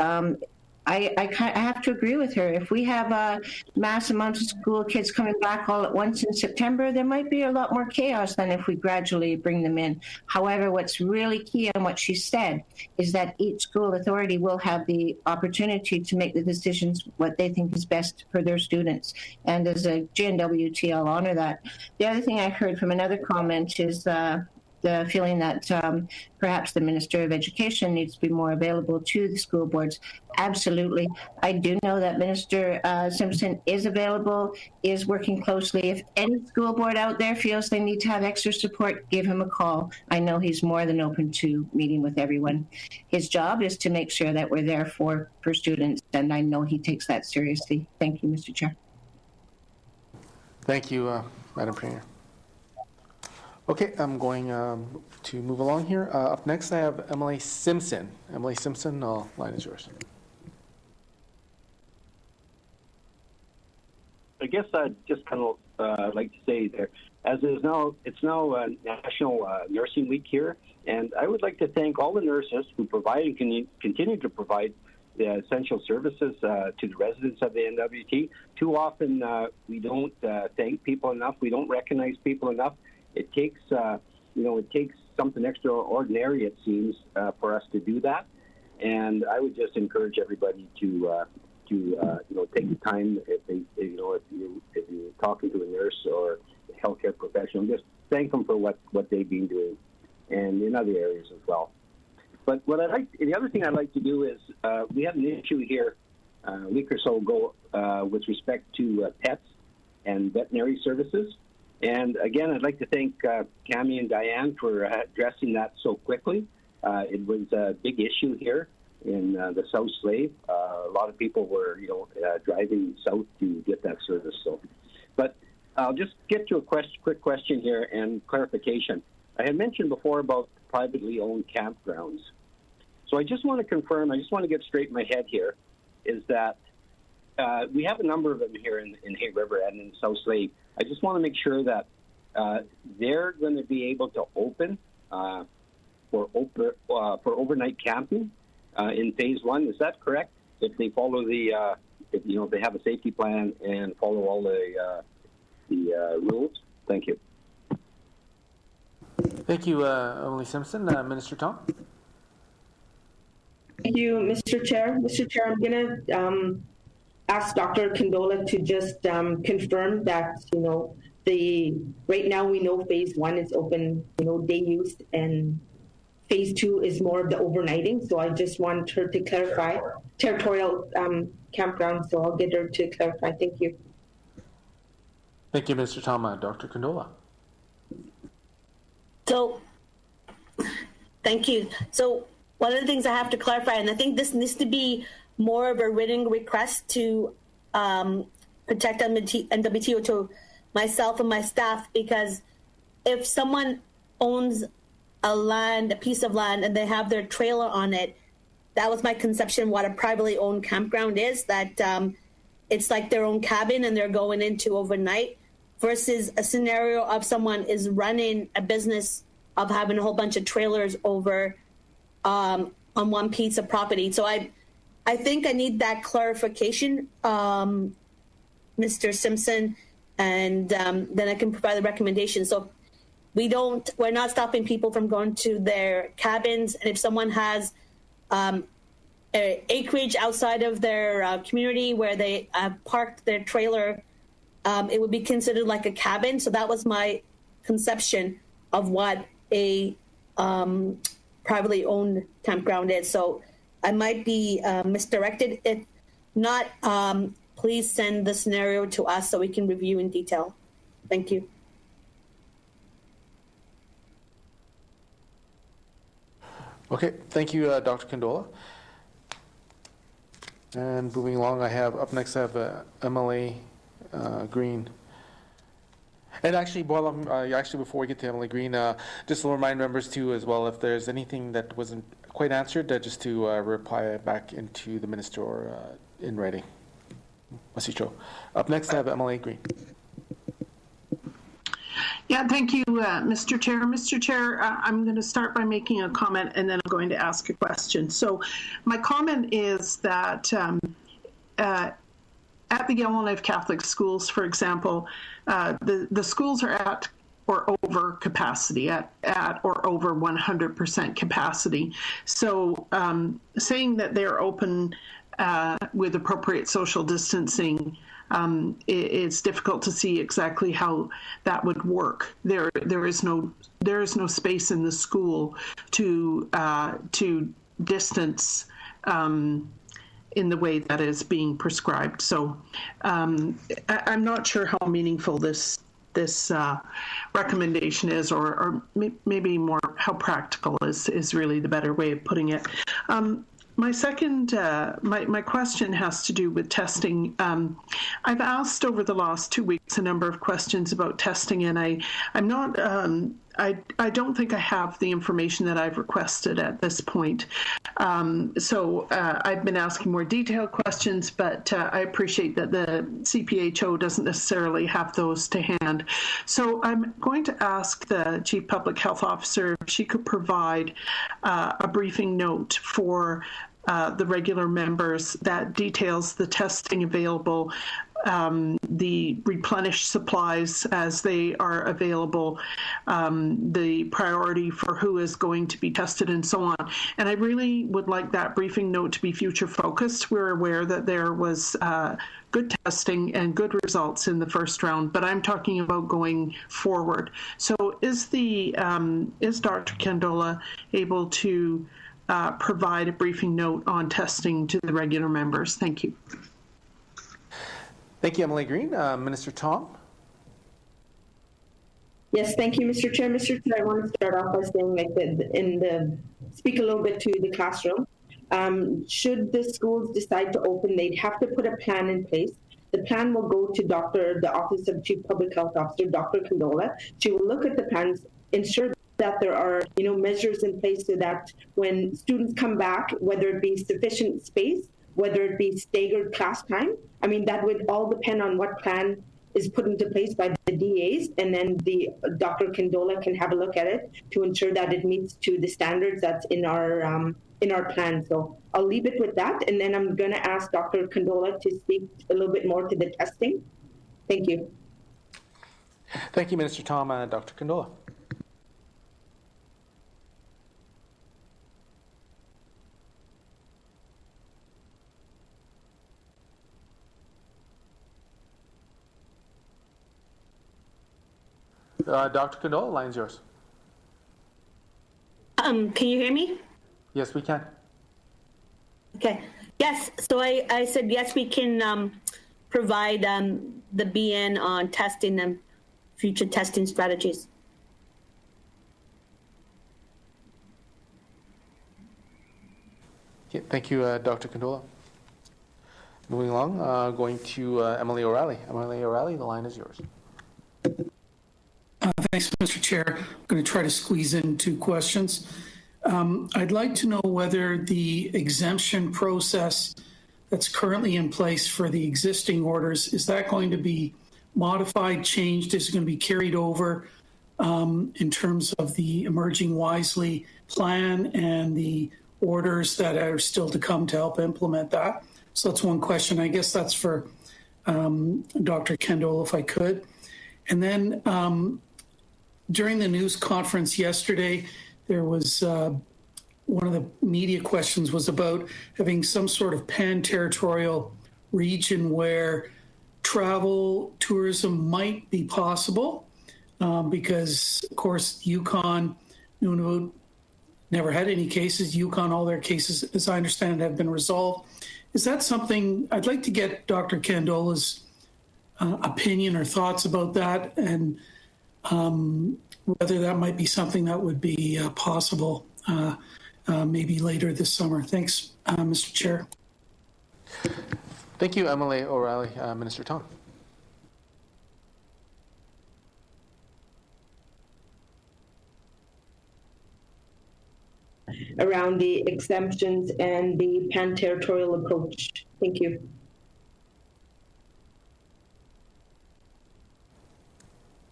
I have to agree with her. If we have mass amounts of school kids coming back all at once in September, there might be a lot more chaos than if we gradually bring them in. However, what's really key on what she said is that each school authority will have the opportunity to make the decisions what they think is best for their students. And as a GNWT, I'll honor that. The other thing I heard from another comment is the feeling that perhaps the Minister of Education needs to be more available to the school boards. Absolutely. I do know that Minister Simpson is available, is working closely. If any school board out there feels they need to have extra support, give him a call. I know he's more than open to meeting with everyone. His job is to make sure that we're there for students, and I know he takes that seriously. Thank you, Mr. Chair. Thank you, Madam Premier. Okay, I'm going to move along here. Up next, I have Emily Simpson. Emily Simpson, line is yours. I guess I'd just kind of like to say there, as it is now, it's now National Nursing Week here, and I would like to thank all the nurses who provide and continue to provide the essential services to the residents of the NWT. Too often we don't thank people enough. We don't recognize people enough. It takes, it takes something extraordinary, it seems, for us to do that. And I would just encourage everybody to take the time if you're talking to a nurse or a healthcare professional, just thank them for what they've been doing, and in other areas as well. But the other thing I'd like to do is we had an issue here a week or so ago with respect to pets and veterinary services. And again, I'd like to thank Cami and Diane for addressing that so quickly. It was a big issue here in the South Slave. A lot of people were, driving south to get that service. But I'll just get to a quick question here and clarification. I had mentioned before about privately owned campgrounds. So I just want to confirm, I just want to get straight in my head here, is that we have a number of them here in Hay River and in South Slave. I just want to make sure that they're going to be able to open for overnight camping in phase one. Is that correct? If they follow if they have a safety plan and follow all the rules. Thank you. Thank you, Emily Simpson. Minister Thom. Thank you, Mr. Chair. Mr. Chair, I'm going to ask Dr. Kandola to just confirm that, right now we know phase one is open, day use, and phase two is more of the overnighting. So I just want her to clarify territorial campground. So I'll get her to clarify. Thank you. Thank you, Mr. Thom. Dr. Kandola. So, thank you. So one of the things I have to clarify, and I think this needs to be more of a written request to protect NWTO to myself and my staff, because if someone owns a piece of land, and they have their trailer on it, that was my conception what a privately owned campground is, that it's like their own cabin and they're going into overnight, versus a scenario of someone is running a business of having a whole bunch of trailers over on one piece of property. So I think I need that clarification, Mr. Simpson, and then I can provide the recommendation. So we're not stopping people from going to their cabins. And if someone has acreage outside of their community where they parked their trailer, it would be considered like a cabin. So that was my conception of what a privately owned campground is. So I might be misdirected. If not, please send the scenario to us so we can review in detail. Thank you. Okay, thank you, Dr. Kandola. And moving along, up next I have Emily Green. And actually, before we get to Emily Green, just to remind members too as well, if there's anything that wasn't quite answered, just to reply back into the minister or in writing. Up next, I have Emily Green. Yeah, thank you, Mr. Chair. Mr. Chair, I'm going to start by making a comment, and then I'm going to ask a question. So my comment is that at the Yellowknife Catholic schools, for example, the schools are at or over capacity, at or over 100% capacity. So saying that they're open with appropriate social distancing, it's difficult to see exactly how that would work. There is no space in the school to distance in the way that is being prescribed. So I'm not sure how meaningful this recommendation is, or maybe more how practical is really the better way of putting it. My second, my question has to do with testing. I've asked over the last 2 weeks a number of questions about testing, and I'm not I don't think I have the information that I've requested at this point. So I've been asking more detailed questions, but I appreciate that the CPHO doesn't necessarily have those to hand. So I'm going to ask the Chief Public Health Officer if she could provide a briefing note for the regular members that details the testing available, the replenished supplies as they are available, the priority for who is going to be tested, and so on. And I really would like that briefing note to be future focused. We're aware that there was good testing and good results in the first round, but I'm talking about going forward. So is Dr. Kandola able to provide a briefing note on testing to the regular members? Thank you. Thank you, Emily Green. Minister Thom? Yes, thank you, Mr. Chair. Mr. Chair, I want to start off by saying speak a little bit to the classroom. Should the schools decide to open, they'd have to put a plan in place. The plan will go to the Office of Chief Public Health Officer, Dr. Kandola. She will look at the plans, ensure that there are, measures in place so that when students come back, whether it be sufficient space, whether it be staggered class time, that would all depend on what plan is put into place by the DAs, and then the Dr. Kandola can have a look at it to ensure that it meets to the standards that's in our plan. So I'll leave it with that, and then I'm going to ask Dr. Kandola to speak a little bit more to the testing. Thank you. Thank you, Minister Thom. Dr. Kandola. Dr. Kandola, line's yours. Can you hear me? Yes, we can. Okay. Yes. So I said yes, we can provide the BN on testing and future testing strategies. Okay, thank you, Dr. Kandola. Moving along, going to Emily O'Reilly. Emily O'Reilly, the line is yours. Thanks, Mr. Chair. I'm going to try to squeeze in 2 questions. I'd like to know whether the exemption process that's currently in place for the existing orders, is that going to be modified, changed? Is it going to be carried over in terms of the Emerging Wisely plan and the orders that are still to come to help implement that? So that's one question. I guess that's for Dr. Kandola, if I could. And then during the news conference yesterday, there was one of the media questions was about having some sort of pan-territorial region where travel, tourism might be possible because, of course, Yukon, Nunavut never had any cases. Yukon, all their cases, as I understand it, have been resolved. Is that something, I'd like to get Dr. Kandola's opinion or thoughts about that, and whether that might be something that would be possible maybe later this summer. Thanks, Mr. Chair. Thank you, Emily O'Reilly. Minister Thom. Around the exemptions and the pan-territorial approach. Thank you.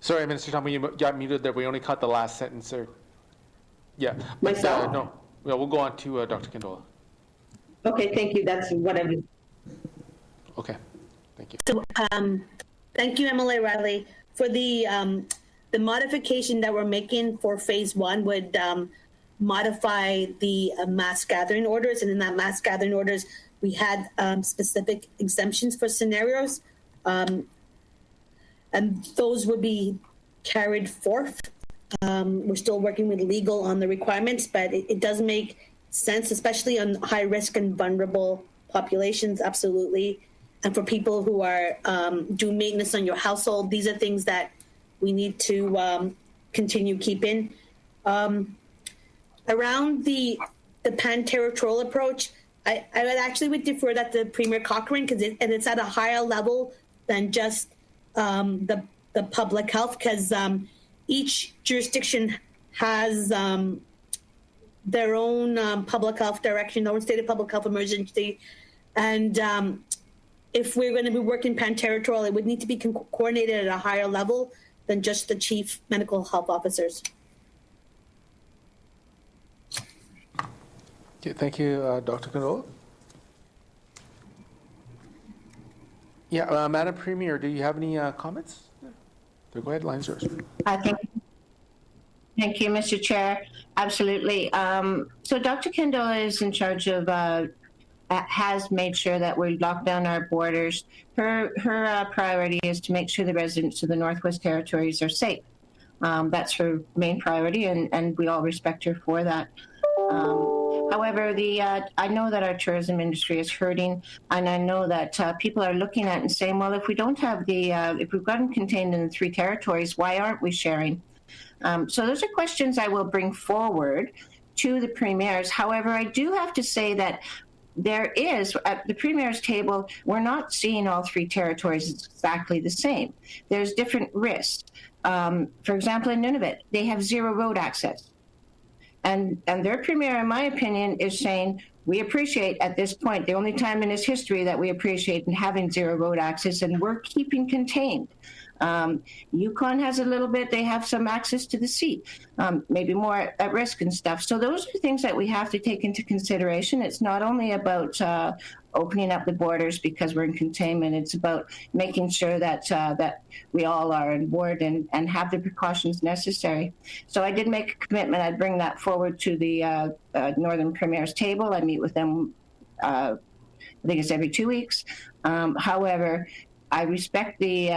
Sorry, Minister Thom, you got muted there. We only caught the last sentence there. Yeah. Myself? No. Yeah, we'll go on to Dr. Kandola. Okay, thank you. That's what I was. Okay, thank you. So, thank you, Emily Riley, for the modification that we're making for phase 1 would modify the mass gathering orders, and in that mass gathering orders, we had specific exemptions for scenarios, and those would be carried forth. We're still working with legal on the requirements, but it does make sense, especially on high risk and vulnerable populations, absolutely. And for people who are doing maintenance on your household, these are things that we need to continue keeping. Around the pan-territorial approach, I would defer that to Premier Cochrane, because it's at a higher level than just the public health, because each jurisdiction has their own public health direction, their own state of public health emergency. And if we're going to be working pan-territorial, it would need to be coordinated at a higher level than just the chief medical health officers. Okay, thank you, Dr. Kandola. Yeah, Madam Premier, do you have any comments? Go ahead, line's yours. Thank you, Mr. Chair. Absolutely. So Dr. Kandola is in charge of, has made sure that we lock down our borders. Her priority is to make sure the residents of the Northwest Territories are safe. That's her main priority, and we all respect her for that. However, I know that our tourism industry is hurting, and I know that people are looking at it and saying, well, if we don't have if we've gotten contained in the 3 territories, why aren't we sharing? So those are questions I will bring forward to the premiers. However, I do have to say that there is, at the premier's table, we're not seeing all 3 territories exactly the same. There's different risks. For example, in Nunavut, they have 0 road access. And their premier, in my opinion, is saying, we appreciate at this point, the only time in its history that we appreciate having 0 road access, and we're keeping contained. Yukon has a little bit, they have some access to the sea, maybe more at risk and stuff. So those are things that we have to take into consideration. It's not only about opening up the borders because we're in containment, it's about making sure that that we all are on board and have the precautions necessary. So I did make a commitment, I'd bring that forward to the Northern Premier's table. I meet with them, I think it's every 2 weeks. However, I respect the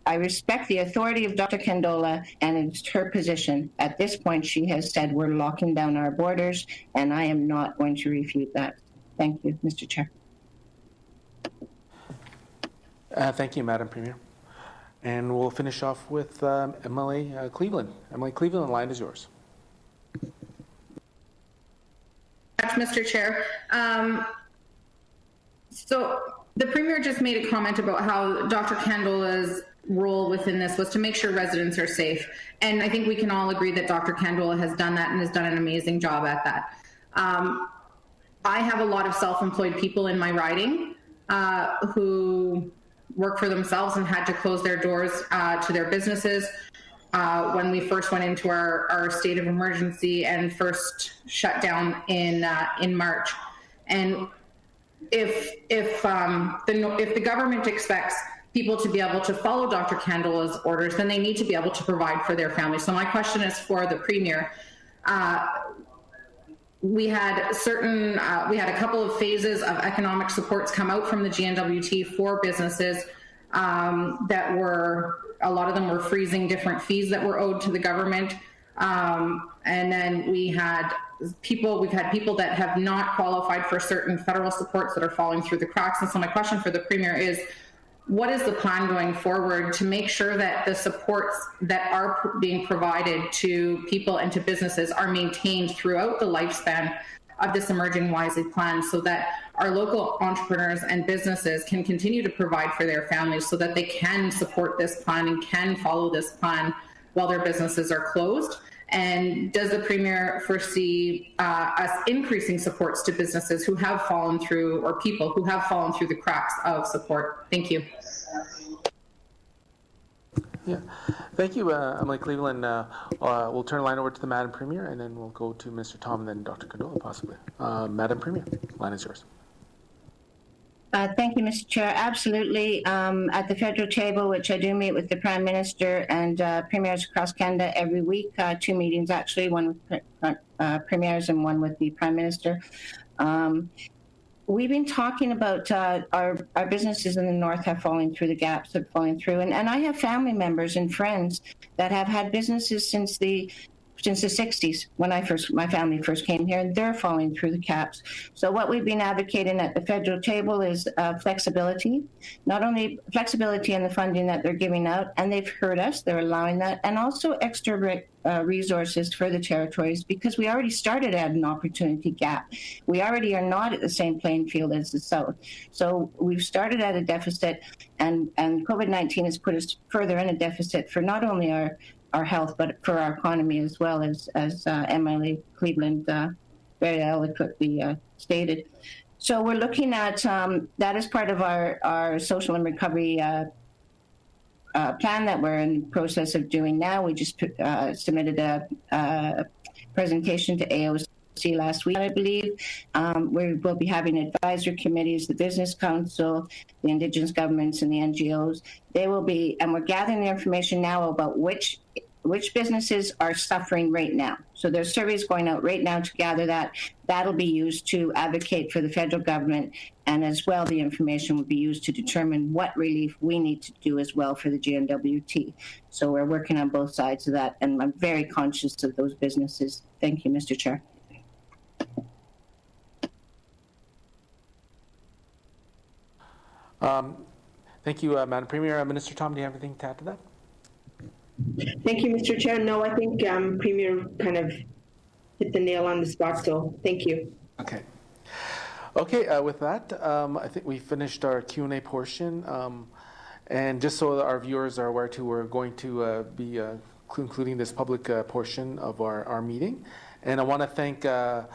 authority of Dr. Kandola, and it's her position. At this point, she has said we're locking down our borders, and I am not going to refute that. Thank you, Mr. Chair. Thank you, Madam Premier. And we'll finish off with Emily Cleveland. Emily Cleveland, the line is yours. Mr. Chair. So the Premier just made a comment about how Dr. Kandola's role within this was to make sure residents are safe. And I think we can all agree that Dr. Kandola has done that and has done an amazing job at that. I have a lot of self-employed people in my riding who work for themselves and had to close their doors to their businesses when we first went into our state of emergency and first shut down in March. And if the government expects people to be able to follow Dr. Kandola's orders, then they need to be able to provide for their families. So my question is for the Premier. We had a couple of phases of economic supports come out from the GNWT for businesses that were, a lot of them were freezing different fees that were owed to the government. And then we've had people that have not qualified for certain federal supports that are falling through the cracks. And so my question for the Premier is, what is the plan going forward to make sure that the supports that are being provided to people and to businesses are maintained throughout the lifespan of this Emerging Wisely plan, so that our local entrepreneurs and businesses can continue to provide for their families, so that they can support this plan and can follow this plan while their businesses are closed? And does the Premier foresee us increasing supports to businesses who have fallen through, or people who have fallen through the cracks of support? Thank you. Yeah, thank you, Emily Cleveland. We'll turn the line over to the Madam Premier, and then we'll go to Mr. Thom and then Dr. Kandola, possibly. Madam Premier, line is yours. Thank you, Mr. Chair. Absolutely. At the federal table, which I do meet with the Prime Minister and premiers across Canada every week, 2 meetings actually, one with premiers and one with the Prime Minister. We've been talking about our businesses in the north have fallen through, the gaps have fallen through. And I have family members and friends that have had businesses since the since the 60s when my family first came here, and they're falling through the caps. So what we've been advocating at the federal table is flexibility, not only flexibility in the funding that they're giving out, and they've heard us, they're allowing that, and also extra resources for the territories, because we already started at an opportunity gap. We already are not at the same playing field as the South. So we've started at a deficit, and COVID-19 has put us further in a deficit for not only our health, but for our economy as well, as Emily Cleveland very eloquently stated. So we're looking at that as part of our social and recovery plan that we're in the process of doing now. We just submitted a presentation to AOC last week, I believe. We will be having advisory committees, the Business Council, the Indigenous governments, and the NGOs. They will be, and we're gathering the information now about which businesses are suffering right now. So there's surveys going out right now to gather that. That'll be used to advocate for the federal government, and as well the information will be used to determine what relief we need to do as well for the GNWT. So we're working on both sides of that, and I'm very conscious of those businesses. Thank you, Mr. Chair. Thank you, Madam Premier. Minister Thom, do you have anything to add to that? Thank you, Mr. Chair. No, I think Premier kind of hit the nail on the spot, so thank you. Okay. Okay, with that, I think we finished our Q&A portion. And just so that our viewers are aware too, we're going to be concluding this public portion of our meeting. And I want to thank the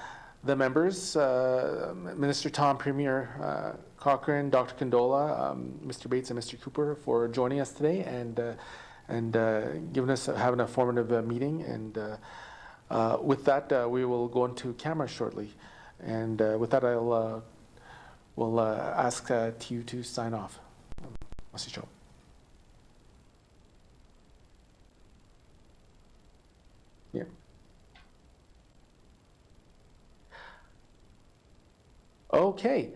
members, Minister Thom, Premier Cochrane, Dr. Kandola, Mr. Bates, and Mr. Cooper for joining us today and having a formative meeting. And with that, we will go into camera shortly. And with that, will ask you to sign off. Merci, Joe. Yeah. Okay.